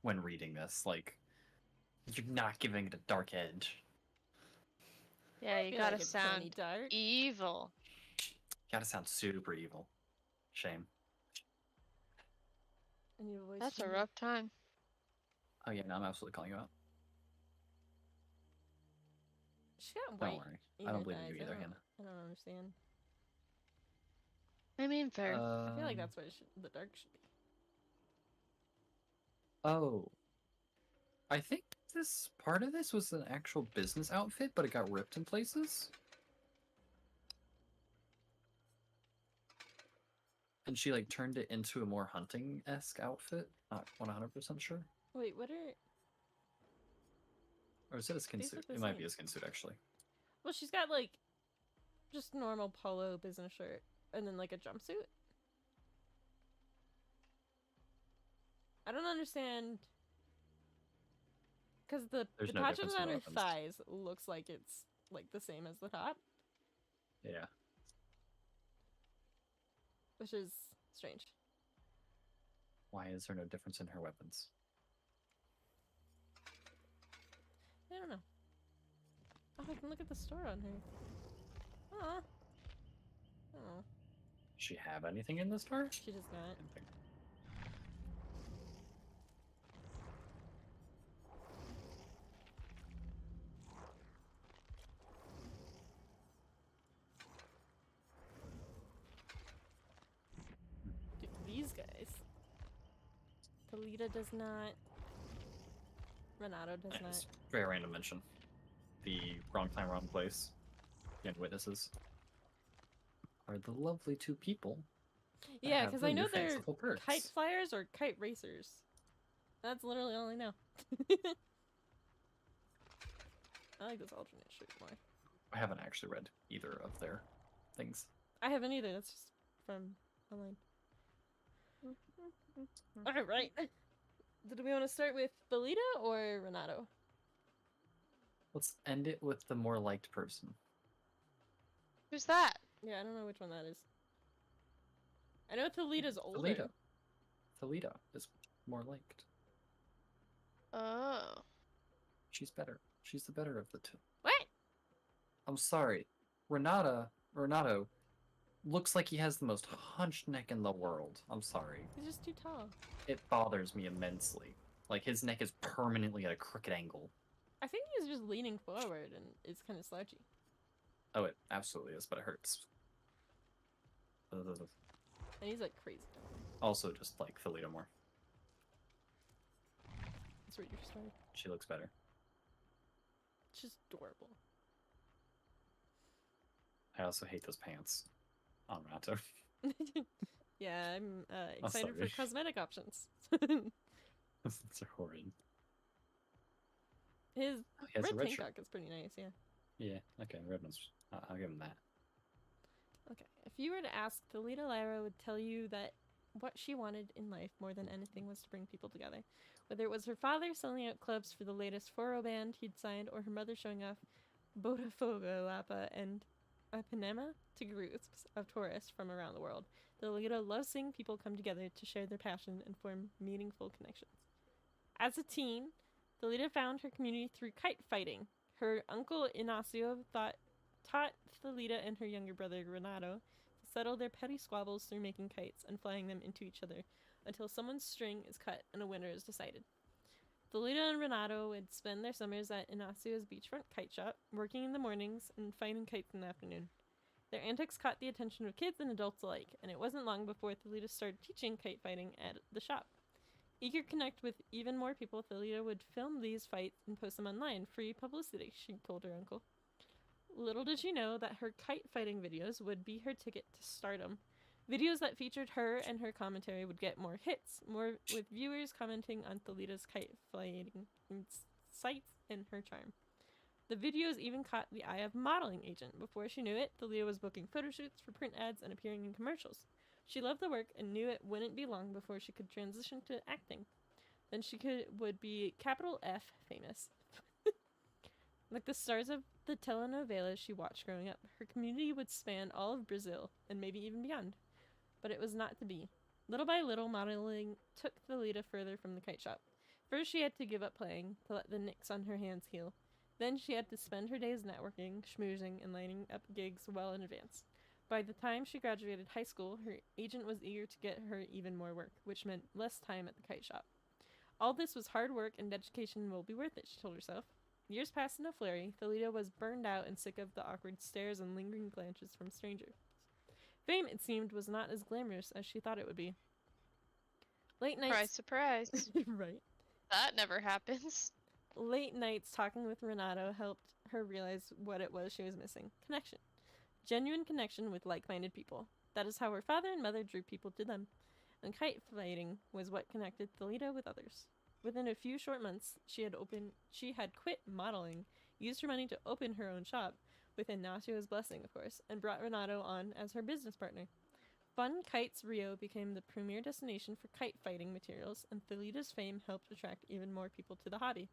S19: when reading this. Like, you're not giving it a dark edge.
S6: Yeah, you
S1: feel
S6: gotta
S1: like it's
S6: sound
S1: plenty dark.
S6: evil.
S19: You gotta sound super evil. Shame.
S1: And your voice
S6: That's a
S1: from-
S6: rough time.
S19: Oh yeah, no, I'm absolutely calling you out.
S1: She got
S19: Don't
S1: white.
S19: worry.
S1: in
S19: I don't
S1: her
S19: believe
S1: thighs.
S19: you either, Hannah.
S1: I don't understand.
S6: I mean, fair.
S1: I feel like that's what the dark should be.
S19: Oh. I think this part of this was an actual business outfit, but it got ripped in places. And she like turned it into a more hunting-esque outfit. Not 100% sure.
S1: Wait, what are...
S19: Or is it a skin
S1: These
S19: suit?
S1: look the
S19: It might be
S1: same.
S19: a skin suit actually.
S1: Well, she's got like just normal polo business shirt and then like a jumpsuit. I don't understand because the
S19: There's no
S1: patches
S19: difference in
S1: on her
S19: weapons.
S1: thighs looks like it's like the same as the top,
S19: Yeah.
S1: which is strange.
S19: Why is there no difference in her weapons?
S1: I don't know. Oh, I can look at the store on her. Aw. Oh,
S19: Does she have anything in the store?
S1: she does not. Dude, these guys. Talita does not. Renato does not.
S19: It's very random mention. The wrong time, wrong place. And witnesses are the lovely two people. that
S1: Yeah,
S19: have
S1: because
S19: the
S1: I know
S19: new
S1: they're
S19: fanciful perks.
S1: kite flyers or kite racers. That's literally all I know. I like this alternate shirt more.
S19: I haven't actually read either of their things.
S1: I haven't either. That's just from online. All right. Did we want to start with Belita or Renato?
S19: Let's end it with the more liked person.
S6: Who's that?
S1: Yeah, I don't know which one that is. I know Talita's older.
S19: Talita. Talita is more liked.
S6: Oh.
S19: She's better. She's the better of the two.
S1: What?
S19: I'm sorry. Renato looks like he has the most hunched neck in the world. I'm sorry.
S1: He's just too tall.
S19: It bothers me immensely. Like, his neck is permanently at a crooked angle.
S1: I think he's just leaning forward and it's kind of slouchy.
S19: Oh, it absolutely is, but it hurts.
S1: And he's like crazy.
S19: Also, just like Thalita more.
S1: Let's read your story.
S19: She looks better.
S1: She's adorable.
S19: I also hate those pants on Renato.
S1: Yeah, I'm excited for
S19: sorry.
S1: cosmetic options.
S19: Those are horrid.
S1: His
S19: he has a
S1: red
S19: red
S1: tank
S19: shirt.
S1: top is pretty nice, yeah.
S19: Yeah, okay, red one's. I'll give him that.
S1: Okay, if you were to ask, Thalita Lyra would tell you that what she wanted in life more than anything was to bring people together. Whether it was her father selling out clubs for the latest Foro band he'd signed, or her mother showing off Botafogo, Lapa, and Ipanema to groups of tourists from around the world, Thalita loves seeing people come together to share their passion and form meaningful connections. As a teen, Thalita found her community through kite fighting. Her uncle Inacio taught Thalita and her younger brother Renato to settle their petty squabbles through making kites and flying them into each other until someone's string is cut and a winner is decided. Thalita and Renato would spend their summers at Inacio's beachfront kite shop, working in the mornings and fighting kites in the afternoon. Their antics caught the attention of kids and adults alike, and it wasn't long before Thalita started teaching kite fighting at the shop. Eager to connect with even more people, Thalita would film these fights and post them online. Free publicity, she told her uncle. Little did she know that her kite fighting videos would be her ticket to stardom. Videos that featured her and her commentary would get more hits, more with viewers commenting on Thalita's kite fighting sights and her charm. The videos even caught the eye of a modeling agent. Before she knew it, Thalita was booking photo shoots for print ads and appearing in commercials. She loved the work and knew it wouldn't be long before she could transition to acting. Then she would be capital F famous. Like the stars of the telenovelas she watched growing up, her community would span all of Brazil and maybe even beyond. But it was not to be. Little by little, modeling took Thalita further from the kite shop. First, she had to give up playing to let the nicks on her hands heal. Then she had to spend her days networking, schmoozing, and lining up gigs well in advance. By the time she graduated high school, her agent was eager to get her even more work, which meant less time at the kite shop. All this was hard work and dedication will be worth it, she told herself. Years passed in a flurry. Thalita was burned out and sick of the awkward stares and lingering glances from strangers. Fame, it seemed, was not as glamorous as she thought it would be. Late nights...
S6: Surprise, surprise.
S1: Right.
S6: That never happens.
S1: Late nights talking with Renato helped her realize what it was she was missing. Connection. Genuine connection with like-minded people. That is how her father and mother drew people to them. And kite fighting was what connected Thalita with others. Within a few short months, she had quit modeling, used her money to open her own shop, with Ignacio's blessing, of course, and brought Renato on as her business partner. Fun Kites Rio became the premier destination for kite fighting materials, and Thalita's fame helped attract even more people to the hobby.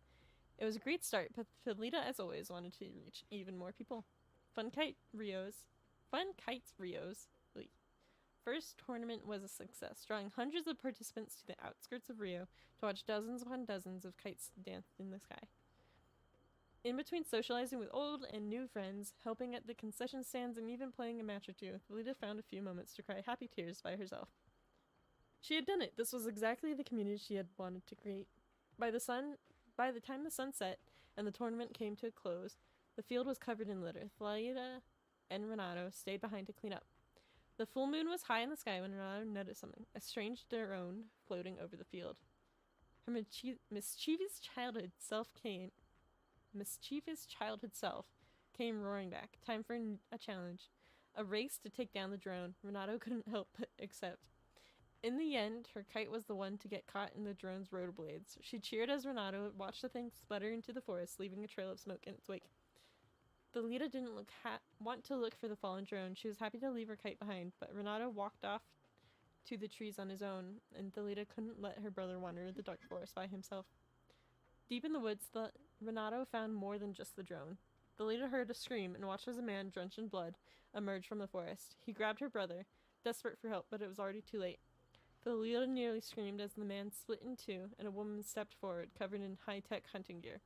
S1: It was a great start, but Thalita, as always, wanted to reach even more people. Fun Kites Rio's first tournament was a success, drawing hundreds of participants to the outskirts of Rio to watch dozens upon dozens of kites dance in the sky. In between socializing with old and new friends, helping at the concession stands, and even playing a match or two, Thalita found a few moments to cry happy tears by herself. She had done it. This was exactly the community she had wanted to create. By the time the sun set and the tournament came to a close, the field was covered in litter. Thalita and Renato stayed behind to clean up. The full moon was high in the sky when Renato noticed something, a strange drone floating over the field. Her mischievous childhood self came roaring back. Time for a challenge. A race to take down the drone. Renato couldn't help but accept. In the end, her kite was the one to get caught in the drone's rotor blades. She cheered as Renato watched the thing sputter into the forest, leaving a trail of smoke in its wake. Thalita didn't want to look for the fallen drone. She was happy to leave her kite behind, but Renato walked off to the trees on his own, and Thalita couldn't let her brother wander the dark forest by himself. Deep in the woods, Renato found more than just the drone. Thalita heard a scream and watched as a man, drenched in blood, emerged from the forest. He grabbed her brother, desperate for help, but it was already too late. Thalita nearly screamed as the man split in two, and a woman stepped forward, covered in high-tech hunting gear.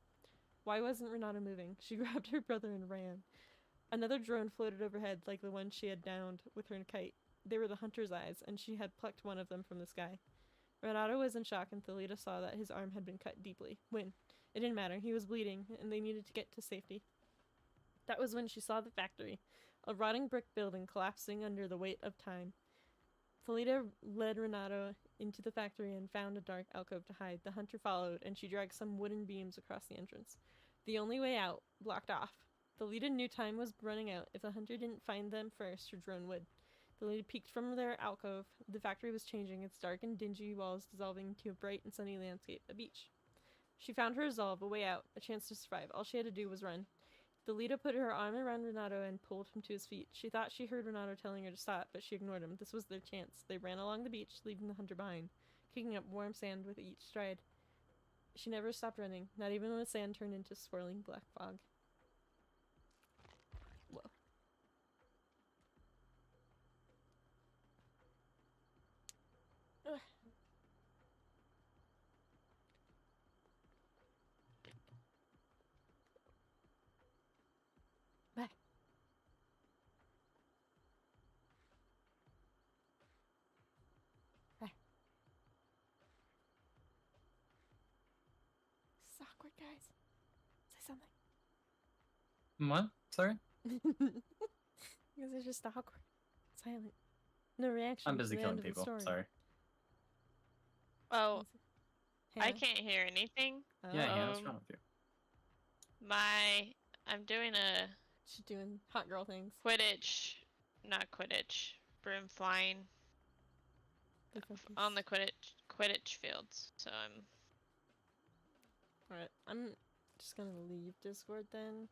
S1: Why wasn't Renato moving? She grabbed her brother and ran. Another drone floated overhead like the one she had downed with her kite. They were the hunter's eyes, and she had plucked one of them from the sky. Renato was in shock, and Thalita saw that his arm had been cut deeply. When? It didn't matter. He was bleeding, and they needed to get to safety. That was when she saw the factory, a rotting brick building collapsing under the weight of time. Thalita led Renato into the factory and found a dark alcove to hide. The hunter followed, and she dragged some wooden beams across the entrance. The only way out, blocked off. Thalita knew time was running out if the hunter didn't find them first or drone would. Thalita peeked from their alcove. The factory was changing, its dark and dingy walls dissolving into a bright and sunny landscape, a beach. She found her resolve, a way out, a chance to survive. All she had to do was run. Thalita put her arm around Renato and pulled him to his feet. She thought she heard Renato telling her to stop, but she ignored him. This was their chance. They ran along the beach, leaving the hunter behind, kicking up warm sand with each stride. She never stopped running, not even when the sand turned into swirling black fog. Whoa. Ugh. Bye. Bye. This is awkward, guys. Say something.
S19: What? Sorry?
S1: Because it's just awkward. Silent. No reaction.
S19: I'm busy
S1: to the
S19: killing
S1: end of the
S19: people.
S1: story.
S19: Sorry.
S6: Oh, I
S1: Hannah?
S6: can't hear anything.
S19: Yeah, yeah, what's wrong with you?
S6: I'm doing a
S1: She's doing hot girl things.
S6: Quidditch, not Quidditch, broom flying on the Quidditch fields. So I'm.
S1: Alright, I'm just gonna leave Discord then.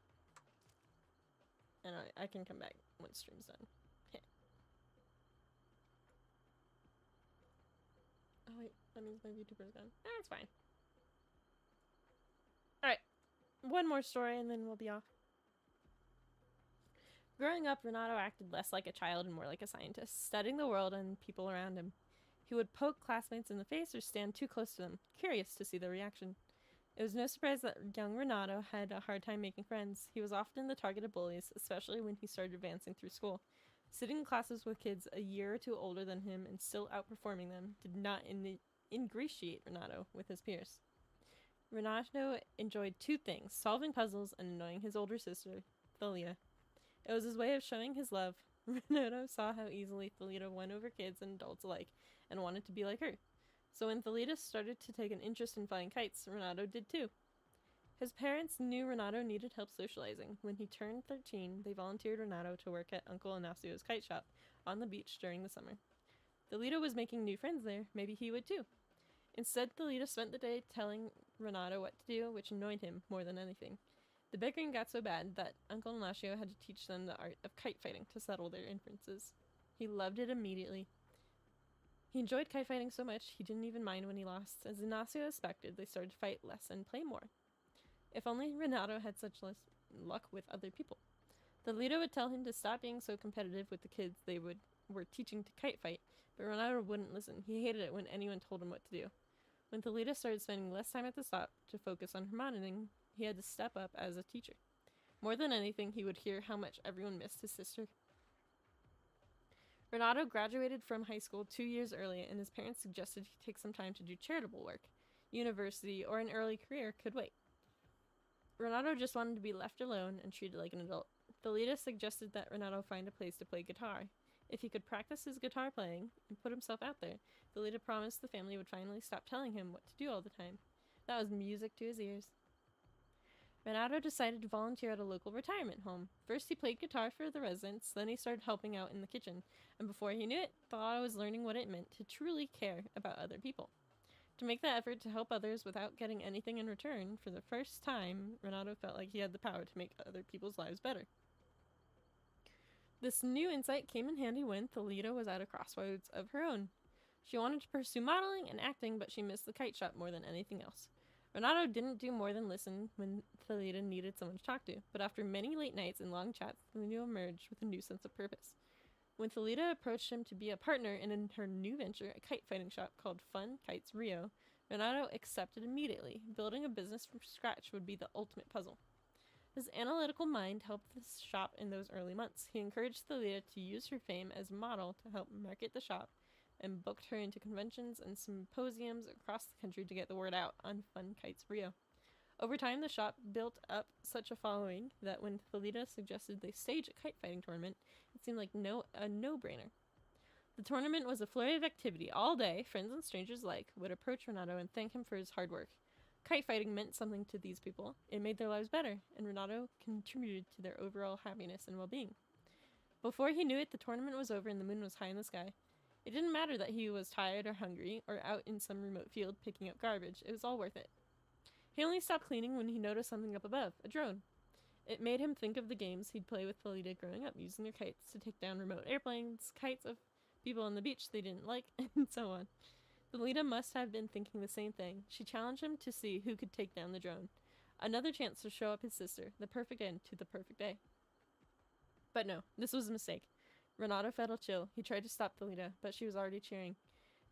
S1: And I can come back when stream's done. Okay. Oh wait, that means my VTuber's gone. That's fine. Alright, one more story and then we'll be off. Growing up, Renato acted less like a child and more like a scientist, studying the world and people around him. He would poke classmates in the face or stand too close to them, curious to see their reaction. It was no surprise that young Renato had a hard time making friends. He was often the target of bullies, especially when he started advancing through school. Sitting in classes with kids a year or two older than him and still outperforming them did not ingratiate Renato with his peers. Renato enjoyed two things, solving puzzles and annoying his older sister, Thalia. It was his way of showing his love. Renato saw how easily Thalita won over kids and adults alike and wanted to be like her. So when Thalita started to take an interest in flying kites, Renato did too. His parents knew Renato needed help socializing. When he turned 13, they volunteered Renato to work at Uncle Inacio's kite shop on the beach during the summer. Thalita was making new friends there. Maybe he would too. Instead, Thalita spent the day telling Renato what to do, which annoyed him more than anything. The bickering got so bad that Uncle Ignacio had to teach them the art of kite fighting to settle their differences. He loved it immediately. He enjoyed kite fighting so much he didn't even mind when he lost. As Ignacio expected, they started to fight less and play more. If only Renato had such luck with other people. Thalita would tell him to stop being so competitive with the kids they were teaching to kite fight, but Renato wouldn't listen. He hated it when anyone told him what to do. When Thalita started spending less time at the stop to focus on her monitoring, he had to step up as a teacher. More than anything, he would hear how much everyone missed his sister. Renato graduated from high school 2 years early, and his parents suggested he take some time to do charitable work. University or an early career could wait. Renato just wanted to be left alone and treated like an adult. Thalita suggested that Renato find a place to play guitar. If he could practice his guitar playing and put himself out there, Thalita promised the family would finally stop telling him what to do all the time. That was music to his ears. Renato decided to volunteer at a local retirement home. First he played guitar for the residents, then he started helping out in the kitchen, and before he knew it, thought I was learning what it meant to truly care about other people. To make the effort to help others without getting anything in return, for the first time, Renato felt like he had the power to make other people's lives better. This new insight came in handy when Thalita was at a crossroads of her own. She wanted to pursue modeling and acting, but she missed the kite shop more than anything else. Renato didn't do more than listen when Thalita needed someone to talk to, but after many late nights and long chats, Thalita emerged with a new sense of purpose. When Thalita approached him to be a partner in her new venture, a kite fighting shop called Fun Kites Rio, Renato accepted immediately. Building a business from scratch would be the ultimate puzzle. His analytical mind helped the shop in those early months. He encouraged Thalita to use her fame as a model to help market the shop, and booked her into conventions and symposiums across the country to get the word out on Fun Kites Rio. Over time, the shop built up such a following that when Thalita suggested they stage a kite fighting tournament, it seemed like a no-brainer. The tournament was a flurry of activity all day. Friends and strangers alike would approach Renato and thank him for his hard work. Kite fighting meant something to these people. It made their lives better, and Renato contributed to their overall happiness and well-being. Before he knew it, the tournament was over and the moon was high in the sky. It didn't matter that he was tired or hungry or out in some remote field picking up garbage. It was all worth it. He only stopped cleaning when he noticed something up above, a drone. It made him think of the games he'd play with Thalita growing up, using their kites to take down remote airplanes, kites of people on the beach they didn't like, and so on. Thalita must have been thinking the same thing. She challenged him to see who could take down the drone. Another chance to show up his sister, the perfect end to the perfect day. But no, this was a mistake. Renato felt a chill. He tried to stop Thalita, but she was already cheering.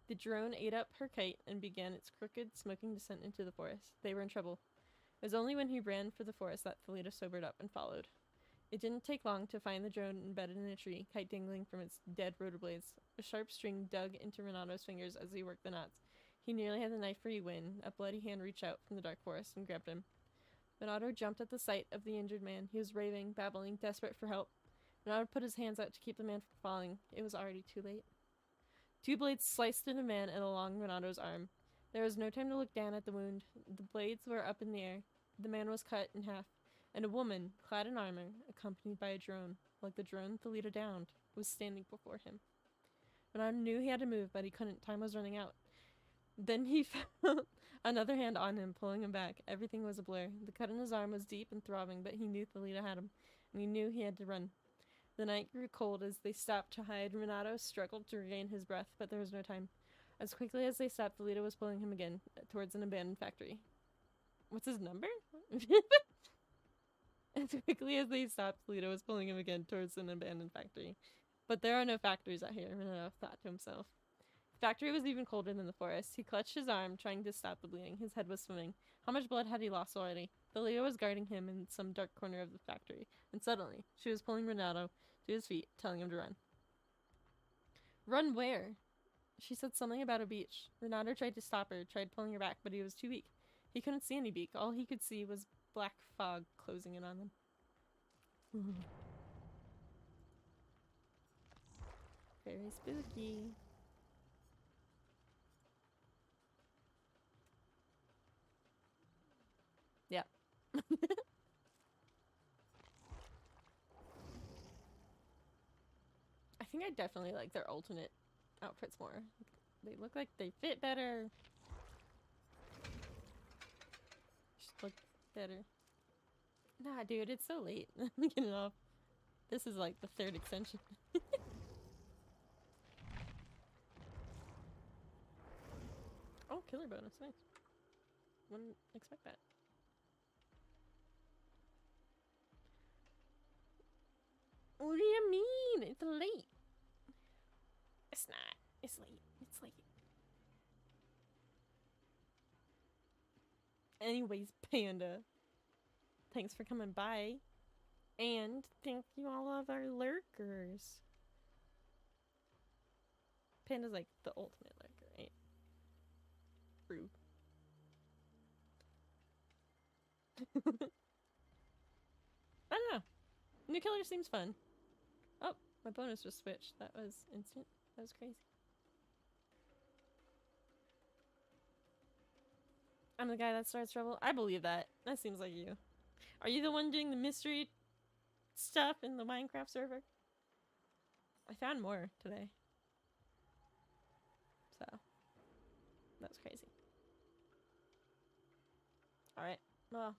S1: The drone ate up her kite and began its crooked, smoking descent into the forest. They were in trouble. It was only when he ran for the forest that Thalita sobered up and followed. It didn't take long to find the drone embedded in a tree, kite dangling from its dead rotor blades. A sharp string dug into Renato's fingers as he worked the knots. He nearly had the knife-free win. A bloody hand reached out from the dark forest and grabbed him. Renato jumped at the sight of the injured man. He was raving, babbling, desperate for help. Renato put his hands out to keep the man from falling. It was already too late. 2 blades sliced through the man and along Renato's arm. There was no time to look down at the wound. The blades were up in the air. The man was cut in half, and a woman, clad in armor, accompanied by a drone, like the drone Thalita downed, was standing before him. Renato knew he had to move, but he couldn't. Time was running out. Then he felt another hand on him, pulling him back. Everything was a blur. The cut in his arm was deep and throbbing, but he knew Thalita had him, and he knew he had to run. The night grew cold as they stopped to hide. Renato struggled to regain his breath, but there was no time. As quickly as they stopped, Thalita was pulling him again towards an abandoned factory. What's his number? As quickly as they stopped, Thalita was pulling him again towards an abandoned factory. But there are no factories out here, Renato thought to himself. The factory was even colder than the forest. He clutched his arm, trying to stop the bleeding. His head was swimming. How much blood had he lost already? Thalita was guarding him in some dark corner of the factory, and suddenly, she was pulling Renato to his feet, telling him to run. Run where? She said something about a beach. Renato tried to stop her, tried pulling her back, but he was too weak. He couldn't see any beak. All he could see was black fog closing in on them. Very spooky. Yeah. I think I definitely like their alternate outfits more. They look like they fit better. Just look better. Nah, dude, it's so late. I'm getting off. This is like the 3rd extension. Oh, killer bonus, nice. Wouldn't expect that. What do you mean? It's late. It's not. It's late. It's late. Anyways, Panda. Thanks for coming by. And thank you all of our lurkers. Panda's like the ultimate lurker, right? Rude. I don't know. New killer seems fun. Oh, my bonus just switched. That was instant. That was crazy. I'm the guy that starts trouble. I believe that. That seems like you. Are you the one doing the mystery stuff in the Minecraft server? I found more today. So, that's crazy. Alright, well.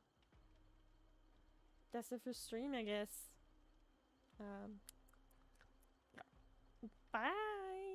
S1: That's it for stream, I guess. Yeah. Bye!